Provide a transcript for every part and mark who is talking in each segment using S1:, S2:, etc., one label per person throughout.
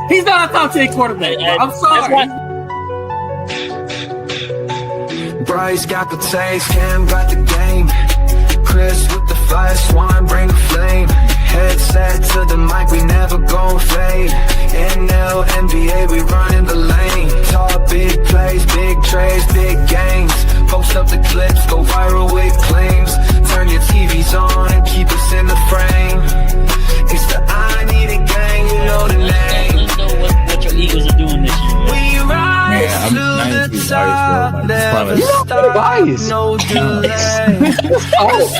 S1: He's not a top 10 quarterback, bro. I'm sorry.
S2: Bryce got the taste, Cam got the game. Chris with the fire, Swan bring the flame. Headset to the mic, we never gon' fade. NL, NBA, we running the lane. Talk big plays, big trades, big games. Post up the clips, go viral with claims. Turn your TVs on and keep us in the frame. It's the I Need It gang, you know the name.
S3: Let's know what your Eagles are doing this year.
S2: We rise to the top, never stop, no delay.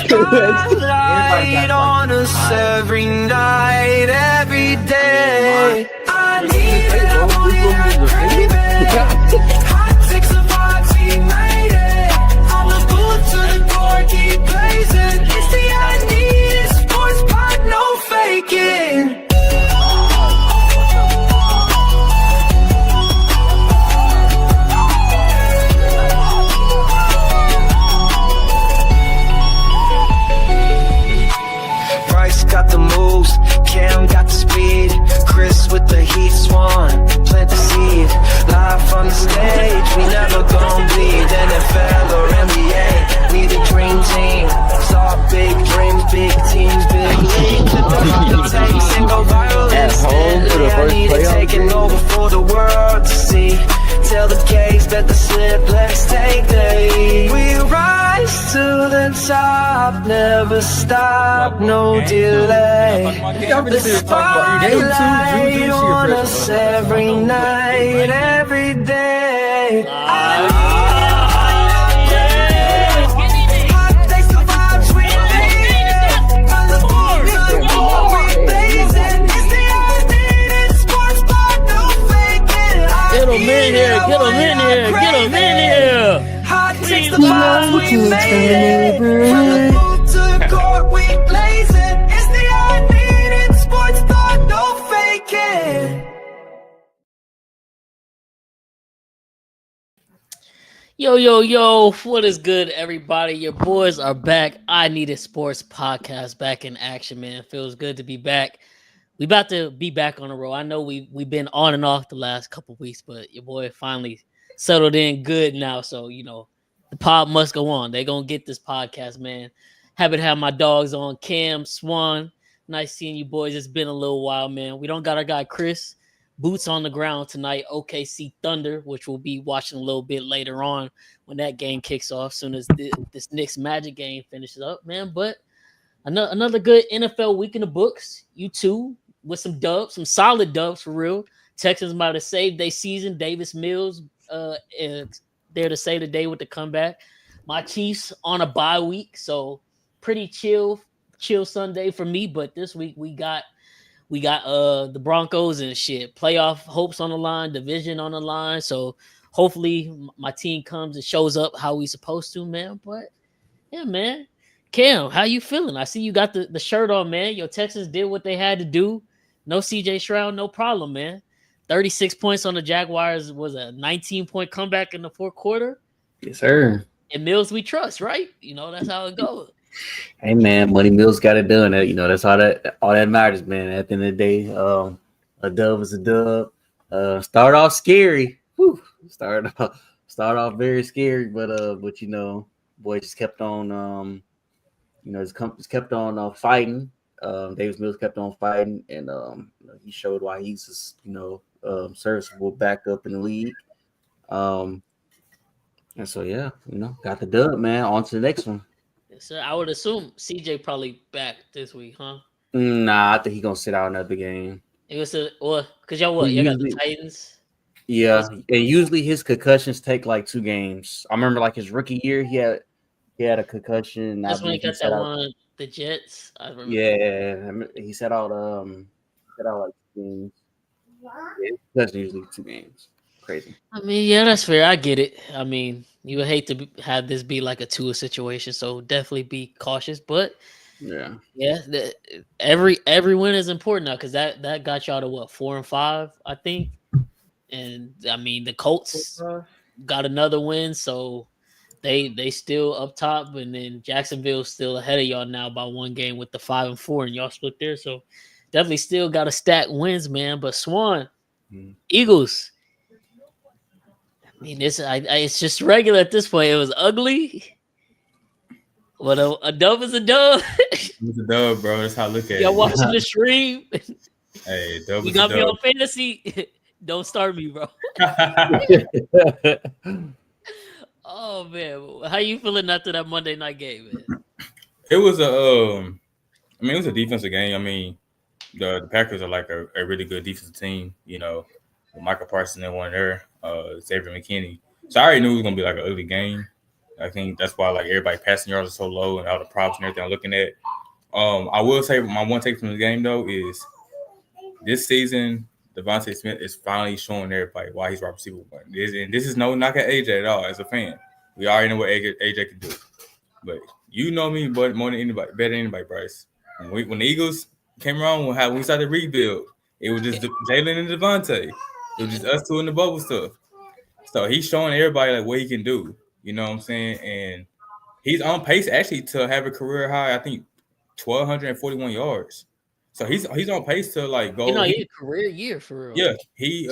S2: Spotlight on us every night, every day. I need it, I want it, I crave it. Hot takes and vibes, we made it. From the booth to the door, keep blazing. It's the I Need It sports pod, no faking. Got the moves, Cam got the speed. Chris with the heat, Swan, plant the seed. Live from the stage, we never gon' bleed. NFL or NBA, we the dream team. Saw big dreams, big teams, big leagues. Lift up the tapes and go viral instantly. I need it taking over for the world to see. Tell the case that the slip, let's take the lead. We rise to the top, never stop, no delay. The spotlight on us every night, every day.
S3: Get him in here, get him in here, get him in here.
S2: Hot takes the vibes, we made it. From the booth to the court, we blaze it. It's the I Need It sports talk, no faking.
S3: Yo, what is good, everybody? Your boys are back. I Need It Sports Podcast back in action, man. Feels good to be back. We about to be back on the road. I know we've been on and off the last couple weeks, but your boy finally settled in good now. So, the pod must go on. They're going to get this podcast, man. Happy to have my dogs on. Cam, Swan. Nice seeing you boys. It's been a little while, man. We don't got our guy Chris. Boots on the ground tonight. OKC Thunder, which we'll be watching a little bit later on when that game kicks off, soon as this Knicks Magic game finishes up, man. But another good NFL week in the books. You too, with some dubs, some solid dubs for real. Texans might have saved their season. Davis Mills there to save the day with the comeback. My Chiefs on a bye week, so pretty chill Sunday for me. But this week we got the Broncos and shit. Playoff hopes on the line, division on the line. So hopefully my team comes and shows up how we supposed to, man. But yeah, man. Cam, how you feeling? I see you got the shirt on, man. Your Texans did what they had to do. No CJ Stroud, no problem, man. 36 points on the Jaguars was a 19-point comeback in the fourth quarter.
S4: Yes, sir.
S3: And Mills we trust, right? That's how it goes.
S4: Hey, man, Money Mills got it done. That's all that matters, man. At the end of the day, a dub is a dub. Start off scary. Whew. Start off very scary, but boy just kept on just kept on fighting. Davis Mills kept on fighting, and he showed why he's just serviceable backup in the league. And so got the dub, man. On to the next one.
S3: Yes, sir. I would assume CJ probably back this week, huh?
S4: Nah, I think he's gonna sit out another game.
S3: It was because y'all what? You got the Titans.
S4: Yeah, and usually his concussions take like 2 games. I remember like his rookie year, he had a concussion.
S3: That's when he got that one. The Jets. I remember.
S4: Yeah, he set out like 2 games. Yeah, that's usually 2 games. Crazy.
S3: I mean, yeah, that's fair. I get it. I mean, you would hate to have this be like a Tua situation, so definitely be cautious. But yeah, every win is important now because that got y'all to what 4-5, I think. And I mean, the Colts got another win, so they still up top, and then Jacksonville's still ahead of y'all now by 1 game with the 5-4, and y'all split there. So definitely still got to stack wins, man. But Swan, Eagles. I mean, it's just regular at this point. It was ugly. But a dub is a dub.
S5: It's a dub, bro. That's how I look at
S3: Y'all
S5: it.
S3: watching the stream.
S5: Hey, dub
S3: You
S5: is a
S3: got me
S5: dub.
S3: on fantasy. Don't start me, bro. Oh man, how you feeling after that Monday night game, man?
S5: It was it was a defensive game. I mean, the Packers are like a really good defensive team. You know, with Michael Parsons and one there, Xavier McKinney. So I already knew it was gonna be like an ugly game. I think that's why like everybody passing yards are so low and all the props and everything I'm looking at. I will say my one take from the game though is this season Devontae Smith is finally showing everybody why he's wide receiver one. This is no knock at AJ at all as a fan. We already know what AJ can do. But you know me, but more than anybody, better than anybody, Bryce. When the Eagles came around, when we started to rebuild, it was just Jalen and Devontae. It was just us two in the bubble stuff. So he's showing everybody like what he can do. You know what I'm saying? And he's on pace actually to have a career high, I think, 1,241 yards. So he's on pace to like
S3: You
S5: go.
S3: know, he a career year for real.
S5: Yeah, he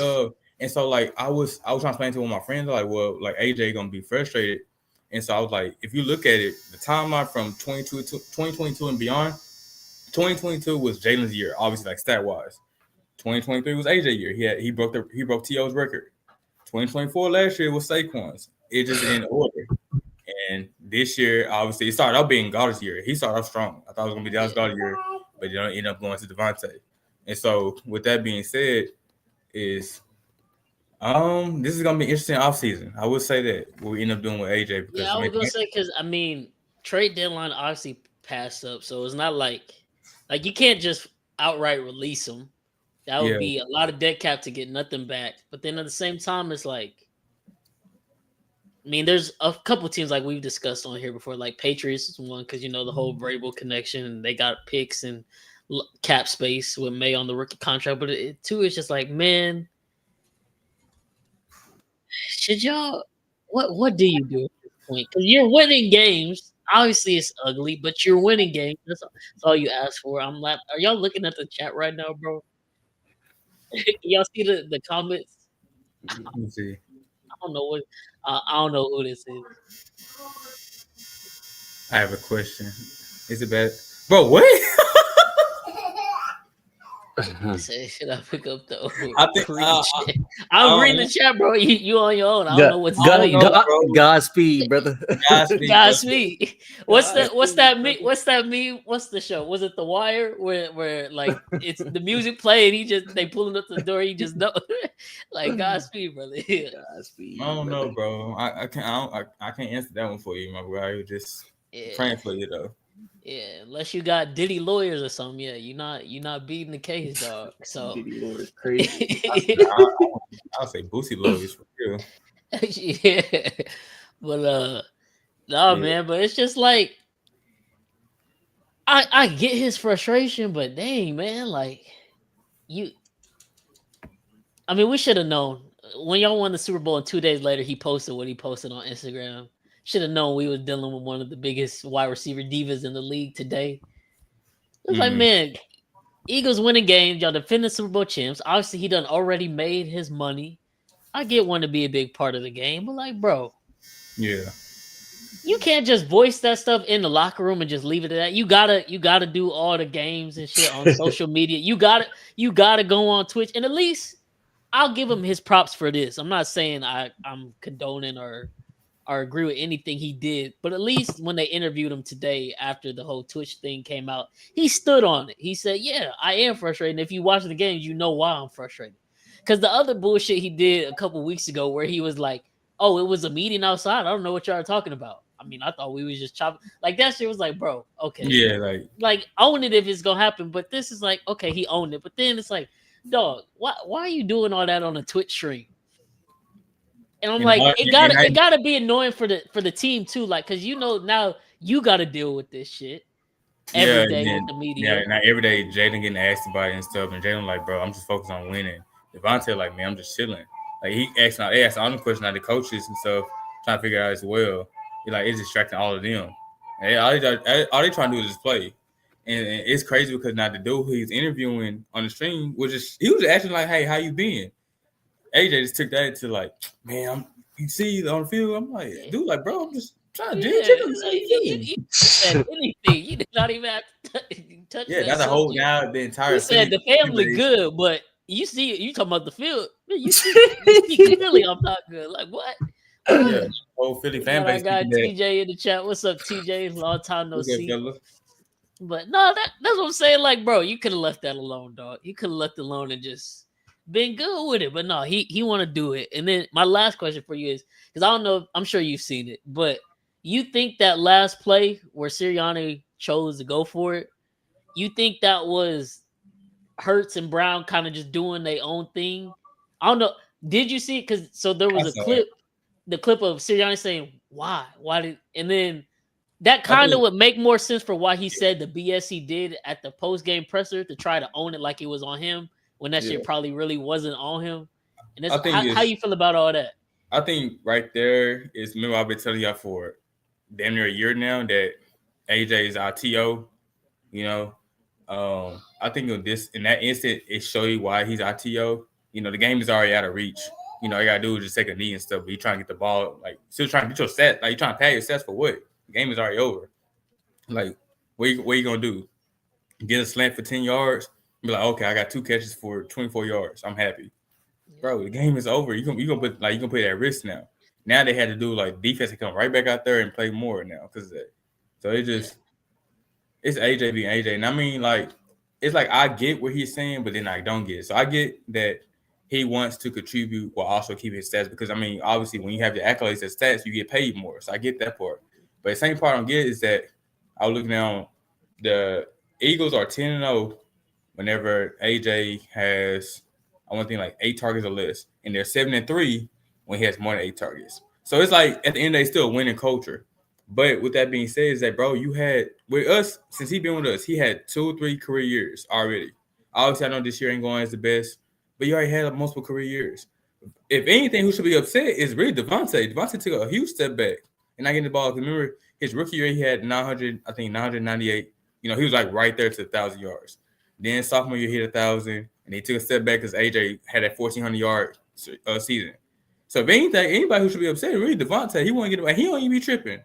S5: and so like I was trying to explain to one of my friends like, well, like AJ gonna be frustrated, and so I was like, if you look at it, the timeline from 2022 and beyond, 2022 was Jalen's year, obviously like stat wise. 2023 was AJ year. He broke To's record. 2024 last year was Saquon's. It just in order. And this year, obviously, it started out being Goddard's year. He started off strong. I thought it was gonna be Dallas Goddard's year, but it ended up going to Devontae. And so, with that being said, is this is gonna be an interesting offseason. I would say that what we end up doing with AJ because
S3: Yeah, I was gonna say because I mean, trade deadline obviously passed up, so it's not like you can't just outright release him. That would be a lot of dead cap to get nothing back. But then at the same time, it's like, I mean, there's a couple teams like we've discussed on here before, like Patriots is one because you know the whole Vrabel connection, and they got picks and cap space with May on the rookie contract. But two is just like, man, should y'all? What do you do at this point? Because you're winning games. Obviously, it's ugly, but you're winning games. That's all you ask for. Are y'all looking at the chat right now, bro? Y'all see the comments?
S5: let me see.
S3: I don't know what. I don't know who this is.
S5: I have a question. Is it bad, bro? What?
S3: Say, should I pick up the?
S5: I think
S3: I'm reading the chat, bro. You on your own. I don't know what to tell you.
S4: Godspeed, brother.
S3: Godspeed. What's that me? What's the show? Was it The Wire where like it's the music playing? They pulling up the door. He just know like Godspeed, brother.
S4: Godspeed.
S5: I don't know, bro. I can't answer that one for you, my boy. I was just praying for you though.
S3: Yeah, unless you got Diddy lawyers or something, yeah, you're not beating the case, dog. So
S4: Diddy lawyers crazy.
S5: I'll say Boosie lawyers for real.
S3: Yeah, but man, but it's just like I get his frustration, but dang, man, like I mean, we should have known when y'all won the Super Bowl, and 2 days later he posted what he posted on Instagram. Should have known we was dealing with one of the biggest wide receiver divas in the league today. It's like, man, Eagles winning games, y'all defending Super Bowl champs. Obviously, he done already made his money. I get one to be a big part of the game, but like, bro,
S5: yeah,
S3: you can't just voice that stuff in the locker room and just leave it at that. You gotta do all the games and shit on social media. You gotta go on Twitch, and at least I'll give him his props for this. I'm not saying I'm condoning or agree with anything he did, but at least when they interviewed him today after the whole Twitch thing came out, he stood on it. He said, yeah, I am frustrated. And if you watch the games, you know why I'm frustrated. Because the other bullshit he did a couple weeks ago where he was like, oh, it was a meeting outside. I don't know what y'all are talking about. I mean, I thought we was just chopping. Like, that shit was like, bro, okay.
S5: Yeah,
S3: like own it if it's going to happen. But this is like, okay, he owned it. But then it's like, dog, why are you doing all that on a Twitch stream? And I'm like, it gotta be annoying for the team too, like, cause you know now you gotta deal with this shit every day with the media.
S5: Yeah, now every day Jaden getting asked about it and stuff, and Jaden like, bro, I'm just focused on winning. Devontae like, man, I'm just chilling. Like they asked all them questions, the coaches and stuff, trying to figure out as well. It's distracting all of them. And all they trying to do is just play. And it's crazy because now the dude who he's interviewing on the stream he was acting like, hey, how you been? AJ just took that to like, man, you see on the field. I'm like, dude, like, bro, I'm just trying to chill.
S3: You said anything. You did not even have to touch
S5: Yeah,
S3: that
S5: that's a whole
S3: subject.
S5: now the entire
S3: You said
S5: Philly
S3: the family
S5: base.
S3: good, but you talking about the field. Man, you see clearly I'm not good. Like what?
S5: Yeah, whole Philly fan
S3: I
S5: base.
S3: got
S5: That.
S3: TJ in the chat. What's up, TJ? Long time no
S5: What's up,
S3: see.
S5: fella?
S3: But no, that's what I'm saying. Like, bro, you could have left that alone, dog. You could have left it alone and just been good with it. But no, he want to do it. And then my last question for you is, because I don't know, I'm sure you've seen it, but you think that last play where Sirianni chose to go for it, you think that was Hurts and Brown kind of just doing their own thing? I don't know. Did you see it? Because so there was a clip, the clip of Sirianni saying, "Why? Why did?" And then that kind of would make more sense for why he said the BS he did at the post game presser to try to own it like it was on him when that shit probably really wasn't on him. And that's how you feel about all that?
S5: I think right there is. Remember, I've been telling y'all for damn near a year now that AJ is our TO. You know, I think in that instant, it showed you why he's our TO. You know, the game is already out of reach. You know, all you gotta do is just take a knee and stuff. But you trying to get the ball, like still trying to get your set. Like you trying to pad your sets for what? The game is already over. Like, what you gonna do? Get a slant for 10 yards? Be like, okay, I got 2 catches for 24 yards. I'm happy. Bro, the game is over. You gonna put it at risk now. Now they had to do like defense to come right back out there and play more now because of that. So it's AJ being AJ. And I mean, like, it's like I get what he's saying, but then I don't get it. So I get that he wants to contribute while also keeping his stats because I mean, obviously, when you have your accolades as stats, you get paid more. So I get that part. But the same part I don't get is that I was looking down, the Eagles are 10-0 whenever AJ has, I want to think like 8 targets or less, and they're 7-3 when he has more than 8 targets. So it's like at the end, they still winning culture. But with that being said, is that bro, you had with us since he been with us, he had 2 or 3 career years already. Obviously, I know this year ain't going as the best, but you already had multiple career years. If anything, who should be upset is really Devontae. Devontae took a huge step back and not getting the ball. Remember his rookie year, he had 998. You know, he was like right there to 1,000 yards. Then sophomore year, he hit 1,000, and he took a step back because AJ had that 1,400-yard season. So if anything, anybody who should be upset, really Devontae, he won't get away. He don't even be tripping.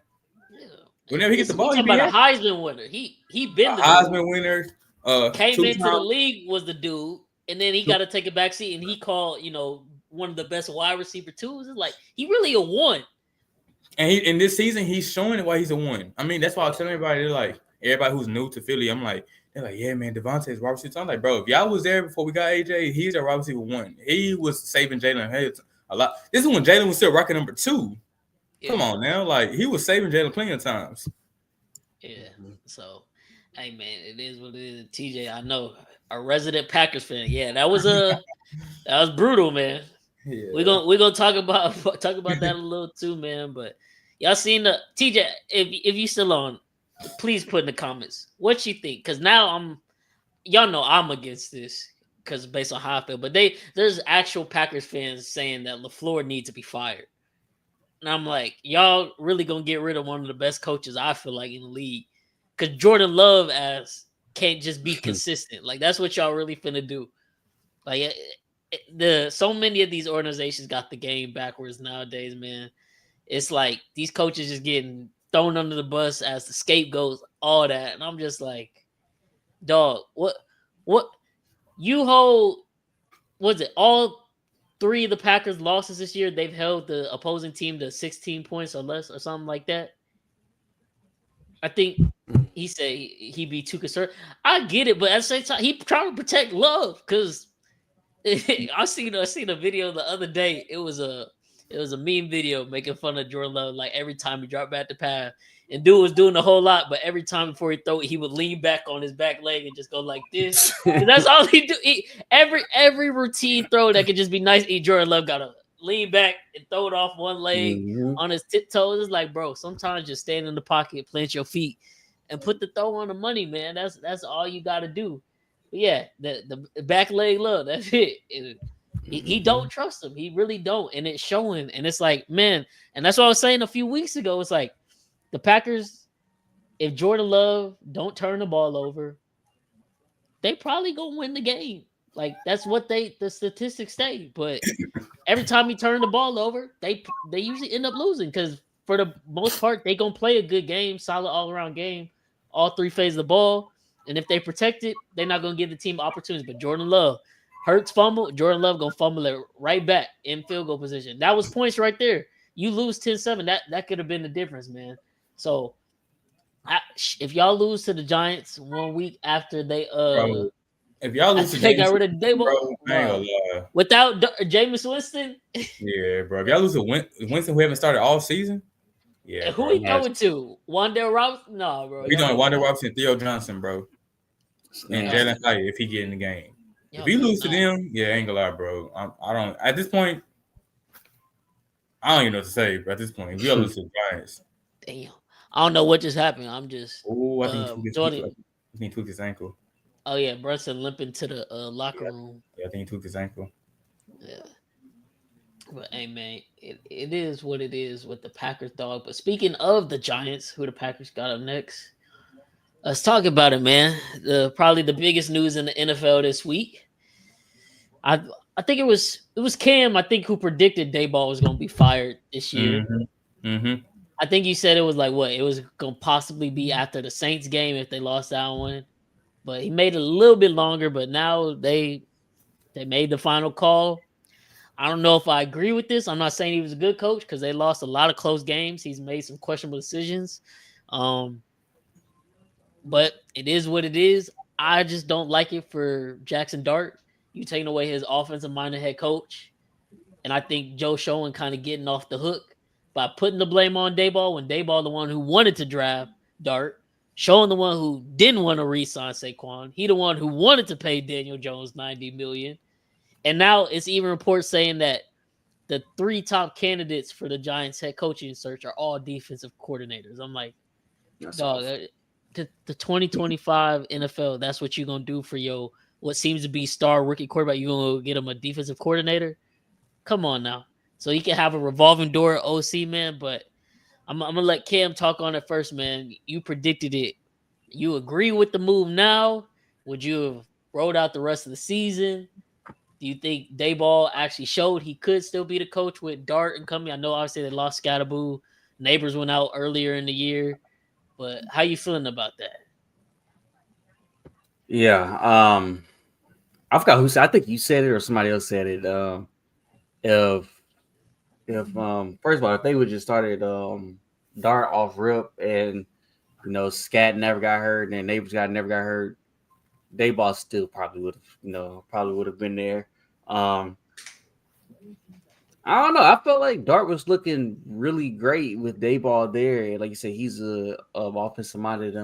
S5: Yeah. Whenever he gets the ball, he
S3: talking about a Heisman winner. He been the
S5: Heisman winner.
S3: Came into the league was the dude, and then he got to take a back seat, and he called one of the best wide receiver twos. It's like he really a one.
S5: And in this season, he's showing it why he's a one. I mean, that's why I tell everybody, they're like, everybody who's new to Philly, I'm like, they're like, yeah, man, Devontae's wide receiver. I'm like, bro, if y'all was there before we got AJ, he's a wide receiver one. He was saving Jalen a lot. This is when Jalen was still rocking number 2. Yeah. Come on now. Like, he was saving Jalen plenty of times.
S3: Yeah. So, hey, man, it is what it is. TJ, I know, a resident Packers fan. Yeah, that was brutal, man. Yeah. We're gonna talk about that a little too, man. But y'all seen the TJ? If you still on, please put in the comments what you think. Because now y'all know I'm against this because based on how I feel. But there's actual Packers fans saying that LaFleur needs to be fired, and I'm like, y'all really gonna get rid of one of the best coaches I feel like in the league? Because Jordan Love can't just be consistent. Like that's what y'all really finna do. Like so many of these organizations got the game backwards nowadays, man. It's like these coaches just getting thrown under the bus as the scapegoats, all that. And I'm just like, dog, what you hold, was it all 3 of the Packers' losses this year? They've held the opposing team to 16 points or less or something like that. I think he said he'd be too concerned. I get it, but at the same time, he trying to protect Love because I seen a video the other day. It was a meme video making fun of Jordan Love. Like every time he dropped back to pass, and dude was doing a whole lot, but every time before he throw it, he would lean back on his back leg and just go like this. And that's all he do. Every routine throw that could just be nice. Jordan Love gotta lean back and throw it off one leg on his tiptoes. It's like, bro, sometimes just stand in the pocket, plant your feet, and put the throw on the money, man. That's all you gotta do. But yeah, the back leg Love, that's it. He don't trust him. He really don't. And it's showing. And it's like, man, and that's what I was saying a few weeks ago. It's like the Packers, if Jordan Love don't turn the ball over, they probably gonna win the game. Like that's what the statistics say. But every time he turned the ball over, they usually end up losing because for the most part they gonna play a good game, solid all around game, all three phases of the ball. And if they protect it, they're not gonna give the team opportunities. But Jordan Love, Hurts fumble, Jordan Love gonna fumble it right back in field goal position. That was points right there. You lose 10-7, that could have been the difference, man. So if y'all lose to the Giants 1 week after they
S5: Bro, if y'all lose to
S3: they got
S5: James,
S3: rid of Dable,
S5: bro, I ain't gonna lie.
S3: without Jameis Winston,
S5: Yeah, bro. If y'all lose to Winston, who haven't started all season, yeah,
S3: who
S5: bro.
S3: he throwing to? Wandale Robinson? No, bro.
S5: We doing Wanda Robinson, Theo Johnson, bro, and
S4: Yeah.
S5: Jalen Hyatt if he get in the game. If
S3: Y'all
S5: he lose to
S3: not.
S5: them, yeah, I ain't gonna lie, bro. I don't. At this point, I don't even know what to say. But at this point, if we all lose to the Giants,
S3: Damn. I don't know what just happened. I'm just
S5: oh, I think he tweaked his ankle.
S3: Oh yeah, Brunson limping to the locker room.
S5: Yeah, I think he tweaked his ankle.
S3: Yeah. But hey man, it is what it is with the Packers, dog. But speaking of the Giants, who the Packers got up next, let's talk about it, man. Probably the biggest news in the NFL this week. I think it was Cam, I think, who predicted Dayball was gonna be fired this year.
S5: Mm-hmm.
S3: I think you said it was like what? It was gonna possibly be after the Saints game if they lost that one. But he made it a little bit longer, but now they made the final call. I don't know if I agree with this. I'm not saying he was a good coach because they lost a lot of close games. He's made some questionable decisions. But it is what it is. I just don't like it for Jackson Dart. You taking away his offensive-minded head coach. And I think Joe Schoen kind of getting off the hook by putting the blame on Dayball when Dayball the one who wanted to draft Dart, Schoen the one who didn't want to re-sign Saquon. He the one who wanted to pay Daniel Jones $90 million. And now it's even reports saying that the three top candidates for the Giants head coaching search are all defensive coordinators. I'm like,
S4: That's
S3: dog,
S4: awesome.
S3: the 2025 NFL, that's what you're going to do for your what seems to be star rookie quarterback. You're going to get him a defensive coordinator? Come on now. So he can have a revolving door at OC, man, but I'm going to let Cam talk on it first, man. You predicted it. You agree with the move now? Would you have rolled out the rest of the season? Do you think Dayball actually showed he could still be the coach with Dart and company? I know obviously they lost Scatterboo. Neighbors went out earlier in the year. But how you feeling about that?
S4: Yeah. I forgot who said. I think you said it or somebody else said it. If first of all, if they would just started Dart off rip and Scat never got hurt and then Neighbors never got hurt, Dayball still probably would have been there. I don't know. I felt like Dart was looking really great with Dayball there. Like you said, he's a offensive minded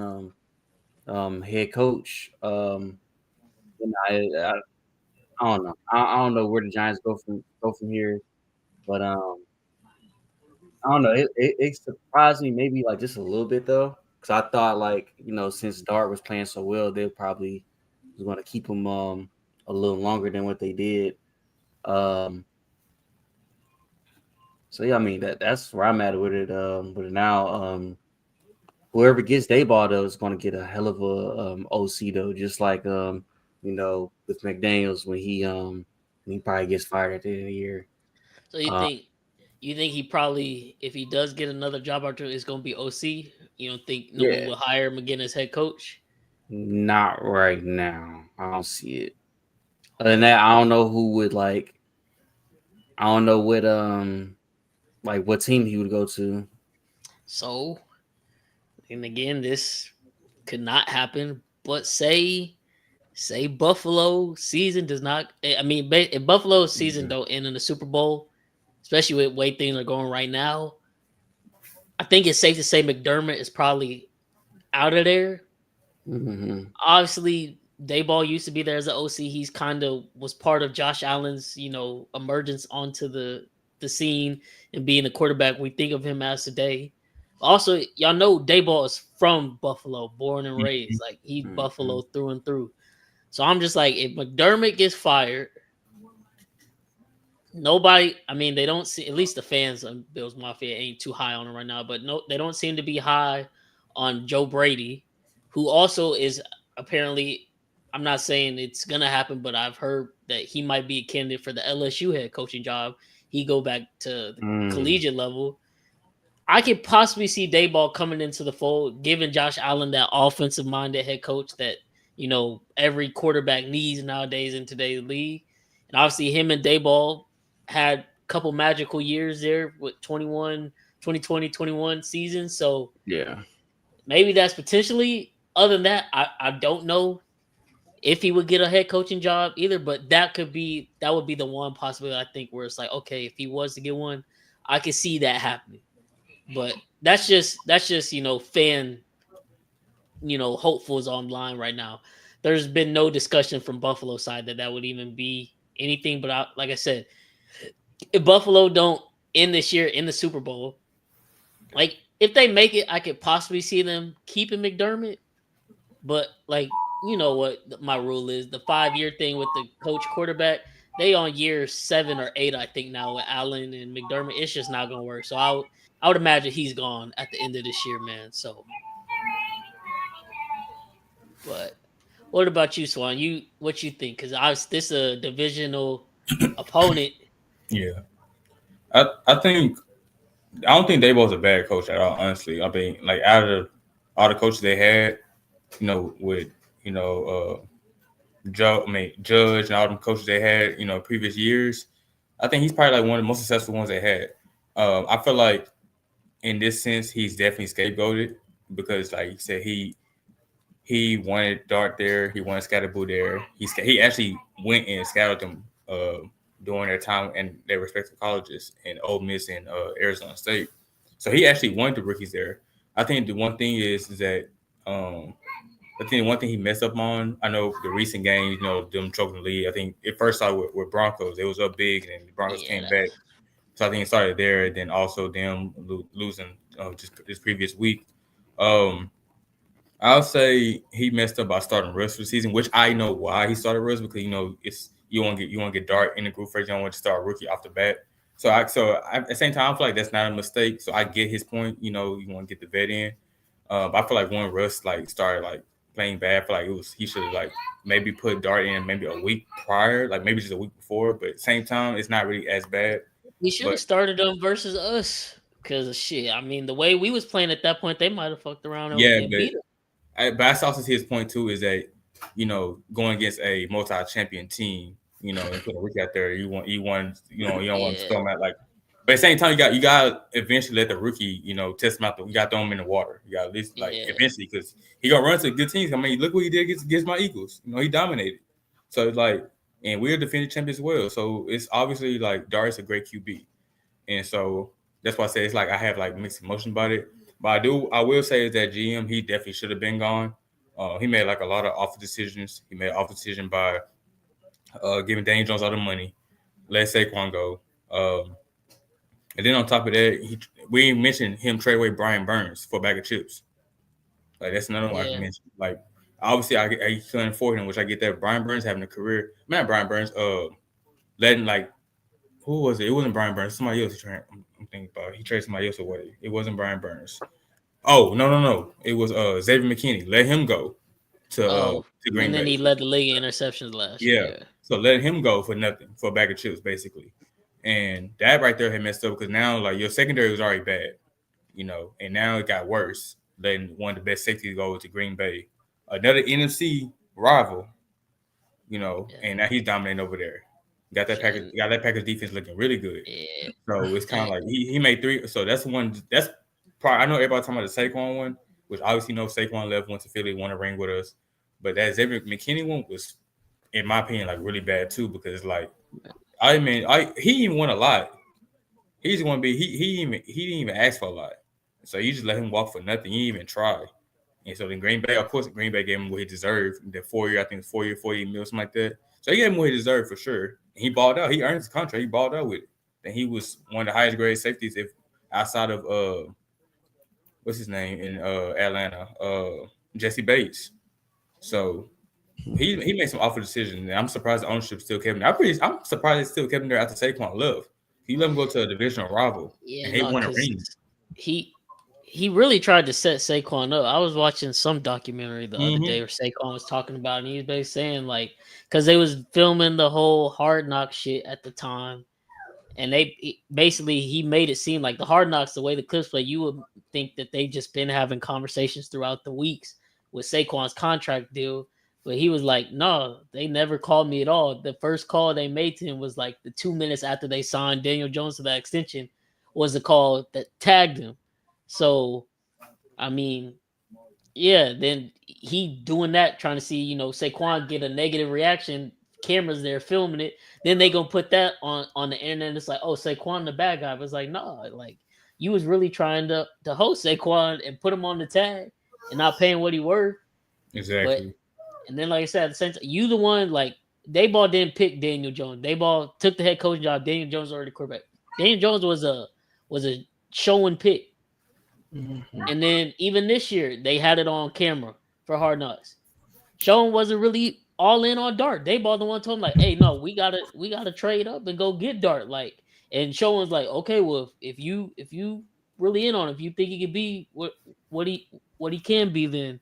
S4: head coach. I don't know. I don't know where the Giants go from here, but I don't know. It surprised me maybe like just a little bit though, because I thought like since Dart was playing so well, they probably was going to keep him a little longer than what they did. So yeah, I mean that's where I'm at with it. But now, whoever gets Dayball though is going to get a hell of a OC though, just like with McDaniels when he probably gets fired at the end of the year.
S3: So you think he probably, if he does get another job opportunity, it's going to be OC? You don't think no one will hire him again as head coach?
S4: Not right now. I don't see it. Other than that, I don't know who would like. I don't know what what team he would go to.
S3: So, and again, this could not happen. But say Buffalo season does not. I mean, if Buffalo's season don't end in the Super Bowl, especially with the way things are going right now, I think it's safe to say McDermott is probably out of there.
S4: Mm-hmm.
S3: Obviously, Dayball used to be there as an OC. He's kind of was part of Josh Allen's, emergence onto the scene and being the quarterback we think of him as today. Also, y'all know Dayball is from Buffalo, born and raised. Like he's Buffalo through and through. So I'm just like, if McDermott gets fired, nobody. I mean, they don't see. At least the fans of Bills Mafia ain't too high on him right now. But no, they don't seem to be high on Joe Brady, who also is apparently. I'm not saying it's gonna happen, but I've heard that he might be a candidate for the LSU head coaching job. he go back to the collegiate level. I could possibly see Dayball coming into the fold, giving Josh Allen that offensive minded head coach that, every quarterback needs nowadays in today's league. And obviously him and Dayball had a couple magical years there with 2020, 21 season. So
S4: Yeah.
S3: maybe that's potentially. Other than that, I don't know if he would get a head coaching job either, but that would be the one possibility I think where it's like, okay, if he was to get one, I could see that happening. But that's just fan hopefuls online right now. There's been no discussion from Buffalo side that would even be anything. But like I said, if Buffalo don't end this year in the Super Bowl, like if they make it, I could possibly see them keeping McDermott. But like you know what my rule is, the 5-year thing with the coach quarterback. They on year 7 or 8, I think now with Allen and McDermott. It's just not gonna work. So I would imagine he's gone at the end of this year, man. So, but what about you, Swan? What you think? Because this a divisional opponent.
S5: Yeah, I think I don't think Daboll's a bad coach at all. Honestly, I mean, like out of all the coaches they had, with Judge and all them coaches they had, previous years, I think he's probably like one of the most successful ones they had. I feel like in this sense, he's definitely scapegoated because, like you said, he wanted Dart there, he wanted Scatterboo there. He actually went and scouted them during their time in their respective colleges in Ole Miss and Arizona State. So he actually wanted the rookies there. I think the one thing is that I think one thing he messed up on, I know the recent games, them choking the lead. I think it first started with Broncos. It was up big, and the Broncos came back. So I think it started there, and then also them losing just this previous week. I'll say he messed up by starting Russ for the season, which I know why he started Russ because it's you want to get Dart in the group first. You don't want to start a rookie off the bat. So at the same time, I feel like that's not a mistake. So I get his point. You want to get the vet in. I feel like when Russ started playing bad, I feel like he should have maybe put Dart in maybe a week prior, maybe just a week before. But at the same time, it's not really as bad.
S3: He should have started them versus us because shit. I mean, the way we was playing at that point, they might have fucked around and beat us.
S5: But I also see his point too is that going against a multi-champion team, and put a rookie out there, you don't want to throw him out But at the same time, you got to eventually let the rookie, test him out. You got to throw him in the water. You got to at least eventually because he gonna run to good teams. I mean, look what he did against my Eagles. He dominated. So it's and we're defending champions as well. So it's obviously Dart's a great QB, and so that's why I say it's I have mixed emotions about it. But I will say that GM, he definitely should have been gone. He made a lot of awful decisions. He made an awful decision by giving Daniel Jones all the money, let Saquon go. And then on top of that, we mentioned him trade away Brian Burns for a bag of chips. That's another one I can mention. Obviously, I couldn't afford him, which I get that. Brian Burns having a career. Not Brian Burns. Letting who was it? It wasn't Brian Burns. Somebody else. I'm thinking about. He traded somebody else away. It wasn't Brian Burns. Oh no! It was Xavier McKinney. Let him go to Green Bay.
S3: And then he led the league in interceptions last
S5: year. So let him go for nothing, for a bag of chips, basically. And that right there had messed up because now your secondary was already bad, and now it got worse. Letting one of the best safeties go to Green Bay, another NFC rival, and now he's dominating over there. Got that Packers defense looking really good. Yeah. So it's kind of he made 3. So that's one. That's probably I know everybody talking about the Saquon one, which obviously Saquon left, went to Philly, won a ring with us. But that Xavier McKinney one was, in my opinion, really bad too because he even won a lot. He's going to be he didn't even ask for a lot. So you just let him walk for nothing. You didn't even try. And so then Green Bay, of course, Green Bay gave him what he deserved. The 4-year, I think it's 4-year, $48 million, something like that. So he gave him what he deserved for sure. And he balled out. He earned his contract. He balled out with it. And he was one of the highest graded safeties if outside of what's his name in Atlanta, Jesse Bates. So he made some awful decisions. And I'm surprised the ownership still kept him. I'm surprised they still kept him there after Saquon left. He let him go to a divisional rival.
S3: Yeah,
S5: and he won a ring.
S3: He really tried to set Saquon up. I was watching some documentary the other day where Saquon was talking about it, and he was basically saying because they was filming the whole Hard Knock shit at the time, And basically he made it seem like the Hard Knocks, the way the Clips play, you would think that they just been having conversations throughout the weeks with Saquon's contract deal. But he was like, no, they never called me at all. The first call they made to him was like the 2 minutes after they signed Daniel Jones to that extension was the call that tagged him. So, I mean, yeah, then he doing that, trying to see, Saquon get a negative reaction. Cameras there filming it. Then they gonna put that on the internet. And it's like, oh, Saquon the bad guy. But it's like, no, like you was really trying to host Saquon and put him on the tag and not paying what he worth.
S5: Exactly.
S3: But and then, like I said, at the same time, you the one, like Dayball didn't pick Daniel Jones. Dayball took the head coaching job. Daniel Jones already quarterback. Daniel Jones was a show and pick.
S4: Mm-hmm.
S3: And then even this year, they had it on camera for Hard Knocks. Sean wasn't really all in on Dart. Dayball the one told him like, "Hey, no, we gotta trade up and go get Dart." Like, and Sean was like, "Okay, well, if you really in on him, if you think he could be what he can be, then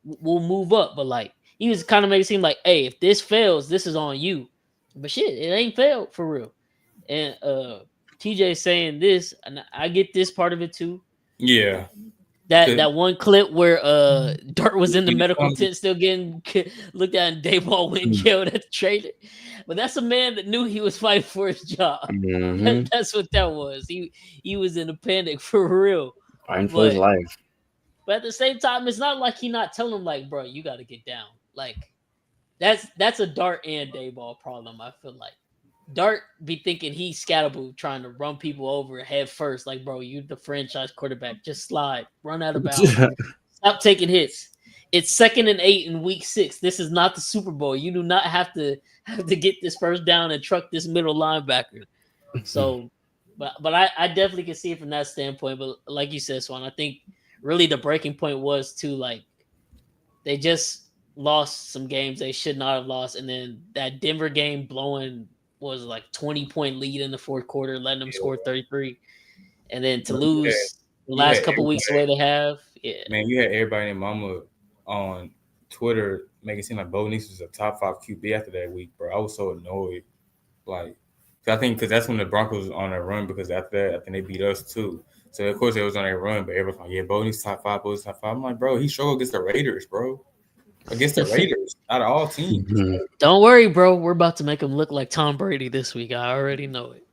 S3: we'll move up." But like, he was kind of making it seem like, "Hey, if this fails, this is on you." But shit, it ain't failed for real. And TJ saying this, and I get this part of it too.
S5: Yeah.
S3: That one clip where Dart was in the medical tent still getting looked at, and Dayball went and yelled at the trainer. But that's a man that knew he was fighting for his job.
S4: Mm-hmm.
S3: That's what that was. He was in a panic for real.
S4: Fighting for his life.
S3: But at the same time, it's not like he not telling him like, bro, you got to get down. Like that's a Dart and Dayball problem. I feel like Dart be thinking he's Scatterboo trying to run people over head first. Like, bro, you the franchise quarterback. Just slide. Run out of bounds. Stop taking hits. It's 2nd and 8 in week 6. This is not the Super Bowl. You do not have to get this first down and truck this middle linebacker. So, but I definitely can see it from that standpoint. But like you said, Swan, I think really the breaking point was to like they just lost some games they should not have lost. And then that Denver game blowing was like 20-point lead in the fourth quarter, letting them score 33. And then to lose the last couple weeks the way they have. Yeah.
S5: Man, you had everybody and mama on Twitter making it seem like Bo Nix was a top 5 QB after that week, bro. I was so annoyed. Like, I think because that's when the Broncos was on their run, because after that, I think they beat us too. So, of course, they was on their run, but everyone's like, yeah, Bo Nix top 5, Bo Nix top 5. I'm like, bro, he struggled against the Raiders, bro. Against the Raiders, out of all teams.
S4: Mm-hmm.
S3: Don't worry, bro. We're about to make him look like Tom Brady this week. I already know it.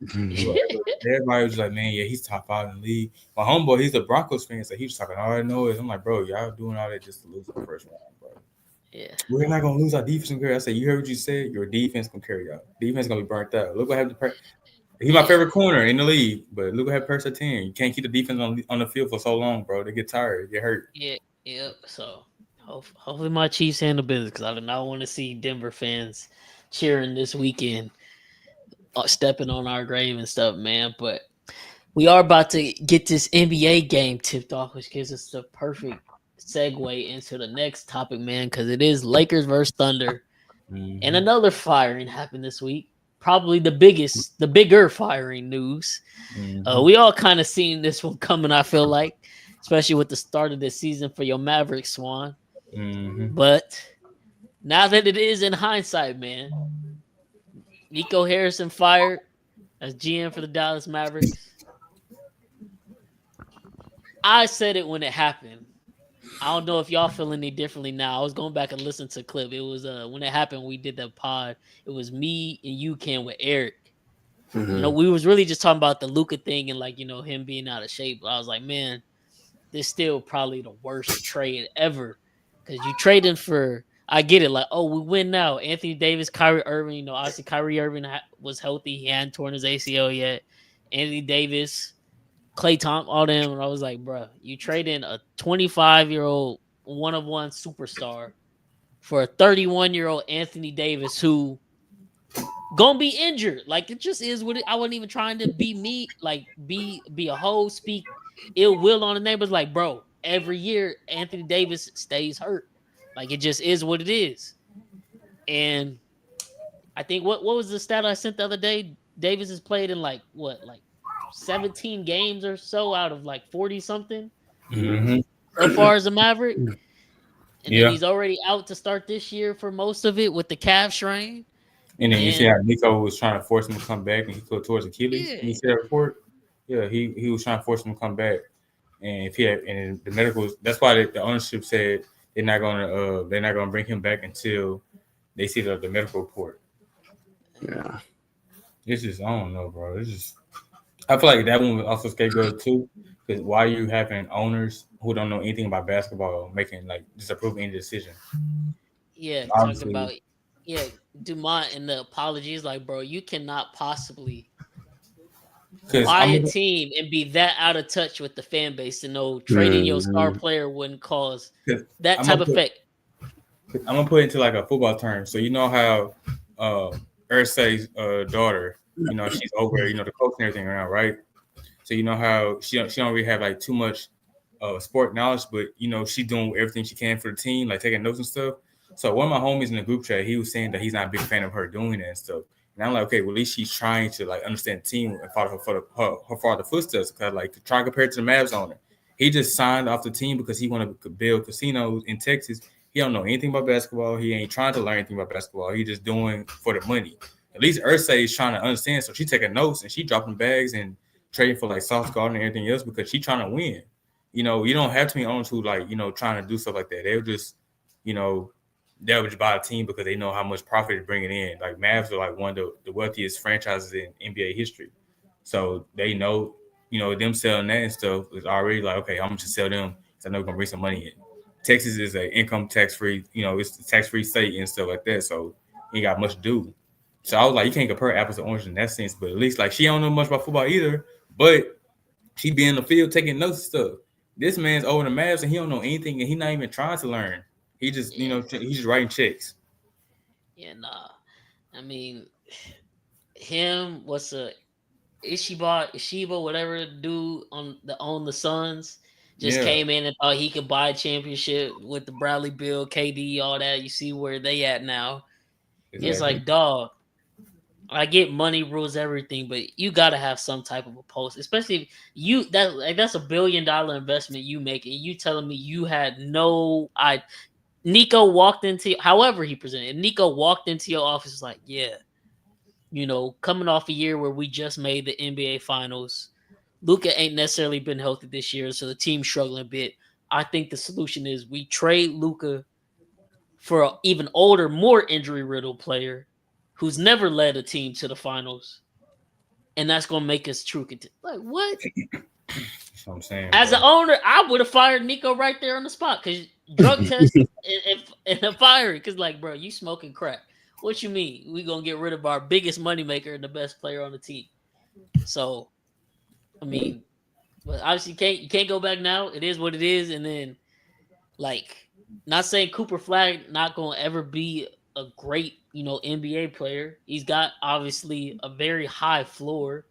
S5: Everybody was like, man, yeah, he's top 5 in the league. My homeboy, he's a Broncos fan, so he was talking all I know is. I'm like, bro, y'all doing all that just to lose the first round, bro.
S3: Yeah.
S5: We're not going to lose our defense. I said, you heard what you said? Your defense going to carry y'all. Defense going to be burnt out. Look what happened to he's my favorite corner in the league, but look what happened to 10. You can't keep the defense on the field for so long, bro. They get tired. They get hurt.
S3: Yeah. Yep. So hopefully my Chiefs handle business, because I do not want to see Denver fans cheering this weekend, stepping on our grave and stuff, man. But we are about to get this NBA game tipped off, which gives us the perfect segue into the next topic, man, because it is Lakers versus Thunder.
S4: Mm-hmm.
S3: And another firing happened this week. Probably the bigger firing news.
S4: Mm-hmm.
S3: We all kind of seen this one coming, I feel like, especially with the start of this season for your Mavericks, Swan.
S5: Mm-hmm.
S3: But now that it is in hindsight, man, Nico Harrison fired as GM for the Dallas Mavericks. I said it when it happened. I don't know if y'all feel any differently now. I was going back and listening to the clip. It was when it happened, we did the pod. It was me and you, Ken, with Eric.
S4: Mm-hmm.
S3: We was really just talking about the Luka thing and like, him being out of shape. But I was like, man, this still probably the worst trade ever. Because you trading for, I get it, like, oh, we win now. Anthony Davis, Kyrie Irving, obviously Kyrie Irving was healthy. He hadn't torn his ACL yet. Anthony Davis, Klay Thompson, all them. And I was like, bro, you trade in a 25-year-old one-of-one superstar for a 31-year-old Anthony Davis who gonna be injured. Like, it just is what it, I wasn't even trying to be me, like, be a hoe, speak ill will on the neighbors. Like, bro, every year Anthony Davis stays hurt. Like, it just is what it is. And I think what was the stat I sent the other day? Davis has played in like 17 games or so out of like 40 something as far as a Maverick. And then he's already out to start this year for most of it with the calf strain.
S5: And then you see
S3: And
S5: how Nico was trying to force him to come back, and he put towards Achilles.
S3: yeah,
S5: You see that report? Yeah, he was trying to force him to come back, and if he had, and the medicals, that's why the ownership said they're not gonna bring him back until they see the medical report.
S4: Yeah.
S5: It's just I don't know, bro. It's just I feel like that one was also scapegoat too, because why you having owners who don't know anything about basketball making like disapproving any decision?
S3: yeah, talking
S5: Obviously,
S3: about yeah, Dumont and the apologies, like, bro, you cannot possibly
S5: because
S3: buy a team and be that out of touch with the fan base to know trading your star
S4: Mhm.
S3: player wouldn't cause
S5: because
S3: that
S5: I'm
S3: type
S5: gonna
S3: of
S5: put
S3: effect.
S5: I'm gonna put it into like a football term. So you know how Ursay's daughter, she's over, the coach and everything around, right? So you know how she don't really have like too much sport knowledge, but she's doing everything she can for the team, like taking notes and stuff. So one of my homies in the group chat, he was saying that he's not a big fan of her doing that and stuff. And I'm like, okay, well at least she's trying to like understand the team and follow her father footsteps. Cause like to try to compare it to the Mavs owner, he just signed off the team because he wanted to build casinos in Texas. He don't know anything about basketball. He ain't trying to learn anything about basketball. He just doing for the money. At least Ursay is trying to understand, so she taking notes and she dropping bags and trading for like soft garden and everything else because she's trying to win. You don't have to be owners who like, trying to do stuff like that. They'll just, you know, they'll just buy a team because they know how much profit it's bringing in. Like Mavs are like one of the wealthiest franchises in NBA history. So they know, them selling that and stuff is already like, okay, I'm just sell them because I know we're going to bring some money in. Texas is a income tax free, it's a tax free state and stuff like that. So you ain't got much to do. So I was like, you can't compare apples to oranges in that sense. But at least like she don't know much about football either. But she be in the field taking notes and stuff. This man's over the Mavs and he don't know anything and he not even trying to learn. He just,
S3: Yeah,
S5: he's just writing checks.
S3: yeah, nah. I mean, him, what's a Ishiba, whatever the dude on the Suns, just
S5: Yeah,
S3: came in and thought he could buy a championship with the Bradley Bill, KD, all that. You see where they at now. It's
S5: exactly.
S3: like, dog, I get money rules everything, but you gotta have some type of a post, especially if that's $1 billion investment you make, and you telling me you had no I Nico walked into however he presented. Nico walked into your office was like, yeah, coming off a year where we just made the NBA finals. Luca ain't necessarily been healthy this year, so the team's struggling a bit. I think the solution is we trade Luca for an even older, more injury riddled player who's never led a team to the finals, and that's gonna make us true contenders. Like what?
S5: That's what I'm saying,
S3: As
S5: bro.
S3: an owner, I would have fired Nico right there on the spot because drug test and a firing. Because like, bro, you smoking crack. What you mean? We gonna get rid of our biggest moneymaker and the best player on the team? So, I mean, but obviously you can't go back now. It is what it is. And then like, not saying Cooper Flag not gonna ever be a great NBA player. He's got obviously a very high floor.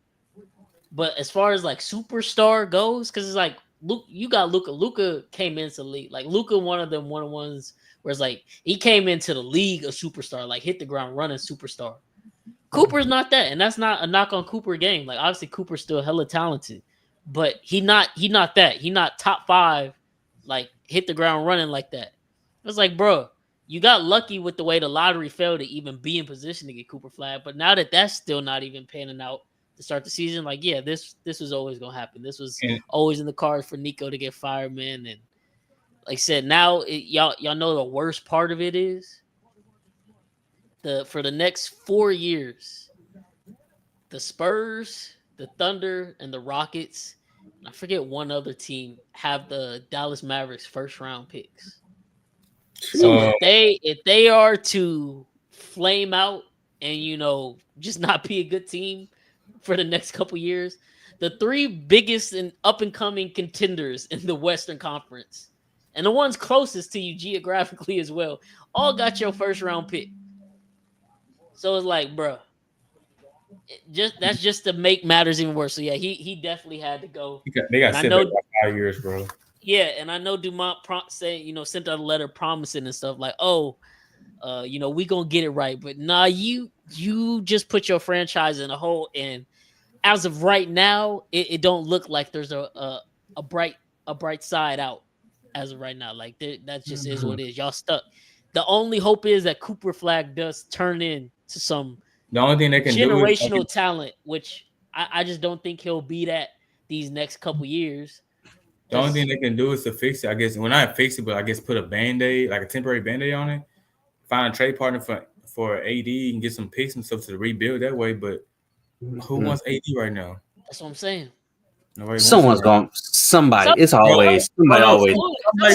S3: But as far as like superstar goes, because it's like Luke, you got Luca. Luca came into the league. Like Luca, one of the ones where it's like he came into the league a superstar, like hit the ground running superstar. Cooper's not that, and that's not a knock on Cooper game. Like obviously Cooper's still hella talented, but he not that. He not top five, like hit the ground running like that. It's like, bro, you got lucky with the way the lottery fell to even be in position to get Cooper Flag, but now that that's still not even panning out to start the season, like yeah, this was always gonna happen. This was
S5: And
S3: always in the cards for Nico to get fired, man. And like I said, now y'all know the worst part of it is for the next 4 years the Spurs, the Thunder, and the Rockets, and I forget one other team, have the Dallas Mavericks first round picks. So
S5: uh,
S3: if they are to flame out and just not be a good team for the next couple years, the three biggest and up and coming contenders in the Western Conference and the ones closest to you geographically as well, all got your first round pick. So it's like, bruh, that's just to make matters even worse. So yeah, he definitely had to go.
S5: they got
S3: And I
S5: set back
S3: know,
S5: by 5 years, bro.
S3: yeah, and I know Dumont sent out a letter promising and stuff like, oh, we gonna get it right. But nah, you just put your franchise in a hole, and as of right now, it don't look like there's a bright side out as of right now. Like that just is what it is. Y'all stuck. The only hope is that Cooper Flag does turn into to some
S5: The only thing they can do is
S3: generational talent, which I just don't think he'll be that these next couple years.
S5: the only thing they can do is to fix it. I guess, well, not fix it, but I guess put a band-aid, like a temporary band-aid on it. Find a trade partner for AD and get some picks and stuff to rebuild that way. But who wants AD right now?
S3: That's what I'm saying.
S5: Nobody
S4: Someone's
S5: wants
S4: going. Somebody. It's always somebody. Always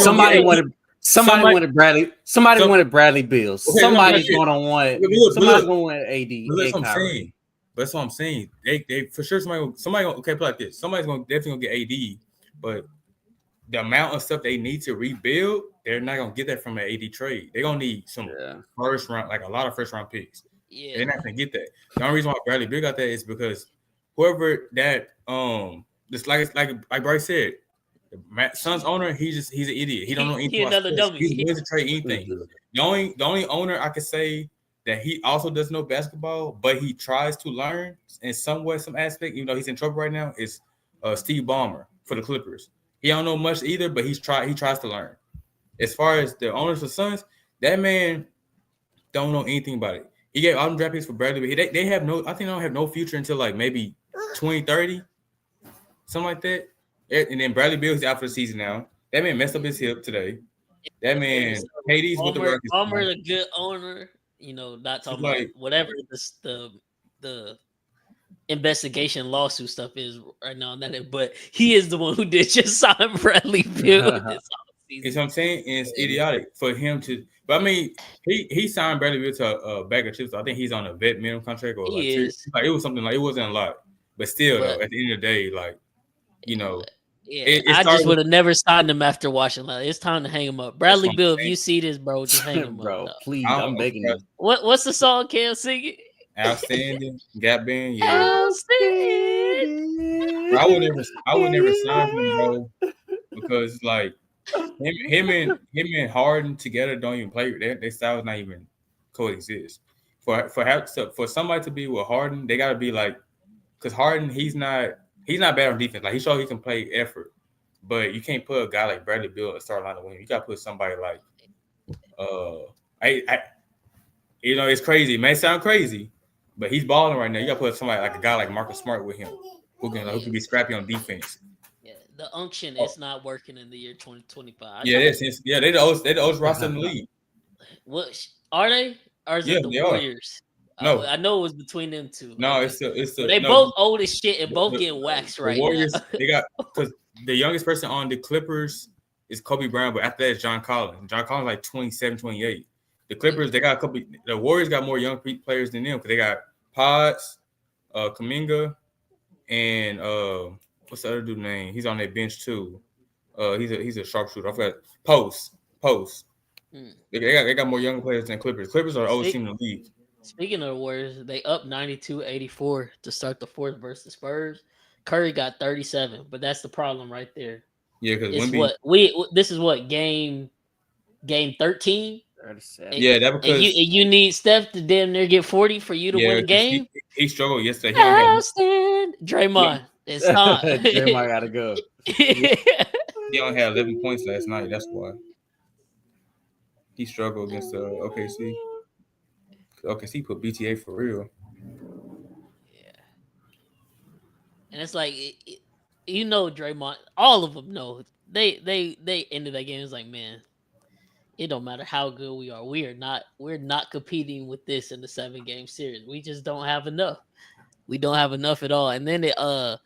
S4: somebody wanted. Somebody wanted Bradley. Somebody wanted Bradley Bills.
S5: Okay,
S4: Somebody's gonna want. Somebody's gonna want AD.
S5: That's what I'm saying. That's what I'm saying. They for sure somebody okay, play like this. Somebody's definitely gonna get AD, but the amount of stuff they need to rebuild, they're not gonna get that from an AD trade. They're gonna need some first round, like a lot of first round picks. Yeah, they're not gonna get that. The only reason why Bradley Bill got that is because whoever that just like Bryce said, the Suns owner, he's an idiot. He don't know anything. He's another dummy. He's willing to trade anything. The only owner I could say that he also doesn't know basketball, but he tries to learn in some way, some aspect, even though he's in trouble right now, is Steve Ballmer for the Clippers. He don't know much either, but he tries to learn. As far as the owners of Suns, that man don't know anything about it. He gave all them draft picks for Bradley, but they have no. I think they don't have no future until like maybe 2030, something like that. And then Bradley Bill's out for the season now. That man messed up his hip today. That man, Hades with the work.
S3: Ballmer's a good owner. You know, not talking about whatever the investigation lawsuit stuff is right now, but he is the one who did just sign Bradley Beal this offseason.
S5: You know what I'm saying? And it's idiotic for him to. But I mean, he signed Bradley Beal to a bag of chips. I think he's on a vet minimum contract, or like it was something like it wasn't a lot, but still, though, at the end of the day, like you know.
S3: Yeah, I just would have never signed him after watching. Like, it's time to hang him up. Bradley Bill, if you see this, bro, just hang him
S4: bro,
S3: up.
S4: Please, I'm begging you.
S3: What's the song? Cam singing?
S5: Outstanding, Gap Band, yeah. Outstanding. I would never sign him, bro, because like him and Harden together don't even play. Their styles not even coexist. For somebody to be with Harden, they gotta be like, because Harden, he's not bad on defense. Like he showed he can play effort, but you can't put a guy like Bradley Beal at start line to win. You got to put somebody like, you know, it's crazy. It may sound crazy, but he's balling right now. You got to put somebody like a guy like Marcus Smart with him, who can be scrappy on defense.
S3: Yeah, the unction is not working in the year 2025.
S5: They the oldest roster in the league.
S3: What are they? Or is it the Warriors?
S5: No,
S3: I know it was between them two.
S5: No,
S3: they both old as shit and both getting waxed right
S5: Warriors,
S3: now.
S5: They got because the youngest person on the Clippers is Kobe Bryant, but after that is John Collins. John Collins like 27, 28. The Clippers, they got a couple. The Warriors got more young players than them because they got Pods, Kuminga, and what's the other dude's name? He's on their bench too. He's a sharpshooter. I forgot. Post. They got more young players than Clippers. Clippers are the oldest team in the league.
S3: Speaking of the Warriors, they up 92-84 to start the fourth versus Spurs. Curry got 37, but that's the problem right there.
S5: Yeah, because
S3: this is what game 13.
S4: 37.
S5: Yeah, that because
S3: you need Steph to damn near get 40 for you to win the game.
S5: He struggled yesterday.
S3: Draymond, it's time.
S4: Draymond gotta go.
S5: He only had 11 points last night. That's why he struggled against OKC. OKC put BTA for real.
S3: Yeah, and it's like Draymond. All of them know they ended that game. It's like, man, it don't matter how good we are. We're not competing with this in the 7-game series. We just don't have enough. We don't have enough at all. And then I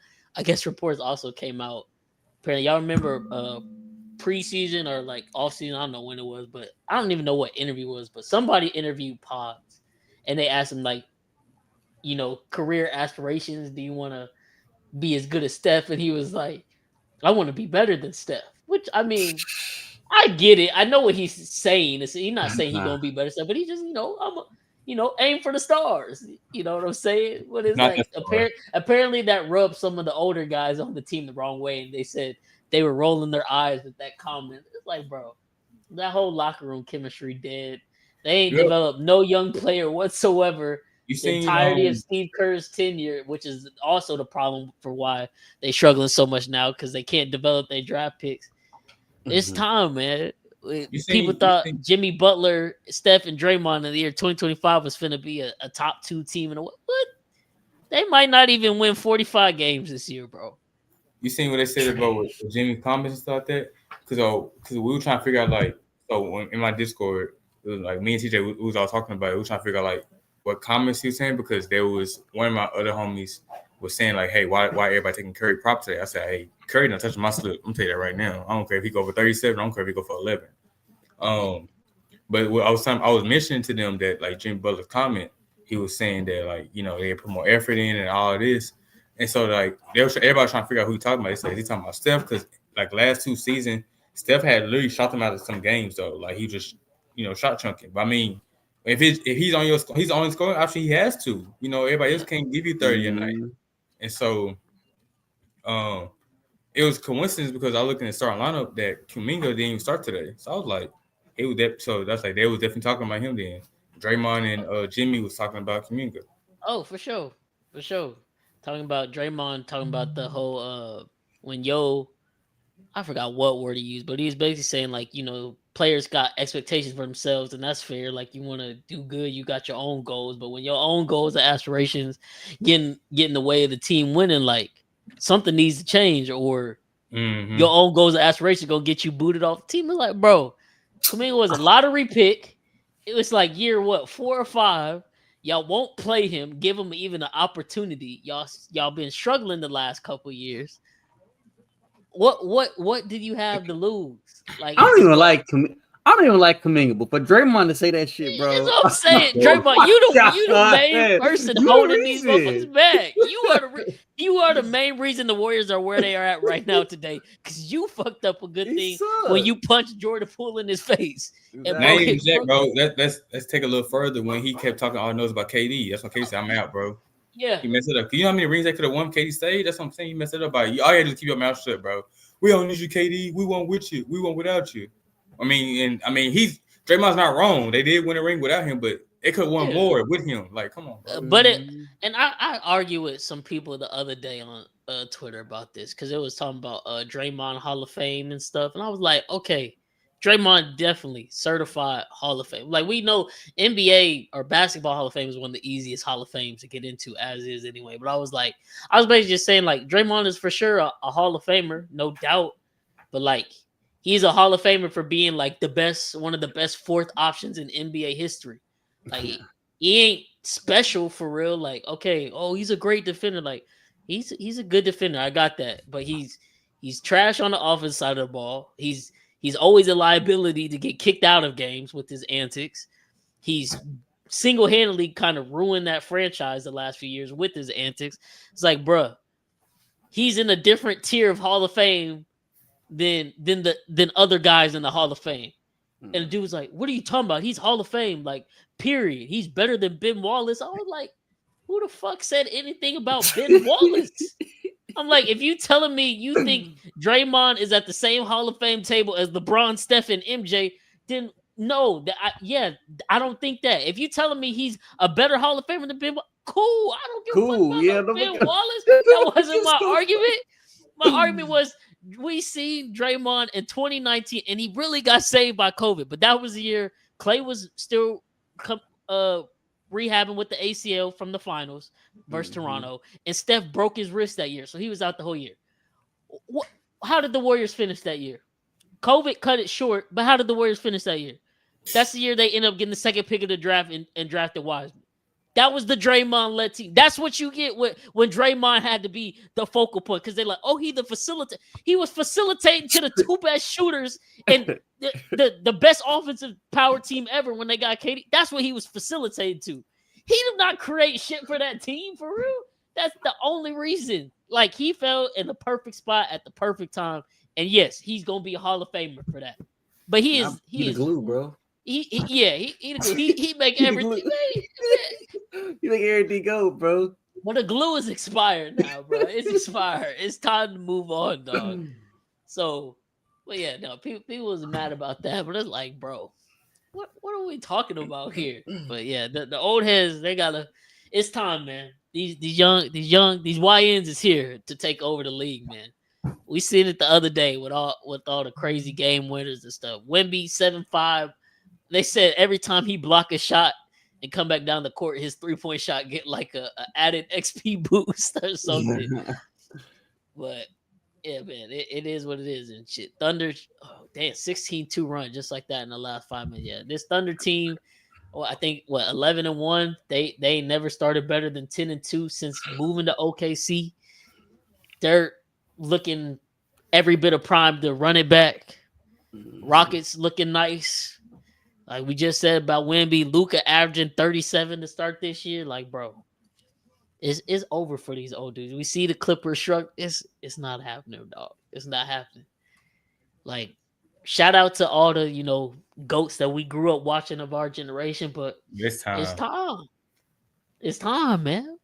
S3: guess reports also came out. Apparently, y'all remember preseason or like off season? I don't know when it was, but I don't even know what interview it was. But somebody interviewed Pods, and they asked him like, career aspirations. Do you want to be as good as Steph? And he was like, I want to be better than Steph. Which, I mean, I get it. I know what he's saying. He's not saying he's gonna be better stuff, but he just, aim for the stars. You know what I'm saying? What is that? Apparently that rubbed some of the older guys on the team the wrong way, and they said they were rolling their eyes at that comment. It's like, bro, that whole locker room chemistry dead. They ain't developed no young player whatsoever. The entirety of Steve Kerr's tenure, which is also the problem for why they struggling so much now because they can't develop their draft picks. It's time, man. People thought Jimmy Butler, Steph, and Draymond in the year 2025 was finna be a top 2 team. And what? They might not even win 45 games this year, bro.
S5: You seen what they said about with Jimmy comments and stuff like that? Because we were trying to figure out like in my Discord, it was like me and TJ we was all talking about it. We were trying to figure out like what comments he was saying because there was one of my other homies was saying like, hey, why everybody taking Curry prop today? I said, hey, Curry not touching my slip. I'm telling you that right now. I don't care if he go for 37. I don't care if he go for 11. But what I was mentioning to them that like Jimmy Butler's comment, he was saying that like they put more effort in and all of this. And so, like, everybody trying to figure out who he talking about. They said he's talking about Steph because, like, last 2 seasons, Steph had literally shot them out of some games, though. Like, he just, shot chunking. But, I mean, if he's on his scoring option, he has to. Everybody else can't give you 30 a night. And so, it was coincidence because I looked in the starting lineup that Kuminga didn't even start today. So, I was like, so that's like they was definitely talking about him then. Draymond and Jimmy was talking about Kuminga.
S3: Oh, for sure. For sure. Talking about Draymond, talking about the whole when I forgot what word he used, but he was basically saying like, players got expectations for themselves, and that's fair. Like you want to do good, you got your own goals, but when your own goals and aspirations get in the way of the team winning, like something needs to change, or your own goals and aspirations gonna get you booted off the team. It's like, bro, Kuminga was a lottery pick. It was like year 4 or 5. Y'all won't play him, give him even an opportunity. Y'all been struggling the last couple years. What did you have to lose? Like
S4: I don't even like Kuminga, but for Draymond to say that shit, bro.
S3: That's what I'm saying. Draymond, you the main person holding these motherfuckers back. You are the main reason the Warriors are where they are at right now today. Because you fucked up a good thing when you punched Jordan Poole in his face.
S5: Bro. Let's take a little further when he kept talking all knows about KD. That's what KD said. I'm out, bro.
S3: Yeah.
S5: He messed it up. You know how many rings they could have won KD stayed? That's what I'm saying. You messed it up by you. All you had to keep your mouth shut, bro. We don't need you, KD. We won't with you. We won't without you. Draymond's not wrong. They did win a ring without him, but they could have won more with him. Like, come on.
S3: Bro. I argue with some people the other day on Twitter about this because it was talking about Draymond Hall of Fame and stuff, and I was like, okay, Draymond definitely certified Hall of Fame. Like we know NBA or basketball Hall of Fame is one of the easiest Hall of Fames to get into as is anyway. But I was basically just saying like Draymond is for sure a Hall of Famer, no doubt. But like he's a Hall of Famer for being like one of the best 4th options in NBA history. Like he ain't special for real. Like, okay, he's a great defender. Like he's a good defender. I got that. But he's trash on the offensive side of the ball. He's always a liability to get kicked out of games with his antics. He's single-handedly kind of ruined that franchise the last few years with his antics. It's like, bruh, he's in a different tier of Hall of Fame than other guys in the Hall of Fame. And the dude was like, what are you talking about? He's Hall of Fame, like, period. He's better than Ben Wallace. I was like, who the fuck said anything about Ben Wallace? I'm like, if you telling me you think Draymond is at the same Hall of Fame table as LeBron, Steph, and MJ, then no, I don't think that. If you telling me he's a better Hall of Famer than Ben, cool. I don't give a fuck about Ben Wallace. That wasn't my argument. My argument was we see Draymond in 2019, and he really got saved by COVID. But that was the year Clay was still rehabbing with the ACL from the finals versus Toronto, and Steph broke his wrist that year, so he was out the whole year. How did the Warriors finish that year? COVID cut it short, but how did the Warriors finish that year? That's the year they end up getting the 2nd pick of the draft and drafted Wiseman. That was the Draymond-led team. That's what you get when Draymond had to be the focal point because they're like, he the facilitator. He was facilitating to the 2 best shooters and the best offensive power team ever when they got KD. That's what he was facilitating to. He did not create shit for that team, for real. That's the only reason. Like, he fell in the perfect spot at the perfect time. And yes, he's going to be a Hall of Famer for that. But he is
S4: the glue, bro.
S3: He make everything.
S4: You make everything go, bro.
S3: Well, the glue is expired now, bro. It's expired. It's time to move on, dog. So, but yeah, no, people was mad about that, but it's like, bro, what are we talking about here? But yeah, the old heads, they gotta. It's time, man. These YNs is here to take over the league, man. We seen it the other day with all the crazy game winners and stuff. Wemby 7-5. They said every time he block a shot and come back down the court, his 3-point shot get like a added XP boost or something. But yeah, man, it is what it is and shit. Thunder, oh damn, 16-2 run just like that in the last 5 minutes. Yeah, this Thunder team, I think 11-1. They never started better than 10-2 since moving to OKC. They're looking every bit of prime to run it back. Rockets looking nice. Like we just said about Wemby, Luka averaging 37 to start this year. Like, bro, it's over for these old dudes. We see the Clippers shrug. It's not happening, dog. It's not happening. Like, shout out to all the goats that we grew up watching of our generation, but
S5: It's time.
S3: It's time, man.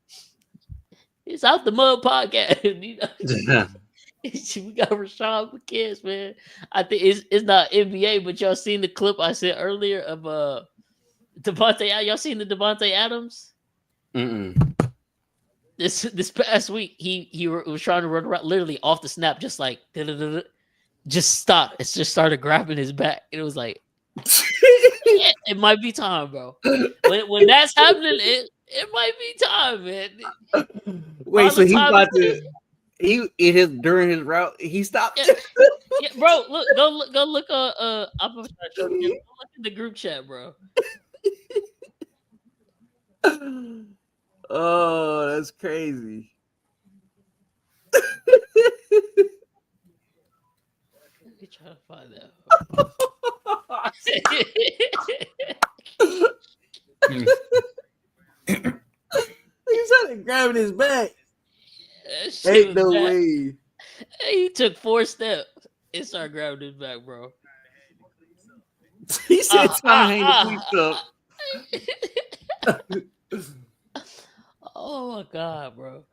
S3: It's out the mud podcast. We got Rashad McKiss, man. I think it's not NBA, but y'all seen the clip I said earlier of Devontae. Y'all seen the Devontae Adams? This past week, he was trying to run around, literally off the snap, just like just stop. It's just started grabbing his back. It was like, yeah, it might be time, bro. When that's happening, it might be time, man.
S4: Wait, so he about to during his route, he stopped.
S3: Yeah, bro. Look, go look. I'm gonna show you. Go look in the group chat, bro.
S4: Oh, that's crazy.
S3: Let me try to find that.
S4: He's trying to grab his back.
S3: Ain't
S4: no way.
S3: He took 4 steps and started grabbing his back, bro.
S4: He said time to hang the up.
S3: Oh my god, bro.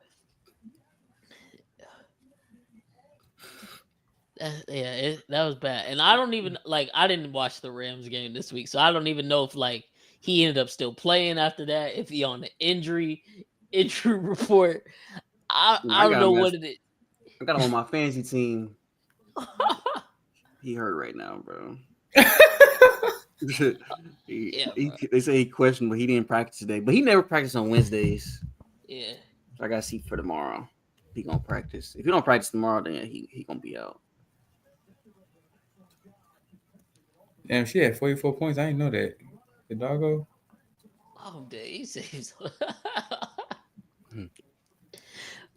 S3: That was bad. And I don't even I didn't watch the Rams game this week, so I don't even know if he ended up still playing after that, if he on the injury report. I don't know what it is.
S4: I got him on my fantasy team. He hurt right now, bro. They say he questioned, but he didn't practice today. But he never practiced on Wednesdays.
S3: Yeah.
S4: So I got to see for tomorrow. He gonna practice. If he don't practice tomorrow, then he gonna be out.
S5: Damn, she had 44 points. I didn't know that. The doggo.
S3: Oh, damn, he seems.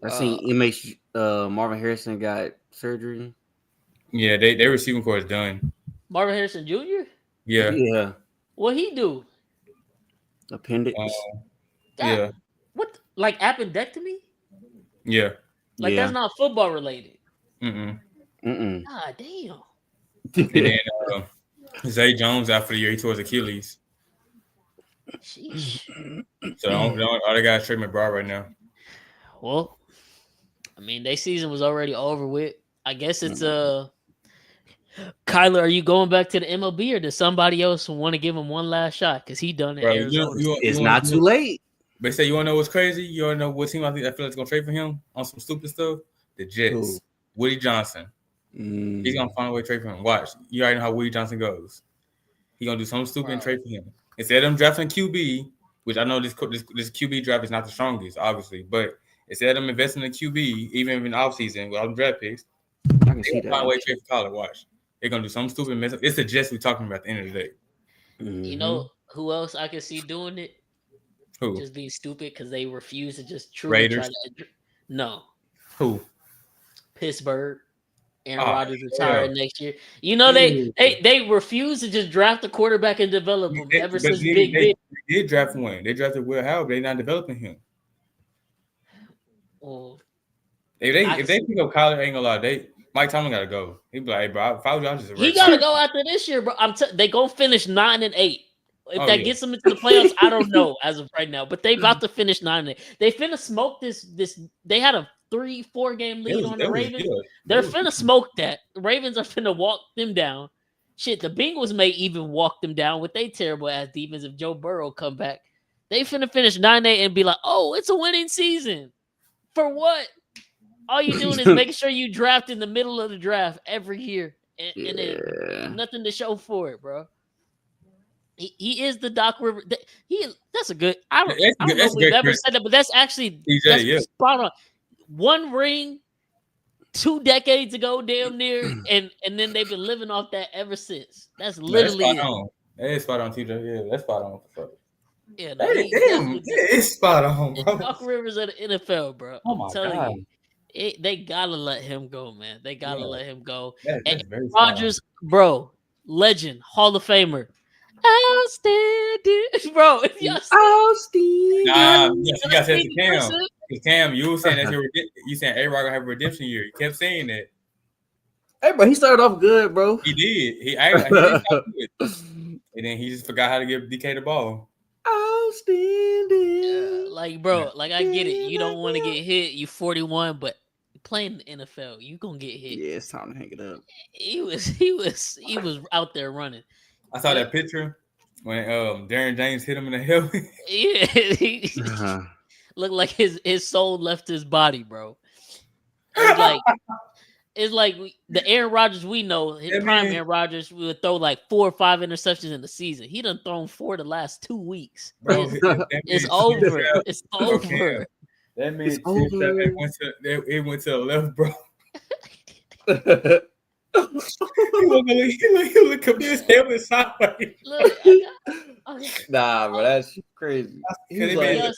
S4: I seen Marvin Harrison got surgery.
S5: Yeah, their receiving core is done.
S3: Marvin Harrison Jr.?
S5: Yeah.
S3: What he do?
S4: Appendix.
S5: Yeah.
S3: What? Like appendectomy?
S5: Yeah.
S3: That's not football related.
S5: Mm-mm.
S3: God damn.
S5: And then Zay Jones out for the year. He tore his Achilles.
S3: Sheesh.
S5: So all they got is Trey McBride right now.
S3: Well, I mean, their season was already over with. I guess it's Kyler, are you going back to the MLB, or does somebody else want to give him one last shot? Because he done it.
S5: Bro,
S4: it's not too late.
S5: But say you want to know what's crazy? You want to know what team I feel like is going to trade for him on some stupid stuff? The Jets. Ooh. Woody Johnson. He's going to find a way to trade for him. Watch. You already know how Woody Johnson goes. He's going to do something stupid and trade for him. Instead of them drafting QB, which I know this QB draft is not the strongest, obviously, but instead of them investing in QB, even in the offseason with all the draft picks, they're going to find a way to trade for Kyler. Watch. They're going to do something stupid and mess up. It's the Jets we're talking about at the end of the day.
S3: Mm-hmm. You know who else I can see doing it?
S5: Who?
S3: Just being stupid because they refuse to just truly try to. No.
S5: Who?
S3: Pittsburgh. Aaron Rodgers retiring next year. You know they refuse to just draft a quarterback and develop him ever since Big Ben.
S5: They did draft one. They drafted Will Howard, but they're not developing him.
S3: Well,
S5: if they pick up Kyler, ain't gonna lie, Mike Tomlin gotta go. He'd be like, hey, bro, if I was y'all, just
S3: he gotta go after this year, bro. They gonna finish 9-8. If that gets them into the playoffs, I don't know as of right now. But they about to finish 9-8. They finna smoke this. They had a 3-4 game lead on the Ravens. They're finna smoke that. The Ravens are finna walk them down. Shit, the Bengals may even walk them down with their terrible ass defense if Joe Burrow come back. They finna finish 9-8 and be like, oh, it's a winning season. For what? All you're doing is making sure you draft in the middle of the draft every year, and then
S4: Yeah.
S3: nothing to show for it, bro. He is the Doc River. That's a good. I don't know
S5: That's
S3: if
S5: a
S3: we've
S5: good
S3: ever
S5: credit.
S3: said that, but that's actually
S5: TJ, yeah.
S3: spot on. One ring, 2 decades ago, damn near, and then they've been living off that ever since. That's
S5: No, that's
S3: literally
S5: spot
S3: it.
S5: on. That is spot on, TJ. Yeah, that's spot on for sure.
S3: Yeah, no,
S5: Hey,
S3: he's
S5: damn,
S3: definitely
S5: that is spot on, bro.
S3: Doc Rivers of the NFL, bro.
S5: Oh
S3: I'm
S5: my
S3: telling
S5: God.
S3: you, they gotta let him go, man. They gotta
S5: Yeah.
S3: let him go.
S5: That's
S3: And
S5: very spot on.
S3: Rodgers, bro, legend, Hall of Famer, outstanding, bro. If y'all see,
S5: Nah, yes, you
S3: y'all
S5: got to say
S3: see
S5: to
S3: the
S5: Cam.
S3: person?
S5: Because Cam, you were saying that you saying A-Rod gonna have a redemption year. You kept saying that.
S4: Hey, bro, he started off good, bro.
S5: He did. He did start good. And then he just forgot how to give DK the ball.
S4: Outstanding.
S3: Like, bro, like I get it. You don't want to get hit. You 41, but playing in the NFL, you gonna get hit.
S4: Yeah, it's time to hang it up.
S3: He was out there running.
S5: I saw that picture when Darren James hit him in the helmet.
S3: Yeah, he looked like his soul left his body, bro. It's like the Aaron Rodgers we know, his prime Aaron Rodgers would throw like 4 or 5 interceptions in the season. He done thrown 4 the last 2 weeks.
S5: Bro,
S3: It's over. It's over.
S5: That means
S4: It's over.
S5: It went to the left, bro.
S4: Nah,
S5: He look his helmet sideways.
S3: Look,
S4: bro, that's crazy. He was like,
S3: y'all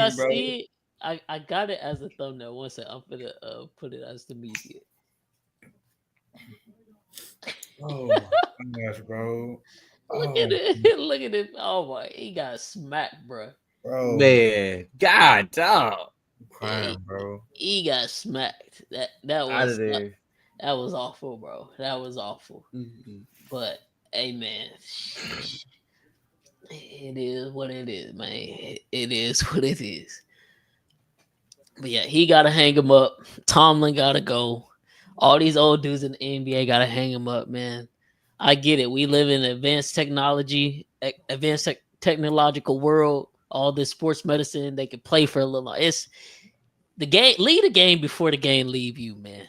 S3: see it? I got it as a thumbnail. One second, I'm gonna put it as the media.
S5: Oh my gosh, bro.
S3: Look at it. Look at it. Oh my, he got smacked, bro.
S4: man, God, dog.
S5: I'm crying, bro.
S3: He got smacked. That
S4: Out
S3: was
S4: of there.
S3: that was awful, bro. That was awful.
S4: Mm-hmm.
S3: But hey, man, it is what it is, man. It is what it is. But yeah, he gotta hang him up. Tomlin gotta go. All these old dudes in the NBA gotta hang him up, man. I get it. We live in an advanced technological world. All this sports medicine, they can play for a little. It's the game. Leave the game before the game leave you, man.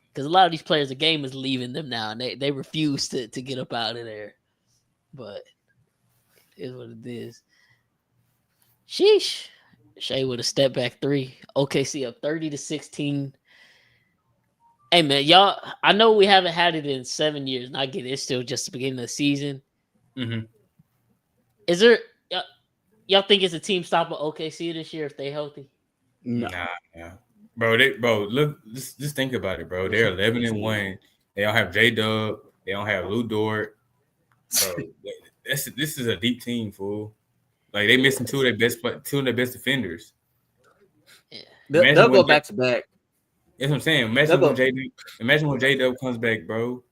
S3: Because a lot of these players, the game is leaving them now, and they refuse to get up out of there. But it is what it is. Sheesh. Shea with a step back 3. OKC up 30-16. Hey man, y'all. I know we haven't had it in 7 years, and I get it. It's still just the beginning of the season.
S5: Mm-hmm.
S3: Is there y'all think it's a team stopping OKC this year if they healthy?
S4: No.
S5: Nah. Bro, look, just think about it, bro. They're 11-1. They don't have J-Dub. They don't have Lou Dort. Bro, this is a deep team, fool. Like they missing two of their best defenders.
S3: Yeah.
S4: They'll go back to back.
S5: That's what I'm saying. Imagine when J-Dub comes back, bro.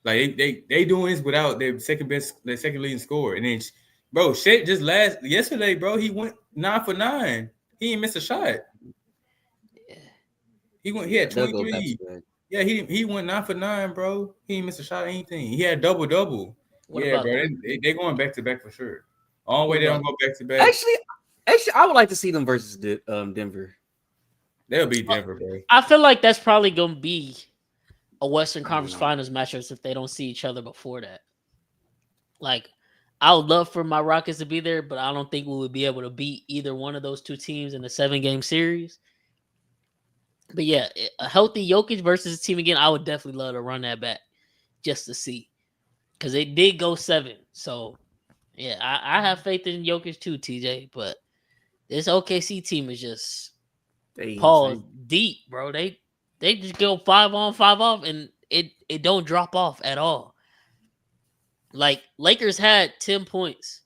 S5: Like they doing this without their second leading scorer. And then, bro, Shea just yesterday, bro, he went 9 for 9. He didn't miss a shot.
S3: Yeah.
S5: He had 23. Yeah, he went 9 for 9, bro. He didn't miss a shot or anything. He had double. Yeah, bro. They going back to back for sure. All the way they don't go back to back.
S4: Actually, I would like to see them versus Denver.
S5: They'll beat Denver, bro.
S3: I feel like that's probably gonna be a Western Conference Finals matchup if they don't see each other before that. Like, I would love for my Rockets to be there, but I don't think we would be able to beat either one of those two teams in a 7-game series. But yeah, a healthy Jokic versus a team again, I would definitely love to run that back just to see. Because it did go 7. So, yeah, I have faith in Jokic too, TJ. But this OKC team is just deep, bro. They just go 5 on, 5 off, and it don't drop off at all. Like, Lakers had 10 points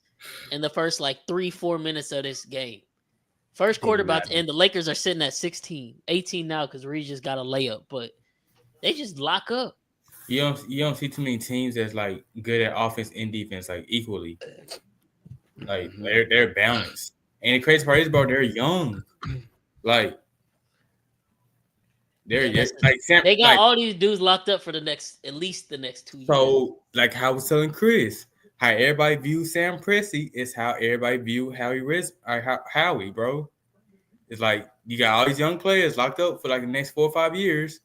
S3: in the first, 3-4 minutes of this game. First quarter about to end. The Lakers are sitting at 16, 18 now because Regis got a layup, but they just lock up.
S5: You don't see too many teams that's good at offense and defense equally. They're balanced. And the crazy part is, bro, they're young.
S3: They got all these dudes locked up for at least the next 2 years.
S5: So, how I was telling Chris, how everybody views Sam Presti is how everybody view Howie, bro. It's you got all these young players locked up for like the next 4 or 5 years.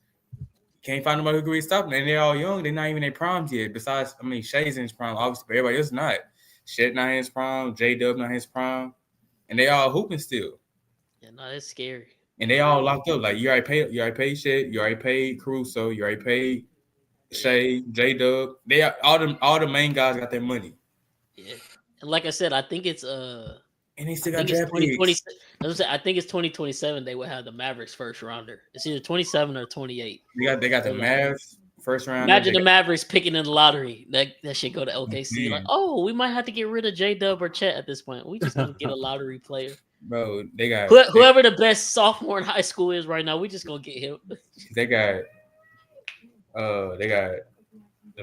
S5: Can't find nobody who can really stop them. And they're all young. They're not even in their primes yet. Besides, I mean, Shay's in his prime, obviously, but everybody else is not. Shed not in his prime. J-Dub not in his prime. And they all hooping still.
S3: Yeah, no, that's scary.
S5: And they all locked up. Like, you already paid Shed. You already paid Caruso. You already paid Shay, J-Dub. They all the main guys got their money.
S3: Yeah. And like I said, I think it's
S5: And they still
S3: I
S5: got
S3: think it's
S5: draft picks.
S3: I think it's 2027 they would have the Mavericks first rounder. It's either 27 or 28.
S5: They got the Mavs first round.
S3: Imagine the Mavericks picking in the lottery. That should go to OKC. Like, oh, we might have to get rid of J-Dub or Chet at this point. We just gonna get a lottery player.
S5: Bro, they got
S3: whoever the best sophomore in high school is right now. We just gonna get him.
S5: They got the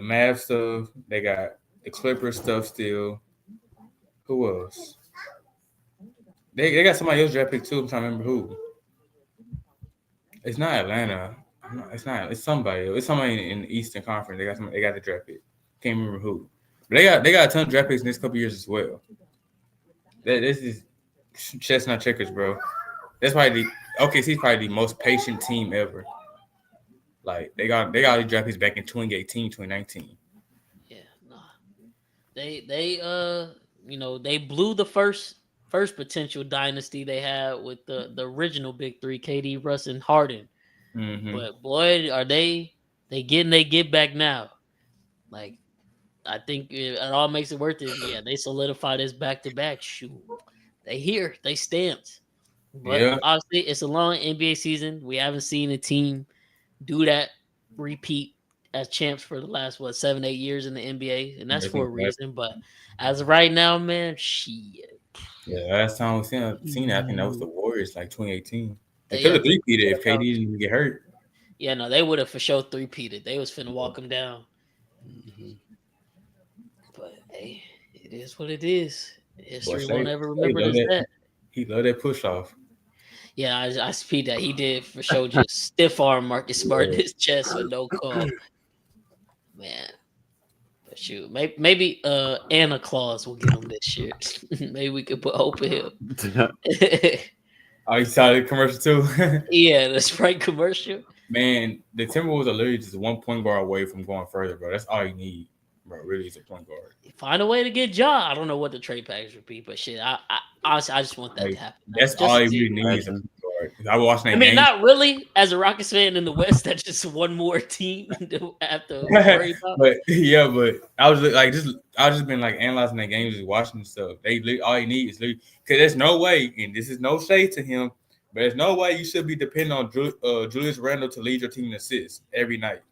S5: Mavs stuff. They got the Clippers stuff still. Who else? They got somebody else draft pick too. I'm trying to remember who. It's not Atlanta. It's not. It's somebody. It's somebody in the Eastern Conference. They got the draft pick. Can't remember who. But they got a ton of draft picks in this couple years as well. This is chestnut checkers, bro. That's probably OKC's probably the most patient team ever. Like they got these draft picks back in 2018, 2019.
S3: Yeah, nah. They they blew the first potential dynasty they had with the original big three, KD, Russ, and Harden.
S5: Mm-hmm.
S3: But boy, are they getting they get back now. Like, I think it all makes it worth it. Yeah, they solidified this back-to-back. Shoot, they stamped. But obviously, it's a long NBA season. We haven't seen a team do that repeat as champs for the last 7-8 years in the NBA, and that's for a reason. But as of right now, man, shit.
S5: Yeah, last time we seen that, I think that was the Warriors, like 2018. They could have three-peated if KD didn't get hurt.
S3: Yeah, no, they would have for sure three-peated. They was finna walk him down. Mm-hmm. But hey, it is what it is. History won't ever remember that.
S5: He loved that push-off.
S3: Yeah, I speed that. He did for sure just stiff arm Marcus Smart in his chest with no call. Man. But shoot, maybe Anna Claus will get him this year. Maybe we could put hope in him.
S5: Oh, you saw the commercial too?
S3: Yeah, the Sprite commercial.
S5: Man, the Timberwolves are literally just 1 point guard away from going further, bro. That's all you need, bro. Really, is a point guard.
S3: Find a way to get Ja. I don't know what the trade package would be, but shit, I honestly, I just want that to happen.
S5: That's
S3: just
S5: all you really need is a point guard. I was watching that
S3: I mean,
S5: game.
S3: not really. As a Rockets fan in the West, that's just one more team to have to worry about.
S5: But I was just been like analyzing that game, just watching stuff. All you need is because there's no way, and this is no shade to him, but there's no way you should be depending on Julius Randle to lead your team in assists every night.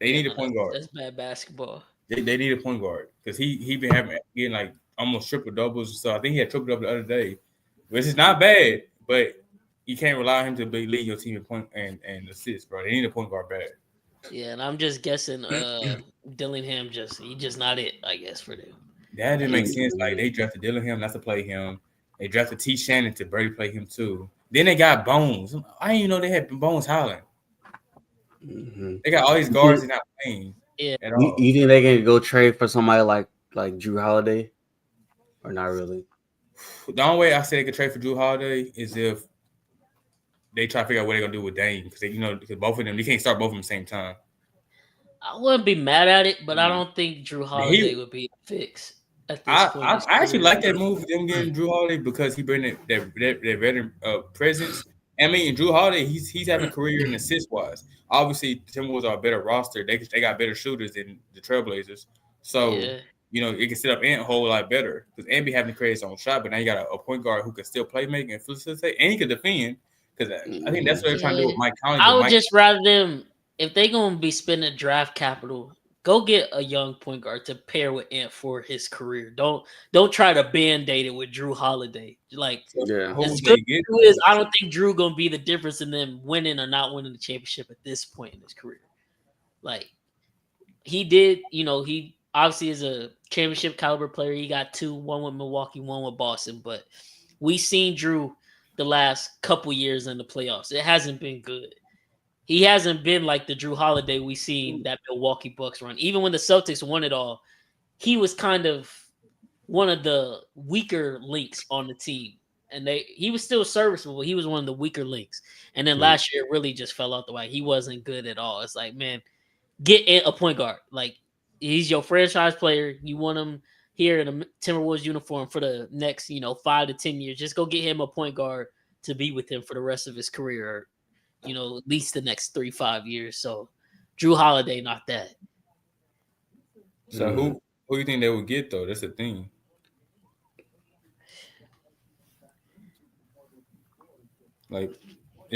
S5: They need a point guard.
S3: That's bad basketball.
S5: They need a getting guard because he been getting like almost triple doubles. So I think he had triple double the other day, which is not bad, but you can't rely on him to lead your team in point and assists, bro. They need a point guard bad.
S3: Yeah, and I'm just guessing Dillingham he's just not it, I guess, for them.
S5: That didn't make sense. Like they drafted Dillingham not to play him. They drafted T. Shannon to Brady play him too. Then they got Bones. I didn't even know they had Bones Holland. Mm-hmm. They got all these guards not playing.
S3: Yeah.
S4: At all. You think they can go trade for somebody like Drew Holiday, or not really?
S5: The only way I say they could trade for Drew Holiday is if they try to figure out what they're gonna do with Dame, because because both of them, you can't start both of them at the same time.
S3: I wouldn't be mad at it, but I don't think Drew Holiday would be a fix at this point.
S5: I actually like that move, them getting Drew Holiday, because he bring that veteran presence. I mean, Drew Holiday, he's having a career in assist wise. Obviously, the Timberwolves are a better roster. They got better shooters than the Trailblazers, so it can set up Ant a whole lot better, because Ant be having to create his own shot. But now you got a point guard who can still play make and facilitate, and he can defend. Because I think that's what they're trying to do with Mike Conley.
S3: I would just rather them, if they're gonna be spending draft capital, go get a young point guard to pair with Ant for his career. Don't try to band-aid it with Drew Holiday. Like, as good as Drew is, I don't think Drew gonna be the difference in them winning or not winning the championship at this point in his career. Like, he did, he obviously is a championship caliber player. He got 2, one with Milwaukee, one with Boston. But we seen Drew the last couple years in the playoffs. It hasn't been good. He hasn't been like the Drew Holiday we seen that Milwaukee Bucks run. Even when the Celtics won it all, he was kind of one of the weaker links on the team. and he was still serviceable. But he was one of the weaker links. And then
S4: Yeah.
S3: last year, it really just fell out the way. He wasn't good at all. It's like, man, get a point guard. Like he's your franchise player. You want him here in a Timberwolves uniform for the next 5 to 10 years. Just go get him a point guard to be with him for the rest of his career, or at least the next 3-5 years. So Drew Holiday, not that.
S5: So who do you think they would get though? That's the thing. Like,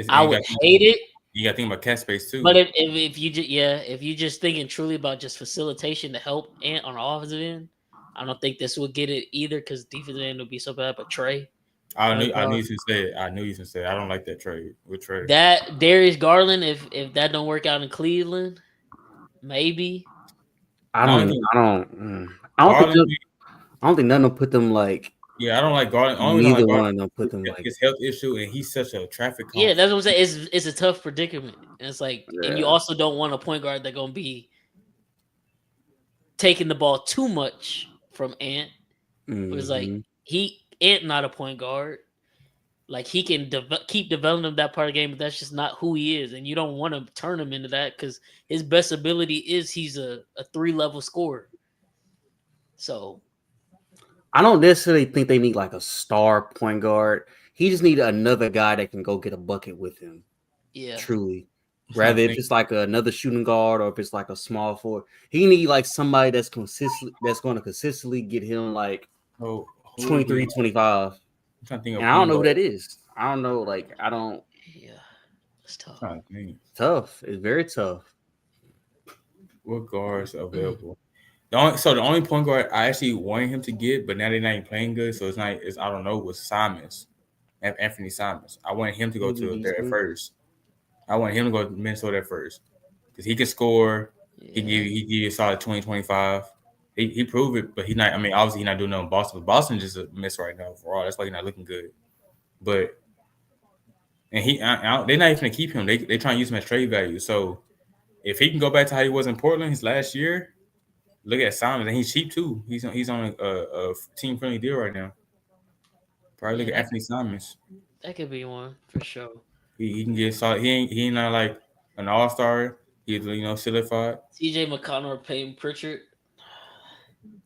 S3: I would hate it.
S5: You got to think about cap space too.
S3: But if you just thinking truly about just facilitation to help Ant on the offensive end, I don't think this would get it either because defensive end would be so bad. But Trey,
S5: I knew you can say it. I knew you can say it. I don't like that trade with Trey.
S3: That Darius Garland, if that don't work out in Cleveland, maybe.
S4: I don't think none will put them like.
S5: Yeah, I don't like Garland.
S4: Neither one of them put them like
S5: his health issue, and he's such a traffic.
S3: Yeah, that's what I'm saying. It's a tough predicament. And it's like, and you also don't want a point guard that's gonna be taking the ball too much from Ant. It was like Ant not a point guard. Like he can keep developing that part of the game, but that's just not who he is, and you don't want to turn him into that because his best ability is he's a 3-level scorer. So.
S4: I don't necessarily think they need like a star point guard. He just need another guy that can go get a bucket with him.
S3: Yeah,
S4: truly. Rather if it's like another shooting guard or if it's like a small forward, he need like somebody that's going to consistently get him like 23, 25. And I don't know who that is. I don't know. Like I don't.
S3: Yeah, it's tough.
S4: It's tough. It's very tough.
S5: What guards available? The only point guard I actually wanted him to get, but now they're not even playing good, so I don't know, was Simons, Anthony Simons. I wanted him to go to there at first. I wanted him to go to Minnesota at first because he can score. Yeah. He give you a solid 20-25. He proved it, but he's not. I mean, obviously he's not doing nothing in Boston. But Boston just a miss right now for all. That's why he's not looking good. But they're not even gonna keep him. They trying to use him as trade value. So if he can go back to how he was in Portland his last year. Look at Simons, and he's cheap too. He's on a team friendly deal right now. Probably look at Anthony Simons.
S3: That could be one for sure.
S5: He can get solid. He ain't not like an all-star. He's solidified.
S3: TJ McConnell or Peyton Pritchard.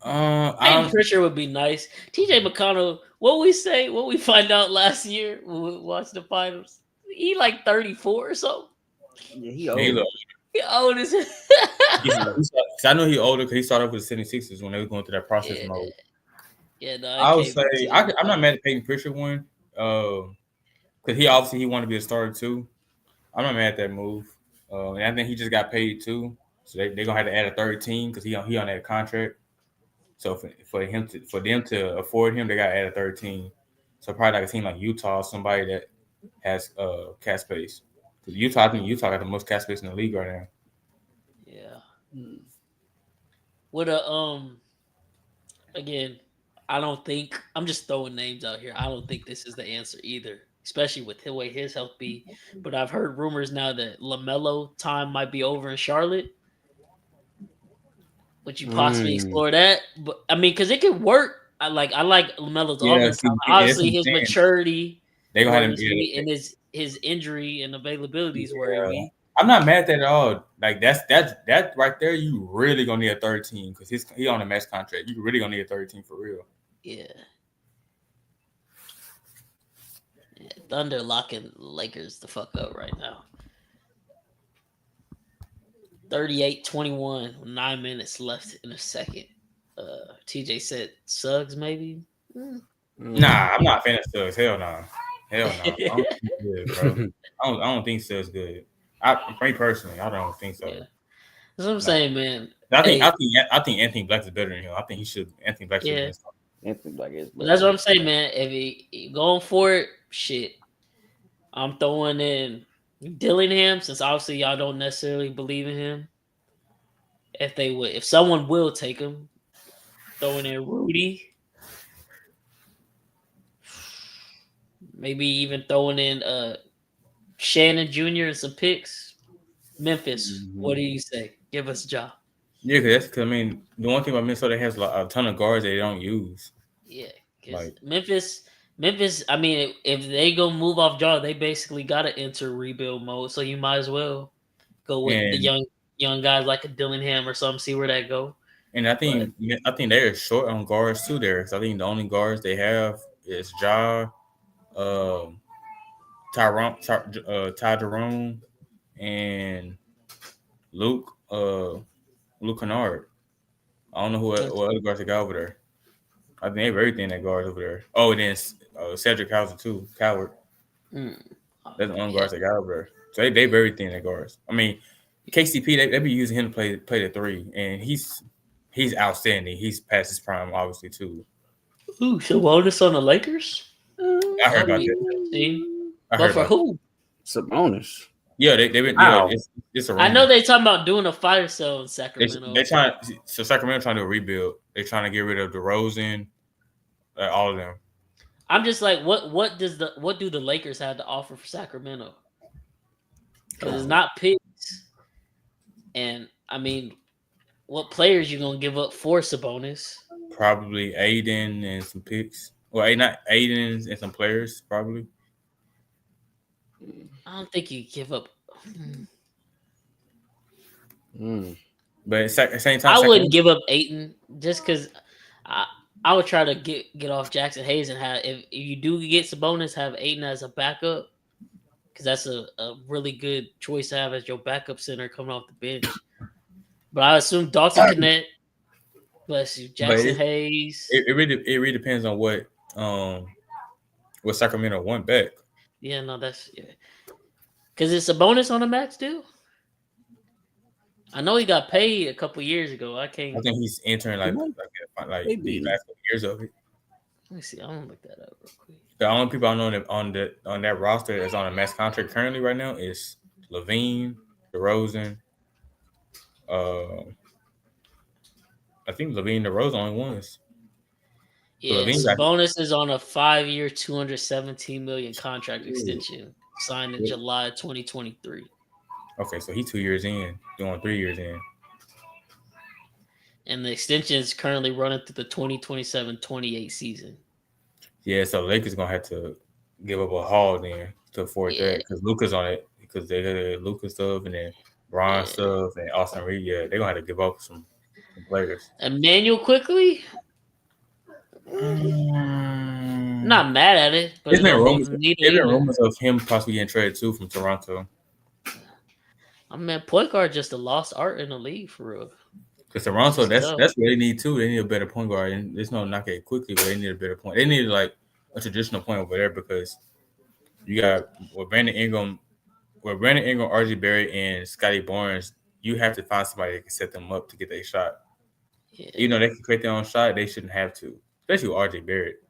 S5: Peyton
S3: Pritchard would be nice. TJ McConnell. What we find out last year when we watched the finals. He like 34 or something.
S4: Yeah, he old.
S3: He old as
S5: I know he older because he started with the 76ers when they were going through that process mode.
S3: Yeah, no,
S5: I would say I'm not mad at Peyton Pritchard one because he wanted to be a starter too. I'm not mad at that move, and I think he just got paid too, so they're gonna have to add a third team because he on that contract. So for them to afford him, they got to add a third team. So probably like a team like Utah, somebody that has cap space. I think Utah got the most cap space in the league right now.
S3: Yeah. With again, I don't think I'm just throwing names out here. I don't think this is the answer either, especially with the way his health be. But I've heard rumors now that LaMelo time might be over in Charlotte. Would you possibly explore that? But I mean, because it could work. I like LaMelo's offense. Obviously, his maturity,
S5: they gonna have
S3: and his injury and availability is where he.
S5: I'm not mad at that at all. Like that right there. You really gonna need a third team because he on a max contract. You really gonna need a third team for real.
S3: Yeah. Thunder locking Lakers the fuck up right now. 38-21, 9 minutes left in a second. TJ said Suggs maybe.
S5: Nah, I'm not a fan of Suggs. Hell no. I don't think good, bro. I don't think Suggs good. Me personally, I don't think so.
S3: Yeah. That's what I'm saying, man.
S5: I think Anthony Black is better than him. I think Anthony Black should be.
S4: Anthony Black is better.
S3: That's what I'm saying, man. If he going for it, shit. I'm throwing in Dillingham, since obviously y'all don't necessarily believe in him. If someone will take him, throwing in Rudy. Maybe even throwing in Shannon Jr. and some picks. Memphis, what do you say? Give us a job.
S5: Yeah, because I mean, the one thing about Minnesota has a ton of guards that they don't use.
S3: Yeah, because Memphis, Memphis, I mean, if they go move off Jaw, they basically got to enter rebuild mode. So you might as well go with the
S5: And
S3: young guys like a Dillingham or something. See where that go.
S5: and
S3: But
S5: I think they're short on guards too there. So I think the only guards they have is um, Ty Jerome, and Luke Luke Kennard. I don't know what other guards they got over there. I think they have everything that guards over there. Oh, and then Cedric Hauser too, Coward.
S3: mm,
S5: That's the only
S3: yeah,
S5: guards they got over there. So they have everything that guards. I mean, KCP they be using him to play the three, and he's outstanding. He's past his prime, obviously too.
S3: ooh, so Wellness on the Lakers.
S5: I heard
S3: That'd
S5: about
S3: be
S5: that.
S3: interesting.
S5: I
S3: But
S5: heard
S3: for
S5: about that.
S3: who?
S4: Sabonis.
S5: Yeah, they've been.
S4: Wow.
S5: Yeah, it's a
S3: I
S5: rumor.
S3: know they talking about doing a fire sale in
S5: They
S3: Sacramento.
S5: trying. So Sacramento trying to rebuild. They're trying to get rid of DeRozan, all of them.
S3: I'm just like, what do the Lakers have to offer for Sacramento? Because it's not picks, and I mean, what players you gonna give up for Sabonis?
S5: Probably Aiden and some picks. Well, not Aiden and some players probably.
S3: I don't think you give up.
S5: But at the same time,
S3: I wouldn't
S5: Sacramento,
S3: give up Aiton just because I would try to get off Jackson Hayes and have if you do get Sabonis, have Aiton as a backup because that's a really good choice to have as your backup center coming off the bench. But I assume Dalton Connect, bless you, Jackson Hayes.
S5: it really depends on what Sacramento want back.
S3: Yeah, no, that's because it's a bonus on the max deal. I know he got paid a couple years ago. I think
S5: he's entering like the last couple years of it.
S3: Let me see. I'm gonna look that up real quick.
S5: The only people I know on that roster that's on a max contract currently right now is Levine, DeRozan. I think Levine, DeRozan only ones.
S3: Yeah, Sabonis is on a 5-year, $217 million contract extension signed in July 2023.
S5: Okay, so he's 2 years in, doing 3 years in.
S3: And the extension is currently running through the 2027-28 season.
S5: Yeah, so Lakers gonna have to give up a haul then to afford that because Luka's on it because they got Luka stuff and then Bron stuff and Austin Reed. Yeah, they're gonna have to give up some players.
S3: Emmanuel quickly. Not mad at it, but
S5: there's been rumors of him possibly getting traded too from Toronto.
S3: I mean, point guard just a lost art in the league for real.
S5: Because Toronto, that's what they need too. They need a better point guard, and there's no knock it quickly, but they need a better point. They need like a traditional point over there because you got Brandon Ingram, RJ Barrett, and Scotty Barnes. You have to find somebody that can set them up to get their shot. Yeah. You know they can create their own shot. They shouldn't have to, especially with RJ Barrett.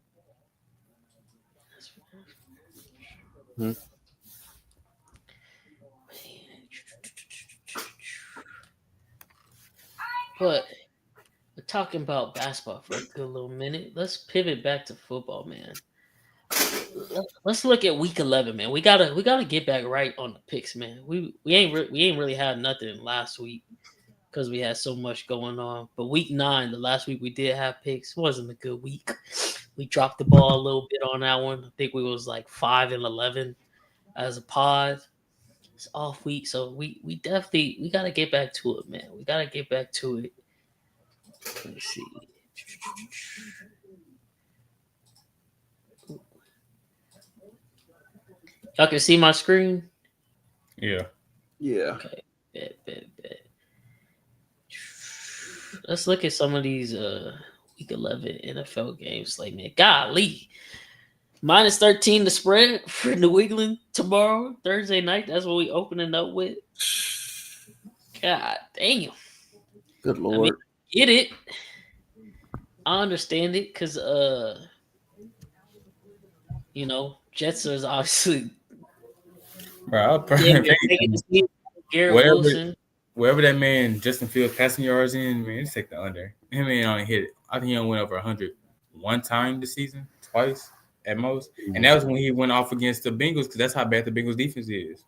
S3: But we're talking about basketball for a good little minute. Let's pivot back to football, man. Let's look at week 11, man. We gotta get back right on the picks, man. We ain't really had nothing last week because we had so much going on. But week 9, the last week we did have picks. It wasn't a good week. We dropped the ball a little bit on that one. I think we was like 5-11 as a pod. It's off week, so we definitely gotta get back to it, man. We gotta get back to it. Let's see. Y'all can see my screen?
S5: Yeah.
S3: Okay. Bet. Let's look at some of these week 11 NFL games. Like, man, golly. -13 the spread for New England tomorrow, Thursday night. That's what we opening up with. God damn.
S4: Good Lord.
S3: I mean, get it. I understand it because Jets is obviously
S5: wherever that man Justin Fields passing yards in, man, just take the under. Him ain't only hit it. I think he only went over 100 one time this season, twice at most, and that was when he went off against the Bengals because that's how bad the Bengals defense is.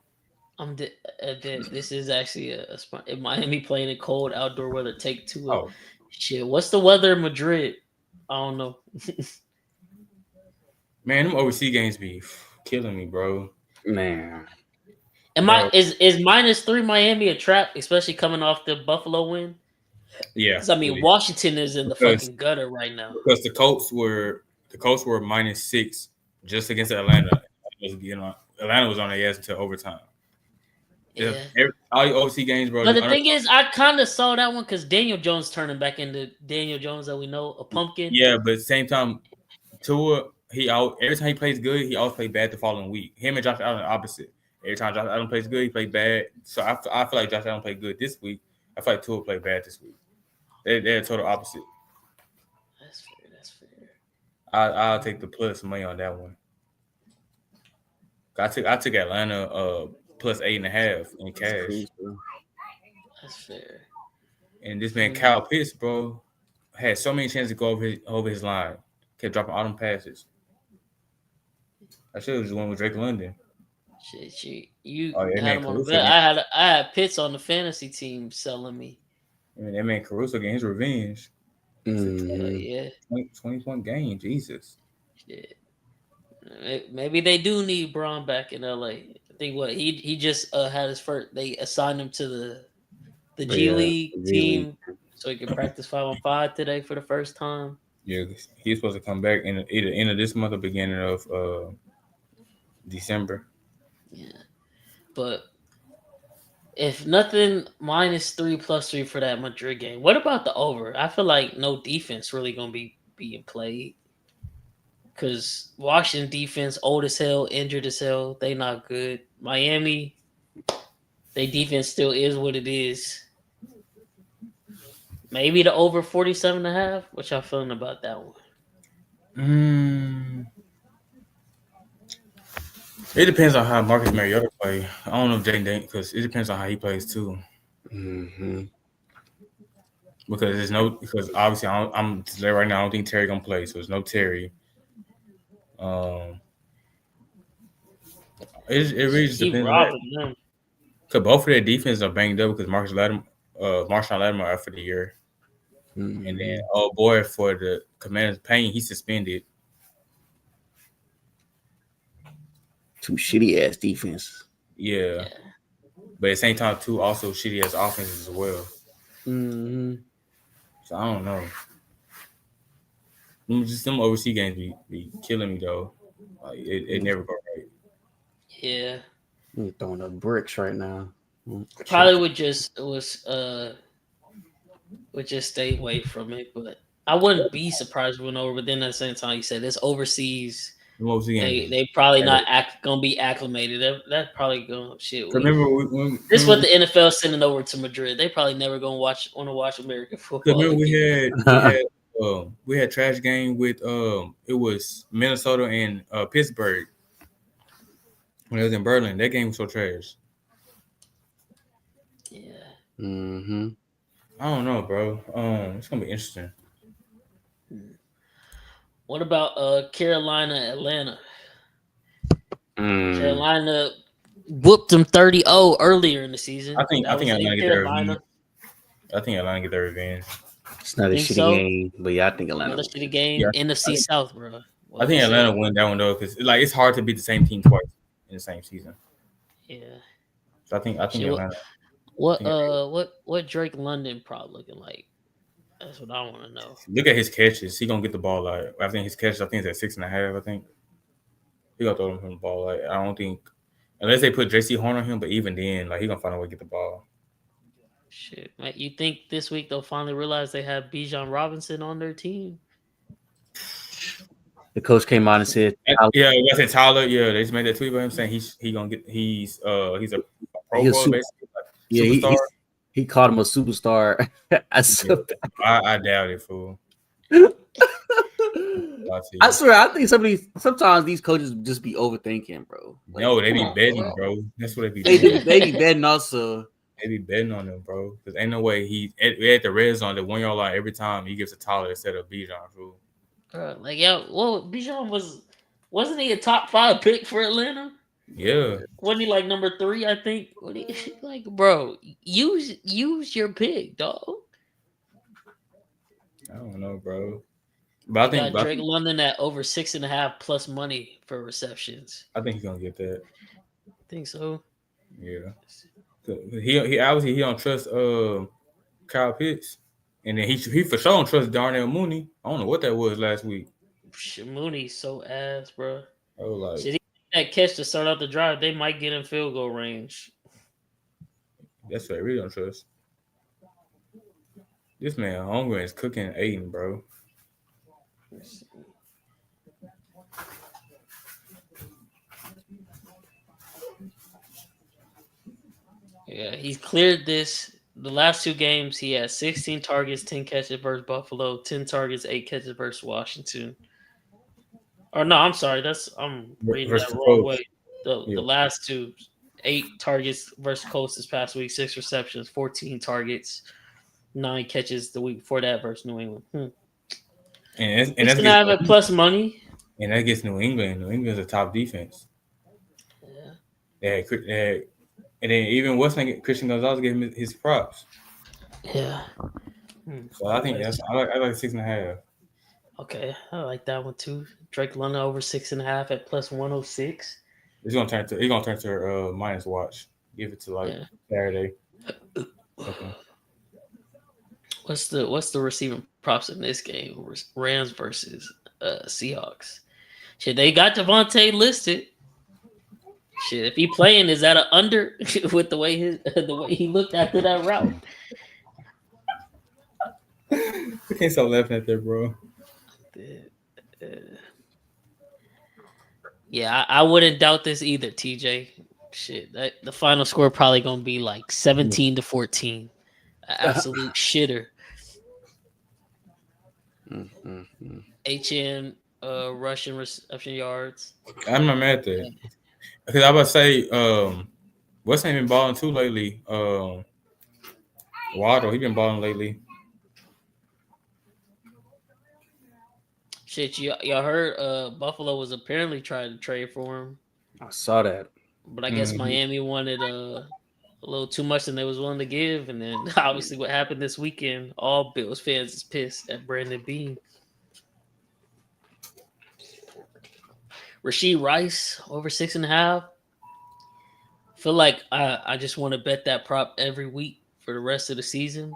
S3: This is actually a Miami playing in cold outdoor weather. Take 2.
S5: Oh
S3: shit! What's the weather in Madrid? I don't know.
S5: Man, them overseas games be killing me, bro.
S4: Man,
S3: Is -3 Miami a trap, especially coming off the Buffalo win?
S5: Yeah,
S3: Because I mean, Washington is in the
S5: because
S3: fucking gutter right now.
S5: because the Colts were -6 just against Atlanta. Atlanta was on their ass until overtime.
S3: Yeah.
S5: All the OC games, bro.
S3: But the thing is, I kind of saw that one because Daniel Jones turning back into Daniel Jones that we know, a pumpkin.
S5: Yeah, but at the same time, Tua, every time he plays good, he always plays bad the following week. Him and Josh Allen are opposite. Every time Josh Allen plays good, he plays bad. So I feel like Josh Allen played good this week. I feel like Tua played bad this week. They're total opposite.
S3: That's fair. That's fair.
S5: I'll take the plus money on that one. I took Atlanta plus 8.5 in cash.
S3: That's fair.
S5: And this man Kyle Pitts, bro, had so many chances to go over his line. Kept dropping all them passes. I should have just went with Drake London.
S3: Shit, you
S5: Oh, yeah,
S3: had him on the bet. I had Pitts on the fantasy team selling me.
S5: I mean, that man Caruso getting his revenge.
S3: Yeah.
S5: 20-point game, Jesus.
S3: Shit. Maybe they do need Braun back in LA. I think he just had his first. They assigned him to the G League team so he can practice 5-on-5 today for the first time.
S5: Yeah, he's supposed to come back in either end of this month or beginning of December.
S3: Yeah, but if nothing, -3 +3 for that Madrid game. What about the over? I feel like no defense really gonna be being played because Washington defense old as hell, injured as hell. They not good. Miami, they defense still is what it is. Maybe the over 47.5. What y'all feeling about that one?
S5: It depends on how Marcus Mariota play. I don't know if Jaden because it depends on how he plays too.
S4: Mm-hmm.
S5: Because obviously I'm right now. I don't think Terry gonna play, so there's no Terry. It really just depends on that. Because both of their defenses are banged up because Marshawn Lattimore out for the year.
S4: Mm-hmm.
S5: And then, oh boy, for the Commanders, Payne, he's suspended.
S4: Two shitty ass defense.
S5: Yeah. But at the same time, two also shitty ass offenses as well.
S4: Mm-hmm.
S5: So I don't know. Just them overseas games be killing me though. Like it never go right.
S3: Yeah.
S4: You're throwing up bricks right now.
S3: Probably would just stay away from it, but I wouldn't be surprised if it went over. But then at the same time, you said this overseas. They probably not gonna be acclimated. That's probably gonna shit. This is what the NFL sending over to Madrid. They probably never gonna want to watch American football.
S5: Remember we had trash game with it was Minnesota and Pittsburgh when it was in Berlin. That game was so trash.
S3: Yeah.
S4: Mm-hmm.
S5: I don't know, bro. It's gonna be interesting.
S3: What about Carolina, Atlanta? Carolina whooped them 30-0 earlier in the season.
S5: I think Atlanta get their revenge. I think Atlanta get their revenge.
S4: It's not a shitty game, but yeah, I think Atlanta.
S3: Another shitty game. NFC South, bro.
S5: I think Atlanta win that one though, because it's hard to beat the same team twice in the same season.
S3: Yeah.
S5: So I think Atlanta.
S3: What Drake London prop looking like? That's what I want to know.
S5: Look at his catches. He gonna get the ball like I think his catches. I think it's at 6.5. I think he gonna throw him the ball. Like I don't think unless they put JC Horn on him, but even then, like he gonna find a way to get the ball.
S3: Shit, man, you think this week they'll finally realize they have Bijan Robinson on their team?
S4: The coach came out and said,
S5: "Yeah, I said Tyler. Yeah, they just made that tweet about him saying he's a pro player, basically.
S4: Superstar. He called him a superstar.
S5: I doubt it, fool.
S4: I swear, I think sometimes these coaches just be overthinking, bro.
S5: Like, no, they be betting, bro. That's what they be doing.
S4: They be betting also.
S5: They be betting on them, bro. Because ain't no way we at the red zone, the 1 yard line every time he gives a Tyler instead of Bijan, fool.
S3: Like, Bijan wasn't he a top 5 pick for Atlanta?
S5: Yeah.
S3: Wasn't he like number 3, I think? Like, bro, use your pick, dog.
S5: I don't know, bro. But
S3: He got Drake London at over 6.5 plus money for receptions.
S5: I think he's gonna get that.
S3: Think so.
S5: Yeah. He obviously he don't trust Kyle Pitts, and then he for sure don't trust Darnell Mooney. I don't know what that was last week.
S3: Shit, Mooney's so ass, bro.
S5: I was like,
S3: Shit, he that catch to start out the drive, they might get in field goal range.
S5: that's what I really don't trust. This man Holmgren is cooking Aiden, bro.
S3: Yeah, he's cleared this. The last two games, he had 16 targets, 10 catches versus Buffalo, 10 targets, 8 catches versus Washington. Or no, I'm sorry, I'm reading that wrong way. The last two, 8 targets versus Colts this past week, 6 receptions, 14 targets, 9 catches the week before that versus New England.
S5: And
S3: he's gonna have it plus money.
S5: And that gets New England. New England's a top defense. Yeah. And then even Christian Gonzalez gave him his props.
S3: Yeah.
S5: So I think I like 6.5.
S3: Okay, I like that one too. Drake London over 6.5 at plus 106.
S5: He's gonna turn to minus watch. Give it to Saturday. Okay.
S3: What's the receiving props in this game? Rams versus Seahawks. Shit, they got Devontae listed. Shit, if he playing, is that an under with the way he looked after that route?
S5: I can't stop laughing at that, bro.
S3: Yeah, I wouldn't doubt this either, TJ. Shit, the final score probably gonna be like 17-14. Absolute shitter. HN rushing reception yards.
S5: I'm not mad at that. Because I was about to say, what's been balling too lately? Waddle, he been balling lately.
S3: Shit, y'all heard Buffalo was apparently trying to trade for him.
S4: I saw that.
S3: But I guess Miami wanted a little too much than they was willing to give. And then obviously what happened this weekend, all Bills fans is pissed at Brandon Beane. Rashee Rice over 6.5. Feel like I just want to bet that prop every week for the rest of the season.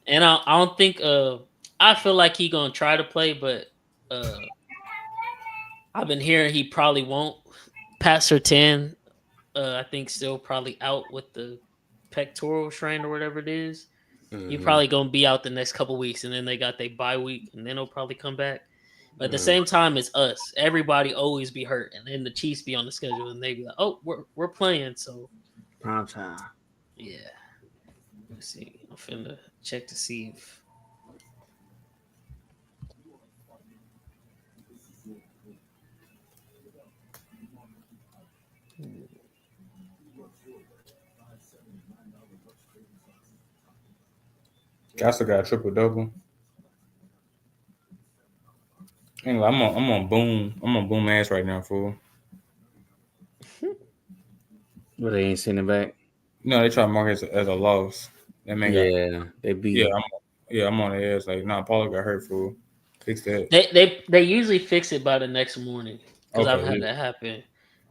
S3: And I don't think I feel like he gonna try to play, but I've been hearing he probably won't. Pastor 10, I think still probably out with the pectoral strain or whatever it is. He probably gonna be out the next couple weeks, and then they got their bye week, and then he'll probably come back. But at the same time, it's us. Everybody always be hurt, and then the Chiefs be on the schedule, and they be like, "Oh, we're playing." So
S4: prime time.
S3: Yeah. Let's see. I'm finna check to see if.
S5: Gasser got a triple double. Anyway, I'm on boom ass right now, fool.
S4: But they ain't sending back.
S5: No, they try to mark it as a loss. That man
S4: they beat.
S5: I'm on the ass. Like, Paula got hurt, fool. Fix that.
S3: They usually fix it by the next morning because I've had that happen.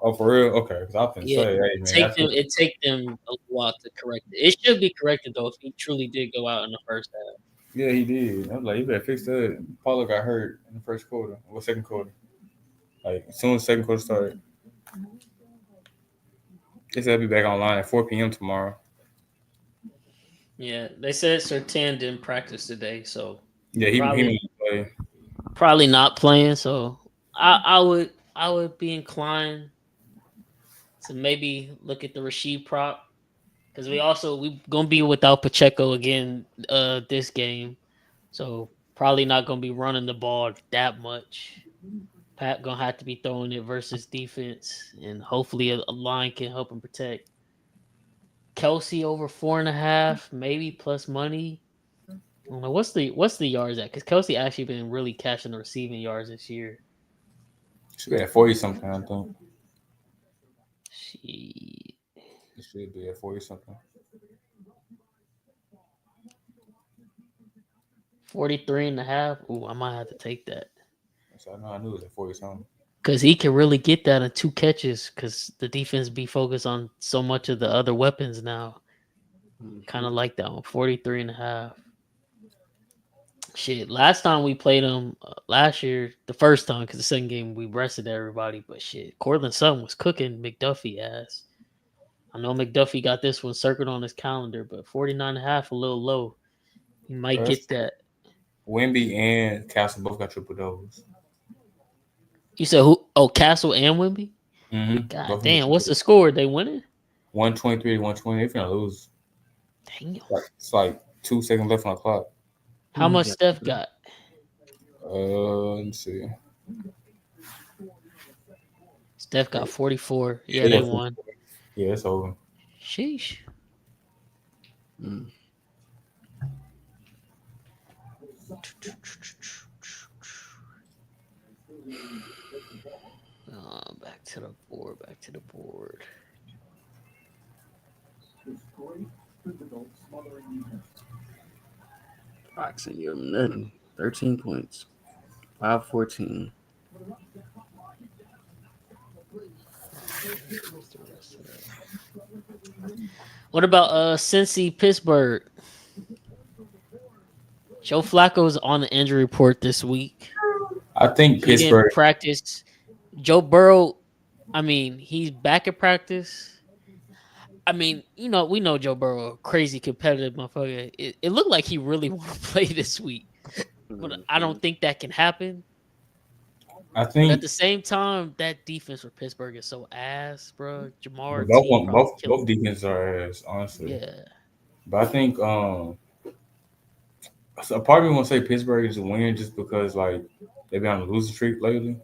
S5: Oh, for real? Okay, because I've been saying, hey, man,
S3: it take them a while to correct it. It should be corrected though if he truly did go out in the first half.
S5: Yeah, he did. I was like, you better fix that. Paula got hurt in the first quarter or second quarter. Like, as soon as second quarter started. They said I'll be back online at 4 p.m. tomorrow.
S3: Yeah, they said Sertan didn't practice today, so
S5: yeah, he play.
S3: Probably not playing. So I would be inclined to maybe look at the Rashee prop because we gonna be without Pacheco again this game, so probably not gonna be running the ball that much. Pat gonna have to be throwing it versus defense, and hopefully a line can help him protect. Kelsey over 4.5, maybe plus money. I don't know what's the yards at because Kelsey actually been really catching the receiving yards this year.
S5: Should be at 40 something, I think. It should be at 40 something.
S3: 43.5. Ooh, I might have to take that.
S5: So I knew it was at 40 something.
S3: Because he can really get that in 2 catches because the defense be focused on so much of the other weapons now. Kind of like that one. 43.5. Shit, last time we played him last year, the first time, because the second game we rested everybody, but shit, Cortland Sutton was cooking McDuffie ass. I know McDuffie got this one circled on his calendar, but 49.5 a little low. He might get that.
S5: Wimby and Castle both got triple doubles.
S3: You said who? Oh, Castle and Wimby?
S5: Mm-hmm.
S3: God damn, what's the score? They winning?
S5: 123 to 120. They're finna lose.
S3: Damn.
S5: It's like 2 seconds left on the clock.
S3: How much Steph got?
S5: Let me see.
S3: Steph got 44. Yeah, they won.
S5: Yeah, it's over.
S3: Sheesh. Back to the board. Back to the board.
S4: Boxing, you're nothing. 13 points. 5-14.
S3: What about Cincy Pittsburgh? Joe Flacco's on the injury report this week.
S5: I think
S3: He
S5: Pittsburgh
S3: didn't practice. Joe Burrow, I mean, he's back at practice. I mean, we know Joe Burrow, a crazy competitive motherfucker. It looked like he really want to play this week, but I don't think that can happen.
S5: I
S3: But
S5: think
S3: at the same time, that defense for Pittsburgh is so ass, bro. Jamar
S5: both defenses are ass, honestly.
S3: Yeah.
S5: But I think so a part of me want to say Pittsburgh is a win just because like they've been on a losing streak lately.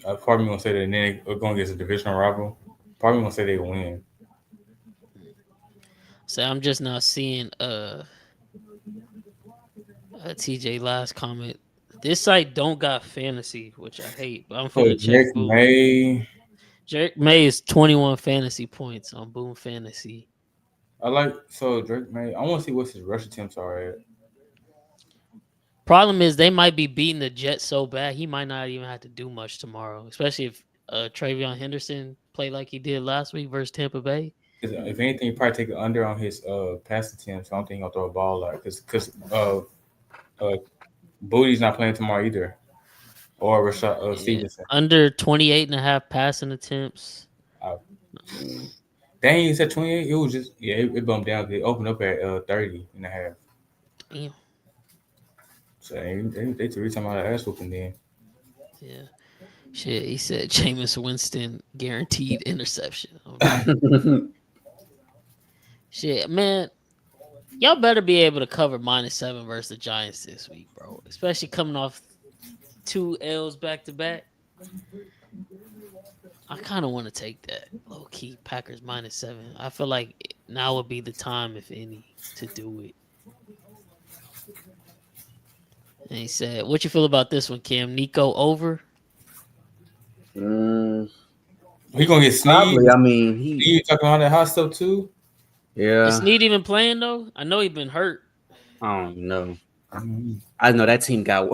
S5: Part of me want to say that and then they're going against a divisional rival. Part of me want to say they win.
S3: So I'm just not seeing TJ last comment. This site don't got fantasy, which I hate, but I'm finna check Boom. Drake May is 21 fantasy points on Boom Fantasy.
S5: Drake May. I want to see what his rush attempts are at.
S3: Problem is they might be beating the Jets so bad he might not even have to do much tomorrow, especially if Travion Henderson play like he did last week versus Tampa Bay.
S5: If anything, you probably take it under on his pass attempts. I don't think he'll throw a ball out because Booty's not playing tomorrow either. Or Rashad Stevenson.
S3: Under 28.5 passing attempts.
S5: Dang, he said 28. It was just it bumped down. It opened up at 30.5.
S3: Damn.
S5: So they took every time out of ass whooping then.
S3: Yeah. Shit, he said Jameis Winston guaranteed interception. Shit, man. Y'all better be able to cover -7 versus the Giants this week, bro. Especially coming off 2 L's back to back. I kind of want to take that low key Packers -7. I feel like now would be the time, if any, to do it. And he said, "What you feel about this one, Cam? Nico over?"
S5: He gonna get Sneed.
S4: I mean,
S5: he talking about that hot stuff too.
S4: Yeah.
S3: Is Sneed even playing though? I know he's been hurt.
S4: I don't know. I know that team got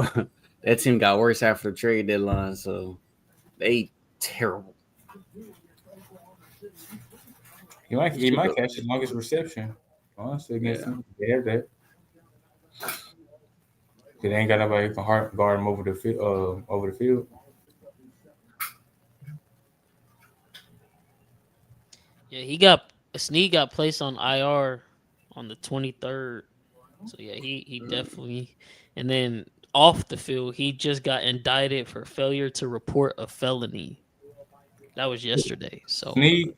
S4: worse after the trade deadline, so they terrible.
S5: He might catch his longest reception. Honestly, against him, they have that. They ain't got nobody who can guard him over the field.
S3: Yeah, Snead got placed on IR on the 23rd. So yeah, he definitely. And then off the field, he just got indicted for failure to report a felony. That was yesterday. So
S4: he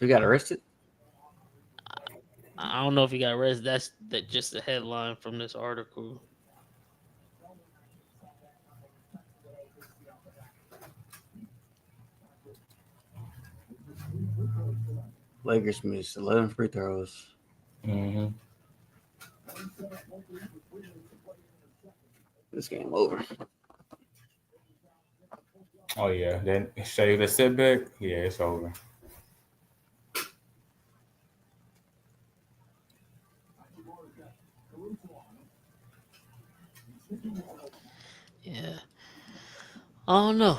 S4: got arrested.
S3: I don't know if he got arrested. That's just the headline from this article.
S4: Lakers missed 11 free throws.
S5: Mm-hmm.
S4: This game over.
S5: Oh yeah, then show the setback. Yeah, it's over.
S3: Yeah. I don't know.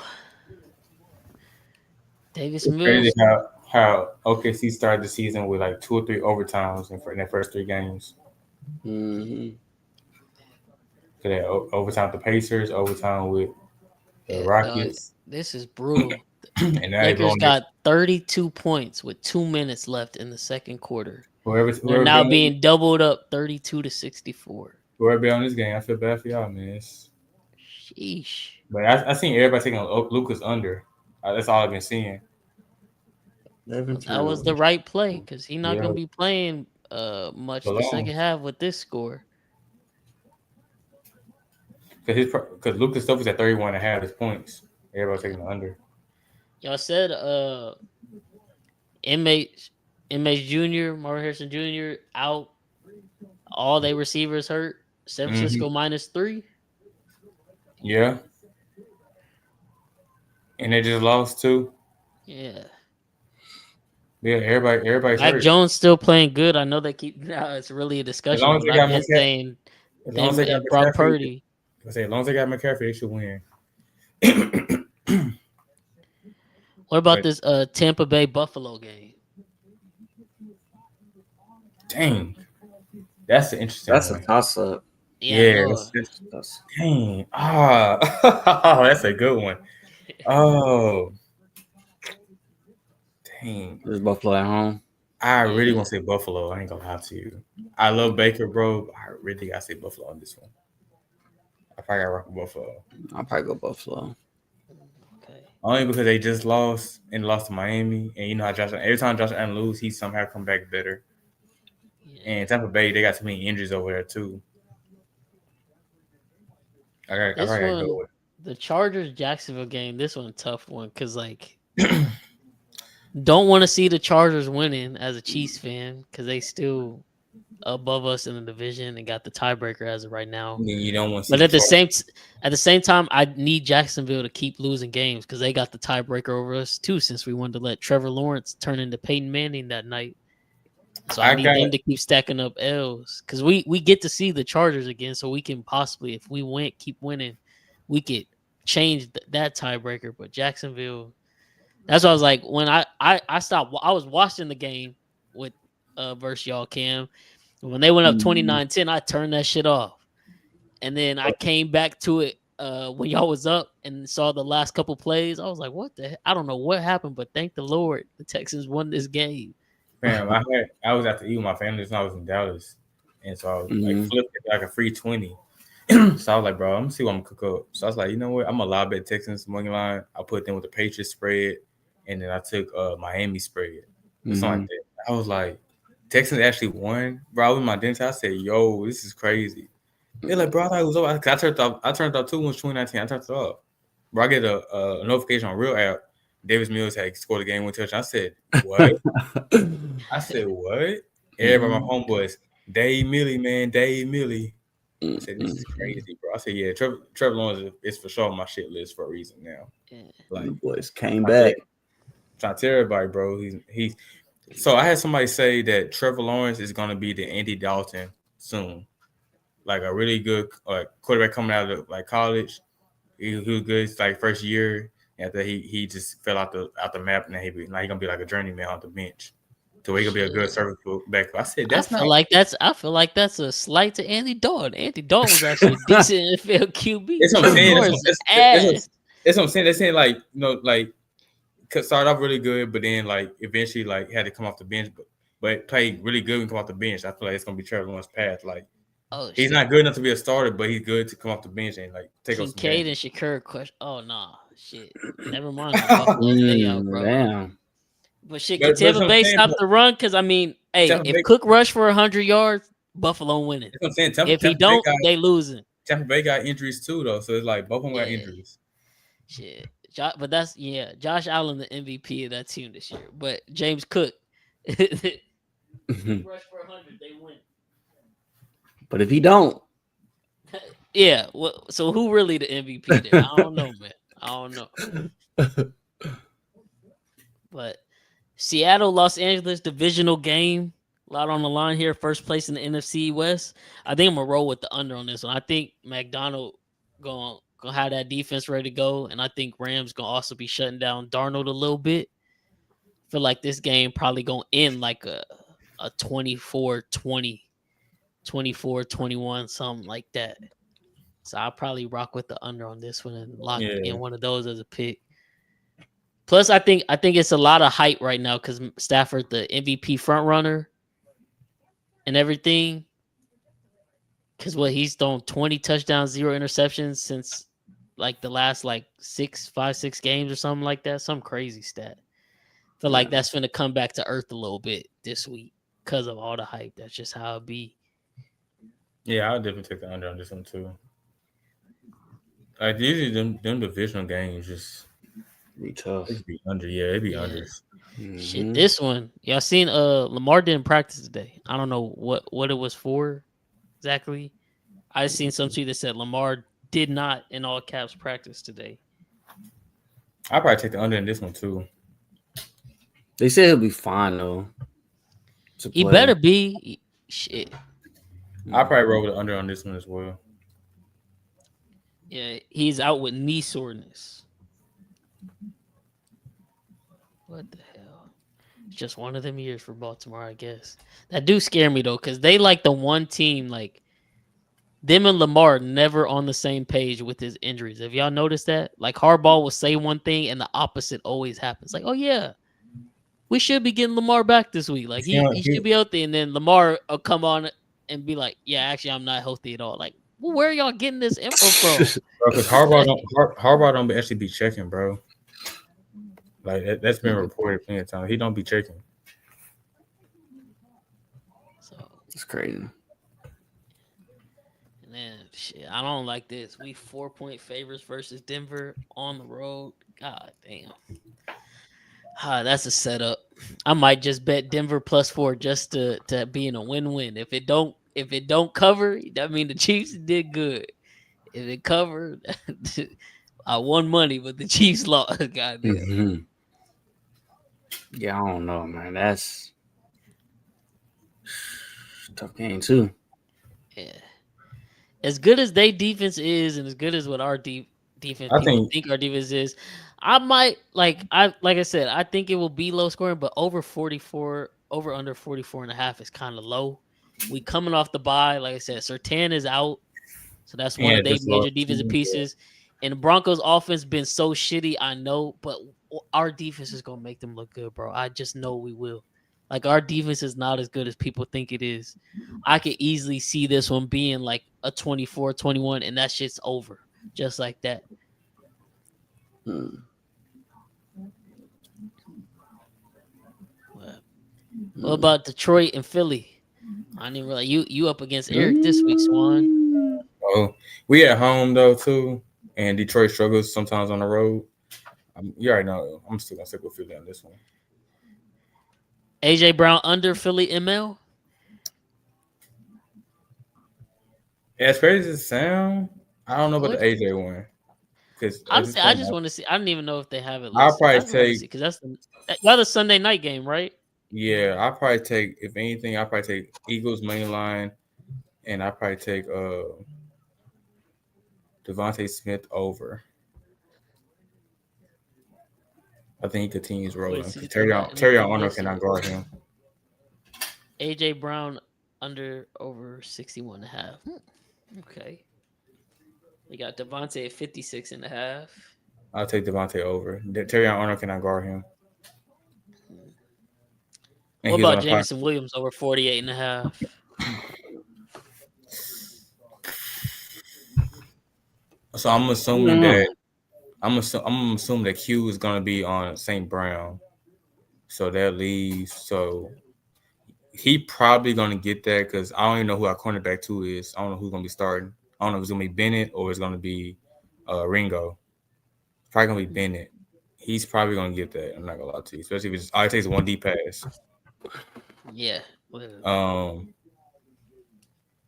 S3: Davis
S5: It's crazy
S3: Mills.
S5: how OKC started the season with like 2 or 3 overtimes in their first 3 games.
S4: Mm-hmm.
S5: So they overtime with the Pacers, overtime with the
S3: Yeah, dog,
S5: Rockets,
S3: this is brutal.
S5: and now they
S3: Lakers
S5: blowing this.
S3: got 32 points with 2 minutes left in the second quarter. They're
S5: Whoever
S3: now
S5: bet on
S3: being doubled up 32 to 64.
S5: whoever bet on this game, I feel bad for y'all, man.
S3: Sheesh.
S5: But I seen everybody taking Lucas under. That's all I've been seeing.
S3: Well, that was the right play because he's not
S5: Yeah,
S3: gonna be playing much the
S5: Malone.
S3: second half with this score.
S5: Because Lucas stuff was at 31 and a half his points. Everybody taking the under.
S3: Y'all said inmates Jr., Marvin Harrison Jr. out. All they receivers hurt. San
S5: Hmm.
S3: Francisco -3.
S5: Yeah, and they just lost too.
S3: Yeah.
S5: Yeah, everybody's
S3: Mac
S5: hurt.
S3: Jones still playing good. I know they keep now it's really a
S5: As
S3: discussion,
S5: long as
S3: but
S5: they
S3: I've
S5: got
S3: been saying
S5: as long as
S3: them
S5: they got
S3: and Brock
S5: McCaffrey,
S3: Purdy.
S5: I say as long as they got McCaffrey, they should win.
S3: What about
S5: But
S3: this Tampa Bay Buffalo game?
S5: dang, that's the interesting
S4: That's a
S5: one.
S4: toss up.
S3: Yeah, I
S5: Yeah,
S3: know.
S4: That's
S5: dang. That's a good one. Oh, dang.
S4: Is Buffalo at home?
S5: I really
S3: Yeah.
S5: want to say Buffalo. I ain't gonna lie to you. I love Baker, bro. But I really gotta say Buffalo on this one. I probably gotta rock with Buffalo.
S4: I'll probably go Buffalo.
S3: Okay.
S5: Only because they just lost and lost to Miami. And you know how every time Josh Allen lose, he somehow come back better.
S3: Yeah.
S5: And Tampa Bay, they got too many injuries over there too. I
S3: This
S5: probably gotta
S3: one,
S5: go with
S3: the Chargers Jacksonville game, this one tough one because like don't want to see the Chargers winning as a Chiefs fan because they still above us in the division and got the tiebreaker as of right now.
S5: you don't want to see
S3: But
S5: the
S3: at the same time, I need Jacksonville to keep losing games because they got the tiebreaker over us too. Since we wanted to let Trevor Lawrence turn into Peyton Manning that night, so I need them to keep stacking up L's because we get to see the Chargers again, so we can possibly, if we keep winning, we could change that tiebreaker. But Jacksonville, that's why I was like when I stopped. I was watching the game with versus y'all Cam. When they went up 29-10, I turned that shit off. And then I came back to it when y'all was up and saw the last couple plays. I was like, what the heck? I don't know what happened, but thank the Lord the Texans won this game.
S5: Fam, I was at the eat with my family when I was in Dallas. And so I was like flipped it like a free 20. So I was like, bro, I'm gonna see what I'm gonna cook up. So I was like, you know what? I'm gonna live bet Texans money line. I put them with the Patriots spread, and then I took Miami spread. Something like that. I was like, Texans actually won, bro. I was in my dentist. I said, yo, this is crazy. They're like, bro, I thought it was over. I turned off 2 once 2019. I turned it off. Bro, I get a notification on Real app. Davis Mills had scored a game with touch. I said, what? I said, what? Everybody, my homeboys, Dave Millie, man, Dave Millie. I said, this is crazy, bro. I said, yeah, Trevor Lawrence is for sure on my shit list for a reason now. Like,
S4: the boys came back.
S5: Trying to tell everybody, bro. He's. So I had somebody say that Trevor Lawrence is gonna be the Andy Dalton soon, like a really good quarterback coming out of like college. He was good like first year. After he just fell out the map, and he gonna be like a journeyman on the bench. So he gonna be a good serviceable back. I said
S3: I feel like that's a slight to Andy Dalton. Andy Dalton was actually a decent NFL QB.
S5: That's what I'm saying. That's what I'm saying. They're saying like like could start off really good, but then like eventually like had to come off the bench, but played really good and come off the bench. I feel like it's gonna be Trevor Lawrence's path. Like he's not good enough to be a starter, but he's good to come off the bench and like take off some
S3: Kincaid
S5: games.
S3: and Shakur question. Oh nah, shit. Never mind. Bro.
S4: Damn.
S3: But shit, can Tampa Bay stop the run? Because I mean, hey, if
S5: Bay,
S3: Cook rush for 100 yards, Buffalo winning.
S5: That's what I'm saying.
S3: If he don't, they losing.
S5: Tampa Bay got injuries too, though. So it's like both of them got injuries.
S3: Shit. But that's Josh Allen the MVP of that team this year. But James Cook, rush for 100, they win.
S4: But if he don't,
S3: yeah. Well, so who really the MVP there? I don't know, man. I don't know. But Seattle, Los Angeles divisional game. A lot on the line here. First place in the NFC West. I think I'm gonna roll with the under on this one. I think McDonald gonna gonna have that defense ready to go, and I think Rams gonna also be shutting down Darnold a little bit. Feel like this game probably gonna end like a 24-20, 24-21, something like that. So I'll probably rock with the under on this one and lock
S5: Yeah.
S3: in one of those as a pick. Plus, I think it's a lot of hype right now because Stafford, the MVP front runner, and everything. Because he's thrown 20 touchdowns, 0 interceptions since like the last like 6 games or something like that. Some crazy stat. Feel like that's gonna come back to earth a little bit this week because of all the hype. That's just how it be.
S5: Yeah, I'll definitely take the under on this one too. Like usually them divisional games just
S4: Be tough.
S5: it'd be under. Yeah, it'd be
S3: Yeah.
S5: unders.
S3: Shit, this one, y'all seen Lamar didn't practice today. I don't know what it was for exactly. I seen some tweet that said Lamar did not in all caps practice today.
S5: I'll probably take the under in this one too.
S4: They say he'll be fine though.
S3: He better be. Shit.
S5: I'll probably roll with the under on this one as well.
S3: Yeah, he's out with knee soreness. What the hell? It's just one of them years for Baltimore, I guess. That do scare me though, because they like the one team, like them and Lamar never on the same page with his injuries. Have y'all noticed that? Like Harbaugh will say one thing and the opposite always happens. Like, oh yeah, we should be getting Lamar back this week. Like he should be healthy, and then Lamar will come on and be like, yeah, actually I'm not healthy at all. Like, well, where are y'all getting this info from?
S5: Because Harbaugh don't actually be checking, bro. Like that's been reported plenty of times. He don't be checking.
S3: So
S4: it's crazy.
S3: And then shit, I don't like this. We 4-point favorites versus Denver on the road. God damn. That's a setup. I might just bet Denver +4 just to be in a win-win. If it don't cover, that means the Chiefs did good. If it covered, I won money, but the Chiefs lost. Goddamn.
S4: Mm-hmm. Yeah, I don't know, man. That's tough game too.
S3: Yeah. As good as they defense is, and as good as what our defense think our defense is, I might like I said, I think it will be low scoring, but over under 44.5 is kind of low. We coming off the bye, like I said, Surtain is out, so that's one of their major defensive pieces. And the Broncos' offense been so shitty, I know, but our defense is gonna make them look good, bro. I just know we will. Like our defense is not as good as people think it is. I could easily see this one being like a 24-21, and that shit's over just like that. What about Detroit and Philly? I didn't realize you up against Eric this week, Swan.
S5: Oh, we at home though too, and Detroit struggles sometimes on the road. You already know. I'm still gonna stick with Philly on this one.
S3: AJ Brown under Philly ML.
S5: As crazy as it sound, I don't know about the AJ one. Because
S3: I just want to see. I don't even know if they have it listed.
S5: I'll probably take
S3: because that's y'all the Sunday night game, right?
S5: Yeah, I'll probably take, if anything, I'll probably take Eagles main line, and I'll probably take Devontae Smith over. I think he continues rolling. Terry Arnold cannot guard him.
S3: AJ Brown under over 61.5. Okay. We got Devontae at 56.5.
S5: I'll take Devontae over. Terry Arnold cannot guard him. And
S3: what about Jameson Williams over 48.5?
S5: So I'm assuming that I'm assuming that Q is gonna be on St. Brown. So that leaves. So he probably gonna get that because I don't even know who our cornerback 2 is. I don't know who's gonna be starting. I don't know if it's gonna be Bennett or it's gonna be Ringo. It's probably gonna be Bennett. He's probably gonna get that. I'm not gonna lie to you, especially if all it takes is one deep pass.
S3: Yeah.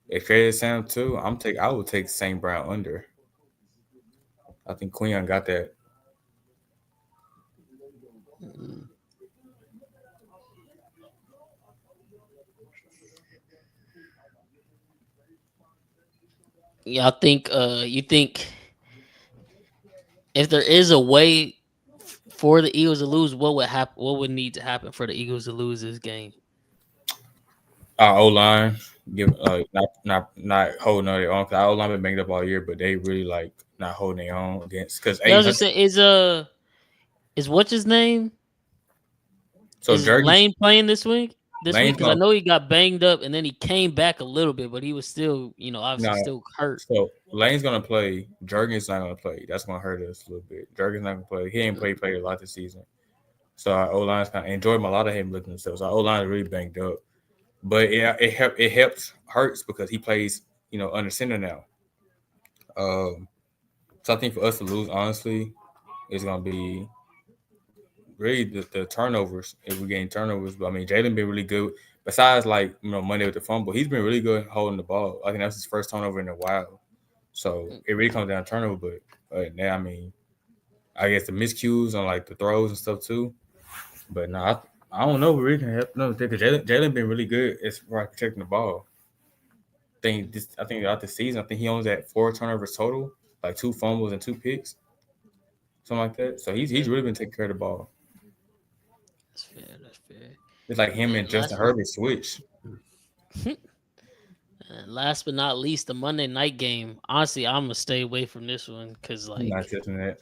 S5: If crazy Sam too, I would take St. Brown under. I think Queen got that.
S3: Y'all think you think if there is a way for the Eagles to lose, what would happen? What would need to happen for the Eagles to lose this game?
S5: Our O line give not holding on their own. Cause our O line been banged up all year, but they really like not holding their own against. Cause
S3: Yeah, I
S5: eight
S3: was just
S5: hundred.
S3: saying, is what's his name?
S5: So
S3: Is
S5: Jurgens
S3: Lane playing this week? This week,
S5: Lane's
S3: because I
S5: gonna
S3: know he got banged up and then he came back a little bit, but he was still, obviously
S5: no.
S3: still hurt.
S5: So Lane's gonna play. Jurgens not gonna play. That's gonna hurt us a little bit. Jurgens not gonna play. He ain't played a lot this season. So our O line's kind of enjoyed a lot of him looking themselves. Our O line is really banged up, but it helps Hurts because he plays under center now. Um, so I think for us to lose, honestly, it's gonna be really the turnovers. If we gain turnovers, but I mean Jalen been really good. Besides Monday with the fumble, he's been really good holding the ball. I think that's his first turnover in a while. So it really comes down to turnover. But now I mean, I guess the miscues on like the throws and stuff too. But I don't know if we really can help. No, because Jalen been really good as far as protecting the ball. I think throughout the season, I think he owns at 4 turnovers total, like 2 fumbles and 2 picks, something like that. So he's really been taking care of the ball.
S3: That's fair. That's fair.
S5: It's like
S3: And
S5: him
S3: then
S5: and Justin Herbert switch.
S3: last but not least, the Monday night game. Honestly, I'm gonna stay away from this one because,
S5: I'm not
S3: like,
S5: touching that.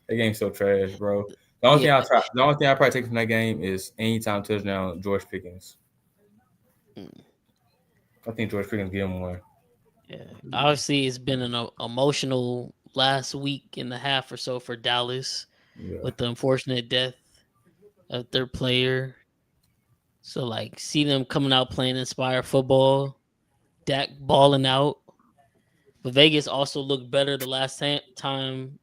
S5: That game's so trash, bro.
S3: yeah,
S5: The only thing I probably take from that game is anytime touchdown George Pickens.
S3: mm,
S5: I think George Pickens get him one.
S3: yeah. Obviously, it's been an emotional last week and a half or so for Dallas
S5: Yeah.
S3: with the unfortunate death of their player. So, like, see them coming out playing inspired football, Dak balling out. But Vegas also looked better the last time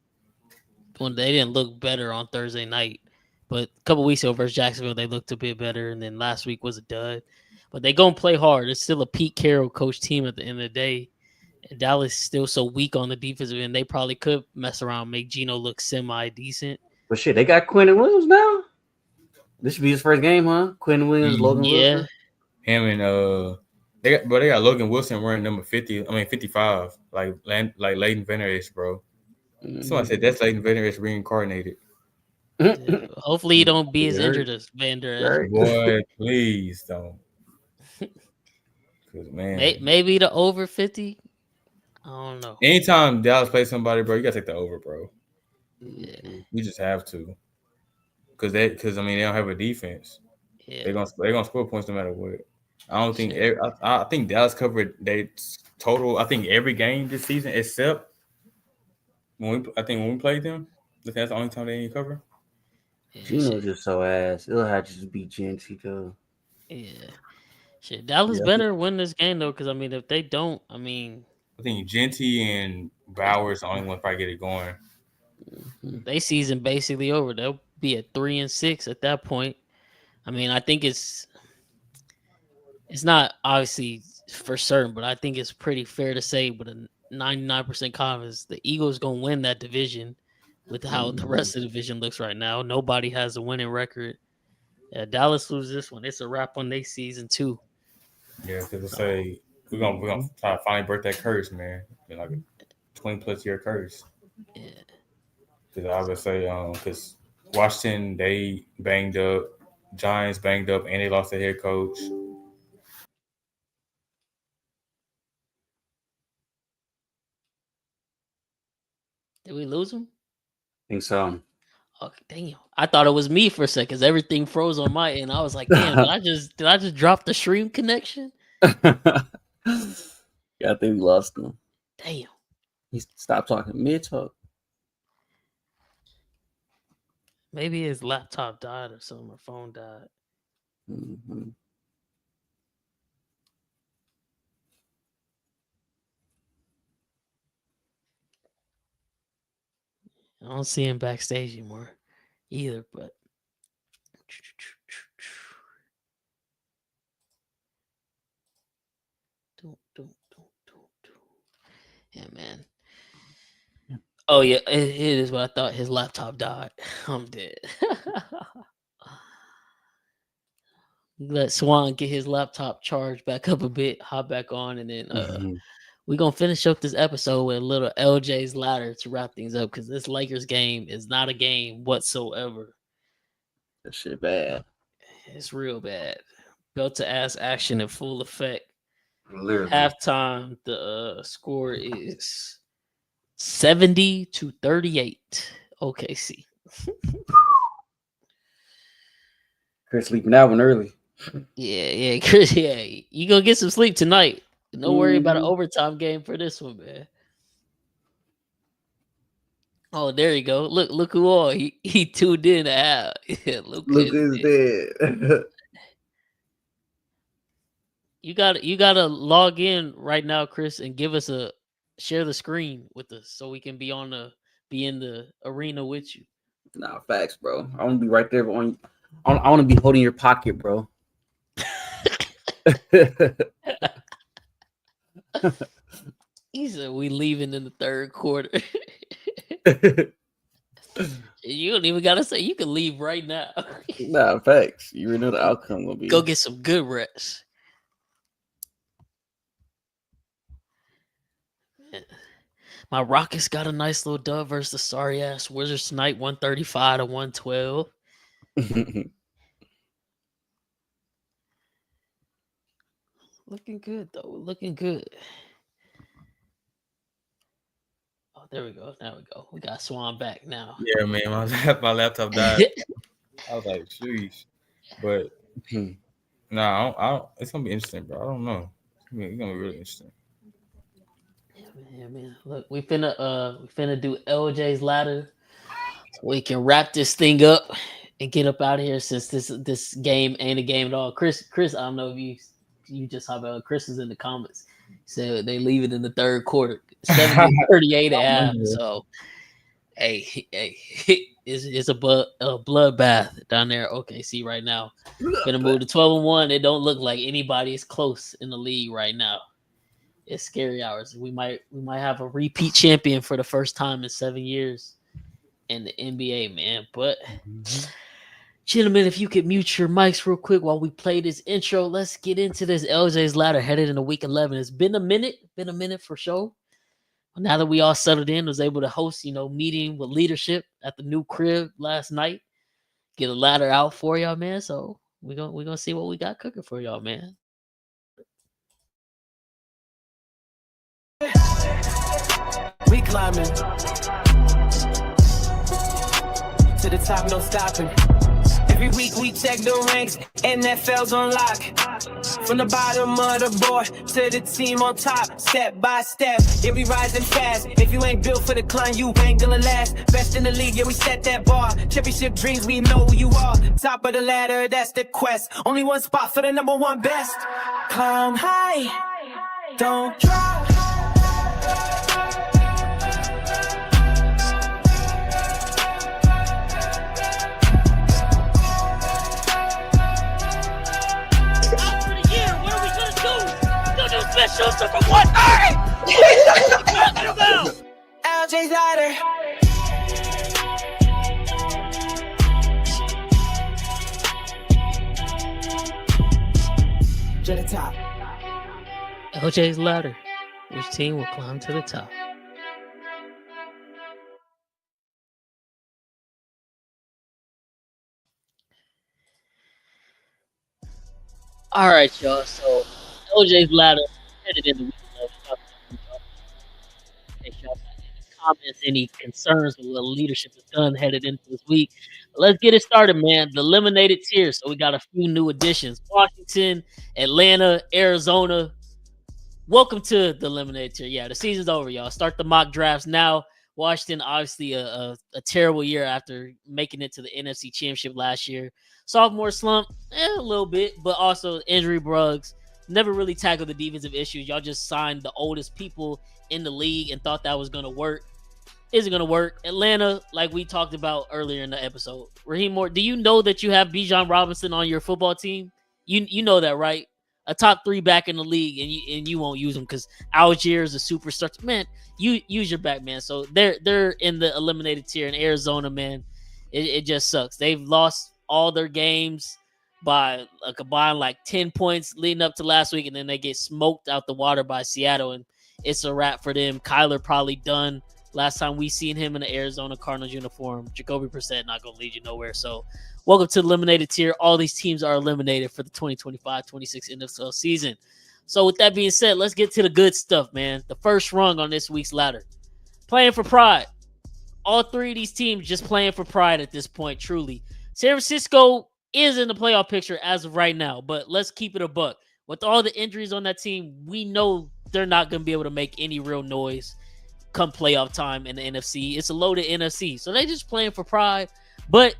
S3: when they didn't look better on Thursday night. But a couple weeks ago versus Jacksonville, they looked a bit better. And then last week was a dud. But they going to play hard. It's still a Pete Carroll coach team at the end of the day. And Dallas is still so weak on the defensive end. They probably could mess around, make Geno look semi decent.
S4: But shit, they got Quentin Williams now. This should be his first game, huh? Quentin Williams,
S5: Mhm.
S4: Logan
S3: Yeah.
S4: Wilson.
S5: Him and they got Logan Wilson wearing number 50. I mean 55, like Leighton Vander bro. Somebody said that's Leighton Vander reincarnated.
S3: Yeah. Hopefully, he don't be as
S4: Hurt.
S3: injured as Vander Esch.
S4: Right.
S5: Boy, please don't. Cause man,
S3: Maybe the over 50. I don't know.
S5: anytime Dallas plays somebody, bro, you gotta take the over, bro.
S3: Yeah.
S5: You just have to. Cause I mean they don't have a defense.
S3: Yeah.
S5: They're gonna score points no matter what. I don't think
S3: Shit.
S5: I think Dallas covered they total. I think every game this season except when we played them. I think that's the only time they didn't cover.
S3: Yeah.
S4: Gino's
S3: Shit.
S4: just so ass. It'll have to just be Genty though.
S3: Yeah. Shit. Dallas
S4: Yeah.
S3: better win this game though, because I mean, if they don't, I mean,
S5: I think Genty and Bowers the only one probably get it going.
S3: they season basically over. They'll be at 3-6 at that point. I mean, I think it's not obviously for certain, but I think it's pretty fair to say with a 99% confidence the Eagles gonna win that division with how the rest of the division looks right now. Nobody has a winning record. Yeah, Dallas loses this one. It's a wrap on their season too.
S5: Yeah, because I
S3: So
S5: say we're gonna try to finally break that curse, man. Been like a 20+ year curse.
S3: yeah.
S5: Because I would say because Washington they banged up, Giants banged up, and they lost their head coach.
S3: Did we lose them?
S4: Think so.
S3: Okay, damn. I thought it was me for a second because everything froze on my end. I was like, damn, did I just drop the stream connection?
S4: Yeah, I think we lost him.
S3: Damn.
S4: He stopped talking mid talk.
S3: Maybe his laptop died or something, or phone died.
S4: Mm-hmm.
S3: I don't see him backstage anymore either, but yeah, man. Oh yeah, it is what I thought. His laptop died. I'm dead. Let Swan get his laptop charged back up a bit, hop back on, and then
S4: Mm-hmm.
S3: We're gonna finish up this episode with a little LJ's ladder to wrap things up because this Lakers game is not a game whatsoever.
S4: That shit bad.
S3: It's real bad. Belt to ass action in full effect.
S4: Literally.
S3: Halftime, the score is 70-38. OKC.
S4: Chris sleeping that one early.
S3: Yeah, Chris. Yeah, you gonna get some sleep tonight. Don't worry about an
S4: Mhm.
S3: overtime game for this one, man. Oh, there you go. Look who all he tuned in to have. Yeah,
S4: Luka is dead.
S3: You gotta log in right now, Chris, and give us a share the screen with us so we can be in the arena with you.
S4: Nah, facts, bro. I want to be right there on. I want to be holding your pocket, bro.
S3: He said we leaving in the third quarter. You don't even gotta say you can leave right now.
S4: Nah, facts. You already know the outcome will be.
S3: Go get some good rest. My Rockets got a nice little dub versus the sorry ass Wizards tonight, 135-112. Looking good though. Looking good. Oh, there we go. There we go. We got Swan back now.
S5: Yeah, man, my laptop died. I was like, sheesh. But nah, I don't, it's gonna be interesting, bro. I don't know. It's gonna be really interesting.
S3: Yeah, man. Look, we finna do LJ's ladder. We can wrap this thing up and get up out of here since this game ain't a game at all. Chris, I don't know if you just saw about Chris is in the comments. Said they leave it in the third quarter. 70-38 at half. So hey, it's a bloodbath down there. OKC right now. Gonna move to 12-1. It don't look like anybody is close in the league right now. It's scary hours. We might have a repeat champion for the first time in 7 years in the NBA, man. But gentlemen, if you could mute your mics real quick while we play this intro, let's get into this LJ's ladder headed into week 11. It's been a minute for sure. Now that we all settled in, was able to host, meeting with leadership at the new crib last night. Get a ladder out for y'all, man. So we're gonna see what we got cooking for y'all, man.
S6: We climbing to the top, no stopping. Every week we check the ranks, NFL's on lock. From the bottom of the board to the team on top, step by step, yeah, we rising fast. If you ain't built for the climb, you ain't gonna last. Best in the league, yeah, we set that bar. Championship dreams, we know who you are. Top of the ladder, that's the quest. Only one spot for the number one best. Climb high, don't drop.
S3: Special for 130.
S6: LJ's ladder. To the top.
S3: LJ's ladder. Which team will climb to the top? All right, y'all. So LJ's ladder headed in the week 11. Hey, y'all, any comments, any concerns with what leadership has done headed into this week? Let's get it started, man. The eliminated tier. So we got a few new additions: Washington, Atlanta, Arizona. Welcome to the eliminated tier. Yeah, the season's over, y'all. Start the mock drafts now. Washington, obviously a terrible year after making it to the NFC Championship last year. Sophomore slump, a little bit, but also injury bugs. Never really tackled the defensive issues. Y'all just signed the oldest people in the league and thought that was going to work. Isn't going to work. Atlanta, like we talked about earlier in the episode. Raheem Moore, do you know that you have Bijan Robinson on your football team? You know that, right? A top 3 back in the league, and you won't use him because Algier is a superstar. Man, you use your back, man. So they're in the eliminated tier in Arizona, man. It just sucks. They've lost all their games by a combined 10 points leading up to last week, and then they get smoked out the water by Seattle. And it's a wrap for them. Kyler probably done. Last time we seen him in the Arizona Cardinals uniform, Jacoby Brissett not going to lead you nowhere. So welcome to the eliminated tier. All these teams are eliminated for the 2025-26 NFL season. So with that being said, let's get to the good stuff, man. The first rung on this week's ladder. Playing for pride. All three of these teams just playing for pride at this point, truly. San Francisco is in the playoff picture as of right now, but let's keep it a buck. With all the injuries on that team, we know they're not going to be able to make any real noise come playoff time in the NFC. It's a loaded NFC, so they just playing for pride. But,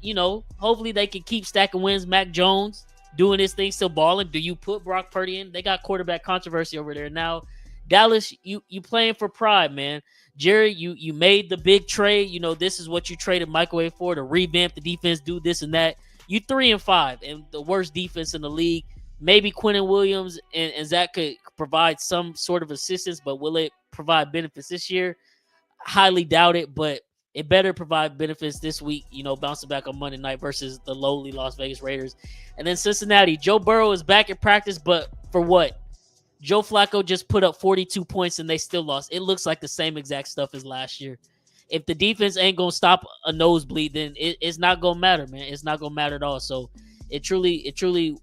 S3: hopefully they can keep stacking wins. Mac Jones doing his thing, still balling. Do you put Brock Purdy in? They got quarterback controversy over there now. Dallas, you playing for pride, man. Jerry, you made the big trade. This is what you traded Microwave for, to revamp the defense, do this and that. You 3-5 and the worst defense in the league. Maybe Quentin Williams and Zach could provide some sort of assistance, but will it provide benefits this year? Highly doubt it, but it better provide benefits this week, bouncing back on Monday night versus the lowly Las Vegas Raiders. And then Cincinnati, Joe Burrow is back in practice, but for what? Joe Flacco just put up 42 points and they still lost. It looks like the same exact stuff as last year. If the defense ain't going to stop a nosebleed, then it's not going to matter, man. It's not going to matter at all. So it truly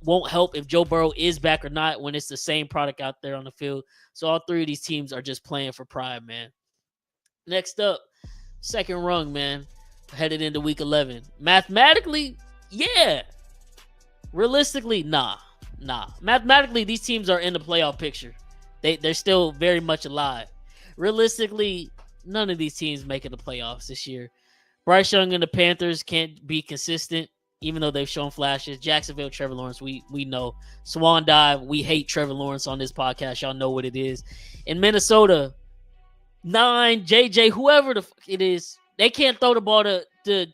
S3: won't help if Joe Burrow is back or not when it's the same product out there on the field. So all three of these teams are just playing for pride, man. Next up, second rung, man. Headed into week 11. Mathematically, yeah. Realistically, nah. Mathematically, these teams are in the playoff picture. They're still very much alive. Realistically, none of these teams making the playoffs this year. Bryce Young and the Panthers can't be consistent, even though they've shown flashes. Jacksonville, Trevor Lawrence, we know. Swan dive, we hate Trevor Lawrence on this podcast. Y'all know what it is. In Minnesota, 9, JJ, whoever the fuck it is, they can't throw the ball to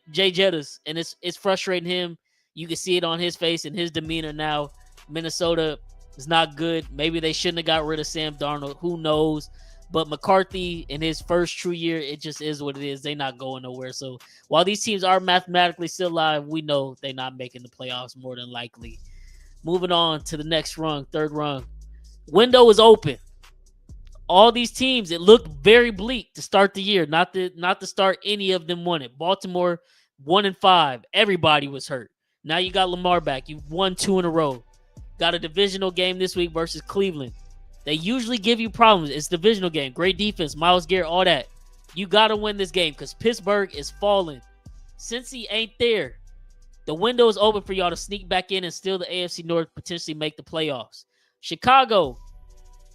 S3: Jay Jettas, and it's frustrating him. You can see it on his face and his demeanor now. Minnesota is not good. Maybe they shouldn't have got rid of Sam Darnold. Who knows? But McCarthy in his first true year, it just is what it is. They're not going nowhere. So while these teams are mathematically still alive, we know they're not making the playoffs more than likely. Moving on to the next rung, third rung. Window is open. All these teams, it looked very bleak to start the year. Not to start any of them won it. Baltimore 1-5. Everybody was hurt. Now you got Lamar back. You've won 2 in a row. Got a divisional game this week versus Cleveland. They usually give you problems. It's divisional game. Great defense. Myles Garrett, all that. You got to win this game because Pittsburgh is falling. Since he ain't there, the window is open for y'all to sneak back in and steal the AFC North, potentially make the playoffs. Chicago,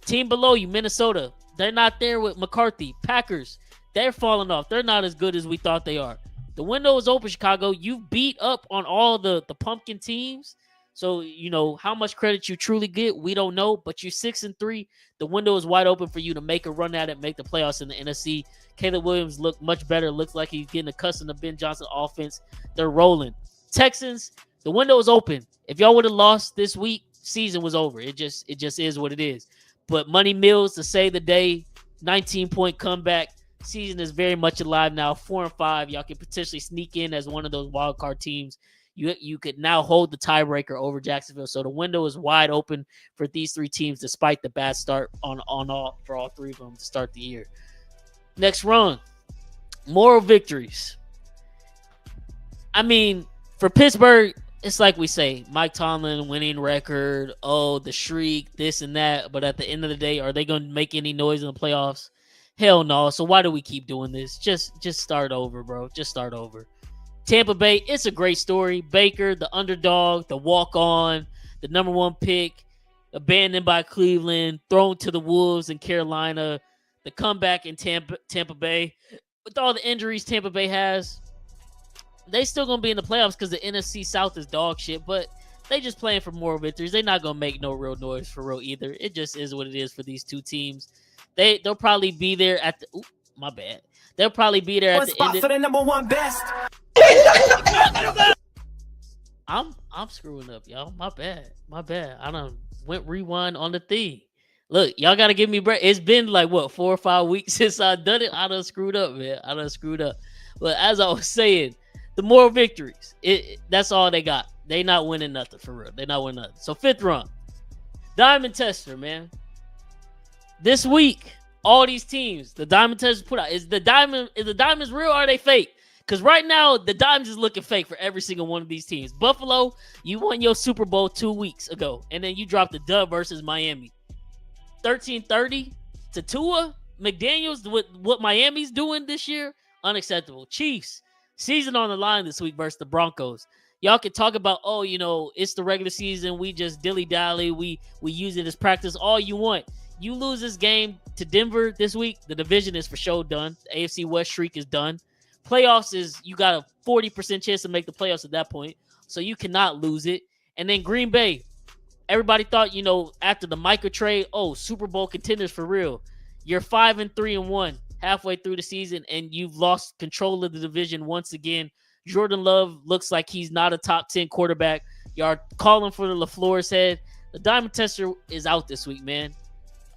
S3: team below you, Minnesota. They're not there with McCarthy. Packers, they're falling off. They're not as good as we thought they are. The window is open, Chicago. You beat up on all the pumpkin teams. So, how much credit you truly get, we don't know. But you're 6-3. The window is wide open for you to make a run at it, make the playoffs in the NFC. Caleb Williams look much better. Looks like he's getting accustomed to Ben Johnson offense. They're rolling. Texans, the window is open. If y'all would have lost this week, season was over. It just is what it is. But Money Mills to save the day, 19-point comeback. Season is very much alive now. 4-5. Y'all can potentially sneak in as one of those wild card teams. You could now hold the tiebreaker over Jacksonville. So the window is wide open for these three teams, despite the bad start for all three of them to start the year. Next run, moral victories. I mean, for Pittsburgh, it's like we say, Mike Tomlin winning record, the shriek, this and that. But at the end of the day, are they going to make any noise in the playoffs? Hell no. So why do we keep doing this? Just start over, bro. Just start over. Tampa Bay, it's a great story. Baker, the underdog, the walk-on, the number 1 pick, abandoned by Cleveland, thrown to the Wolves in Carolina, the comeback in Tampa Bay. With all the injuries Tampa Bay has, they still going to be in the playoffs because the NFC South is dog shit, but they just playing for more victories. They're not going to make no real noise for real either. It just is what it is for these two teams. They'll probably be there at the – my bad. They'll probably be there at the end
S6: for the number 1 best.
S3: I'm screwing up, y'all. My bad. I done went rewind on the theme. Look, y'all gotta give me break. It's been like 4 or 5 weeks since I done it. I done screwed up, man. But as I was saying, the moral victories. That's all they got. They not winning nothing for real. They not winning nothing. So 5th run, Diamond Tester, man. This week, all these teams, the Diamond Test put out, is the Diamonds real or are they fake? Because right now, the Diamonds is looking fake for every single one of these teams. Buffalo, you won your Super Bowl 2 weeks ago, and then you dropped the dub versus Miami. 13-30 to Tua. McDaniels, what Miami's doing this year, unacceptable. Chiefs, season on the line this week versus the Broncos. Y'all can talk about, it's the regular season. We just dilly-dally. We use it as practice all you want. You lose this game to Denver this week, the division is for sure done. The AFC West streak is done. Playoffs is, you got a 40% chance to make the playoffs at that point, so you cannot lose it. And then Green Bay, everybody thought, after the Micah trade, Super Bowl contenders for real. You're 5-3-1 halfway through the season, and you've lost control of the division once again. Jordan Love looks like he's not a top 10 quarterback. Y'all calling for the LaFleur's head. The Diamond Tester is out this week, man.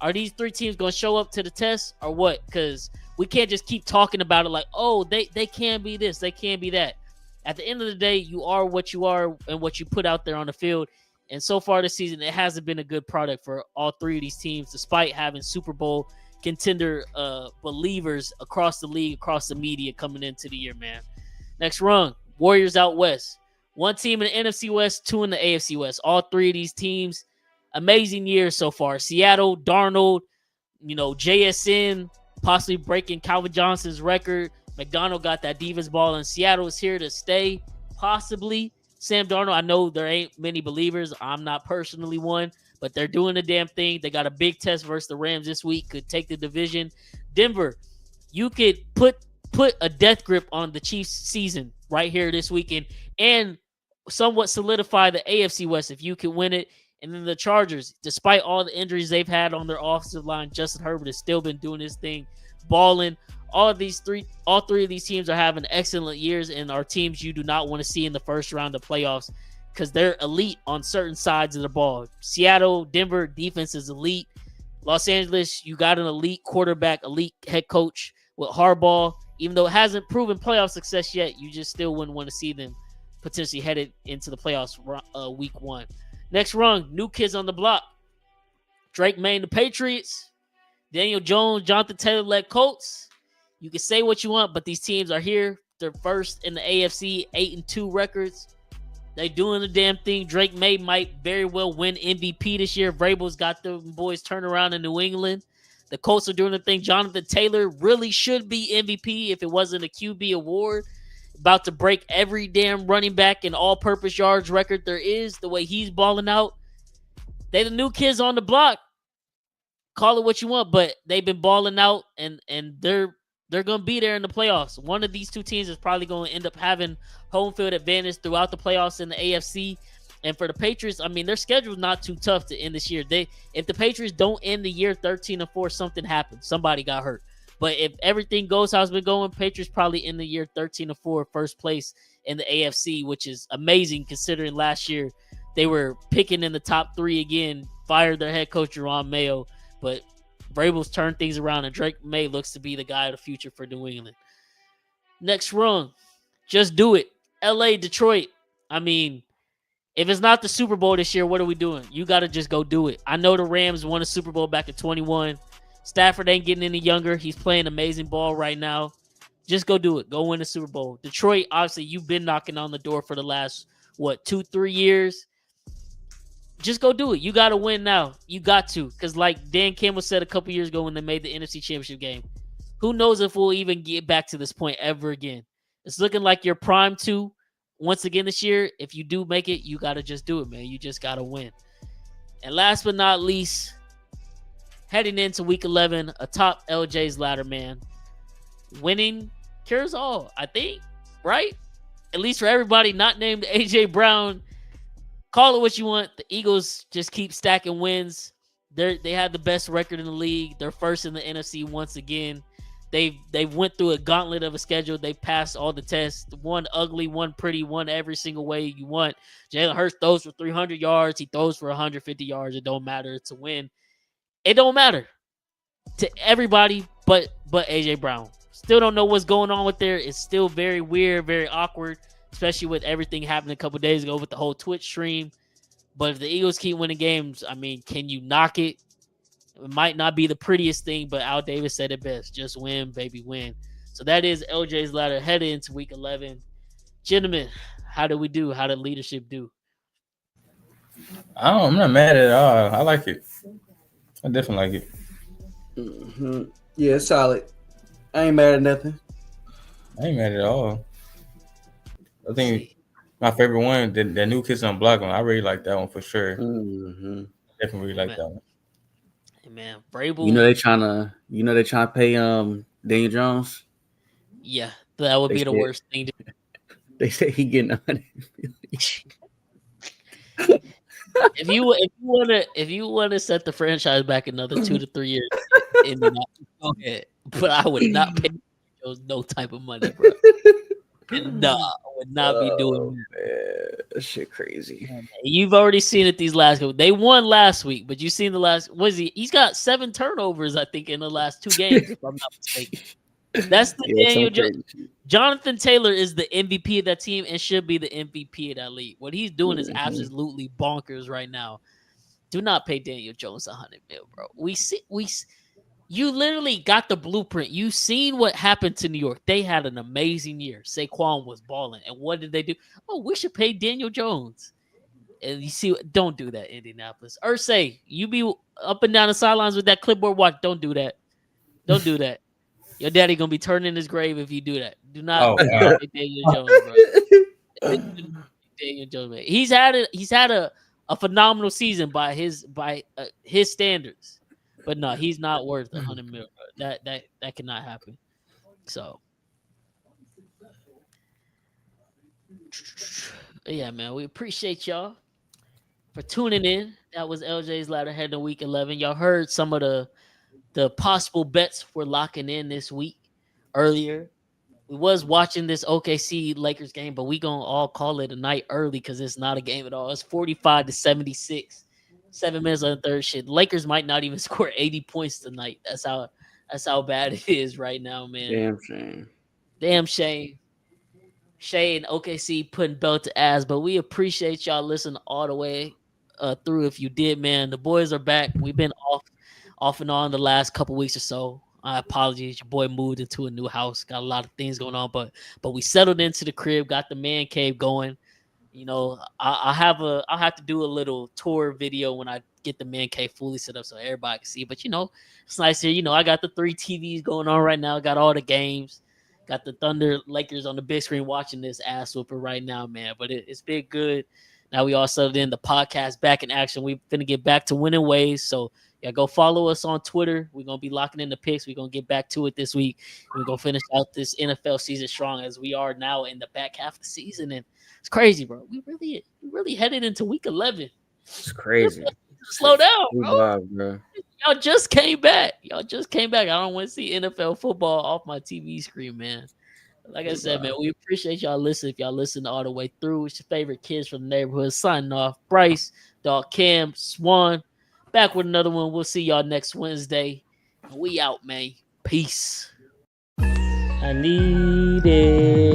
S3: Are these three teams going to show up to the test or what? Because we can't just keep talking about it like, they can be this, they can be that. At the end of the day, you are what you are and what you put out there on the field. And so far this season, it hasn't been a good product for all three of these teams, despite having Super Bowl contender believers across the league, across the media coming into the year, man. Next run, Warriors out west. One team in the NFC West, two in the AFC West. All three of these teams, amazing years so far. Seattle, Darnold, JSN, possibly breaking Calvin Johnson's record. McDonald got that Divas ball, and Seattle is here to stay, possibly. Sam Darnold, I know there ain't many believers. I'm not personally one, but they're doing the damn thing. They got a big test versus the Rams this week, could take the division. Denver, you could put a death grip on the Chiefs season right here this weekend and somewhat solidify the AFC West if you can win it. And then the Chargers, despite all the injuries they've had on their offensive line, Justin Herbert has still been doing his thing, balling. All three of these teams are having excellent years and are teams you do not want to see in the first round of playoffs because they're elite on certain sides of the ball. Seattle, Denver, defense is elite. Los Angeles, you got an elite quarterback, elite head coach with Harbaugh. Even though it hasn't proven playoff success yet, you just still wouldn't want to see them potentially headed into the playoffs week 1. Next run, new kids on the block. Drake May and the Patriots. Daniel Jones, Jonathan Taylor led Colts. You can say what you want, but these teams are here. They're first in the AFC, 8-2 records. They doing the damn thing. Drake May might very well win MVP this year. Vrabel's got the boys turn around in New England. The Colts are doing the thing. Jonathan Taylor really should be MVP if it wasn't a QB award. About to break every damn running back and all-purpose yards record there is, the way he's balling out. They the new kids on the block. Call it what you want, but they've been balling out, and they're going to be there in the playoffs. One of these two teams is probably going to end up having home field advantage throughout the playoffs in the AFC. And for the Patriots, I mean, their schedule is not too tough to end this year. If the Patriots don't end the year 13-4, something happens. Somebody got hurt. But if everything goes how it's been going, Patriots probably end the year 13-4, first place in the AFC, which is amazing considering last year they were picking in the top 3 again, fired their head coach, Jerome Mayo. But Vrabel's turned things around, and Drake May looks to be the guy of the future for New England. Next run, just do it. LA, Detroit. I mean, if it's not the Super Bowl this year, what are we doing? You got to just go do it. I know the Rams won a Super Bowl back in 21. Stafford ain't getting any younger. He's playing amazing ball right now. Just go do it. Go win the Super Bowl. Detroit, obviously, you've been knocking on the door for the last, 2-3 years. Just go do it. You got to win now. You got to. Because like Dan Campbell said a couple years ago when they made the NFC Championship game, who knows if we'll even get back to this point ever again. It's looking like you're primed to once again this year. If you do make it, you got to just do it, man. You just got to win. And last but not least, heading into week 11, atop LJ's ladder, man. Winning cures all, I think, right? At least for everybody not named A.J. Brown. Call it what you want. The Eagles just keep stacking wins. They have the best record in the league. They're first in the NFC once again. They went through a gauntlet of a schedule. They passed all the tests. One ugly, one pretty, one every single way you want. Jalen Hurts throws for 300 yards. He throws for 150 yards. It don't matter. It's a win. It don't matter to everybody but A.J. Brown. Still don't know what's going on with there. It's still very weird, very awkward, especially with everything happening a couple days ago with the whole Twitch stream. But if the Eagles keep winning games, I mean, can you knock it? It might not be the prettiest thing, but Al Davis said it best: "Just win, baby, win." So that is LJ's ladder headed into week 11. Gentlemen, how do we do? How did leadership do?
S5: I'm not mad at it all. I like it. I definitely like it.
S4: Mm-hmm. Yeah, it's solid. I ain't mad at nothing.
S5: I ain't mad at all. I think my favorite one, that new Kids on Block one, I really like that one for sure.
S4: Mm-hmm.
S5: Definitely really like that one.
S3: Hey man, Vrabel.
S4: You know they trying to pay Daniel Jones.
S3: Yeah, that would be the worst thing to
S4: They say he getting 100 million.
S3: if you wanna set the franchise back another 2 to 3 years, go ahead. But I would not pay those no type of money, bro. No, I would not be doing that.
S4: Man, that shit crazy.
S3: You've already seen it these last couple. They won last week, but you seen the last. Was he's got 7 turnovers, I think, in the last 2 games, if I'm not mistaken. That's the Daniel Jones. Jonathan Taylor is the MVP of that team and should be the MVP of that league. What he's doing is absolutely bonkers right now. Do not pay Daniel Jones $100 million, bro. You literally got the blueprint. You seen what happened to New York. They had an amazing year. Saquon was balling. And what did they do? Oh, we should pay Daniel Jones. And you see, don't do that, Indianapolis. Ursay, you be up and down the sidelines with that clipboard watch. Don't do that. Don't do that. Your daddy gonna be turning in his grave if you do that. Do not pay Daniel Jones, bro. Daniel Jones, man. He's had a phenomenal season by his standards. But no, he's not worth $100 million. That cannot happen. So, yeah, man, we appreciate y'all for tuning in. That was LJ's ladder heading to week 11. Y'all heard some of the possible bets we're locking in this week earlier. We was watching this OKC Lakers game, but we gonna all call it a night early because it's not a game at all. It's 45-76. 7 minutes on the third shit. Lakers might not even score 80 points tonight. That's how bad it is right now, man. Damn shame. Shay and OKC putting belt to ass, but we appreciate y'all listening all the way through. If you did, man, the boys are back. We've been off and on the last couple weeks or so. Apologies, your boy moved into a new house, got a lot of things going on, but we settled into the crib, got the man cave going. You know, I'll have to do a little tour video when I get the man cave fully set up so everybody can see. But you know, it's nice here. You know, I got the 3 TVs going on right now. Got all the games. Got the Thunder Lakers on the big screen watching this ass whooper right now, man. But it's been good. Now we all settled in. The podcast back in action. We finna get back to winning ways. So yeah, go follow us on Twitter. We're gonna be locking in the picks. We're gonna get back to it this week. We're gonna finish out this NFL season strong as we are now in the back half of the season. And it's crazy, bro. We really headed into week 11.
S4: It's crazy.
S3: Slow down, bro. Y'all just came back. I don't want to see NFL football off my TV screen, man. Like I said, man, we appreciate y'all listening. If y'all listen all the way through, it's your favorite kids from the neighborhood. Signing off. Bryce, Dog Cam, Swan. Back with another one. We'll see y'all next Wednesday. We out, man. Peace. I need it.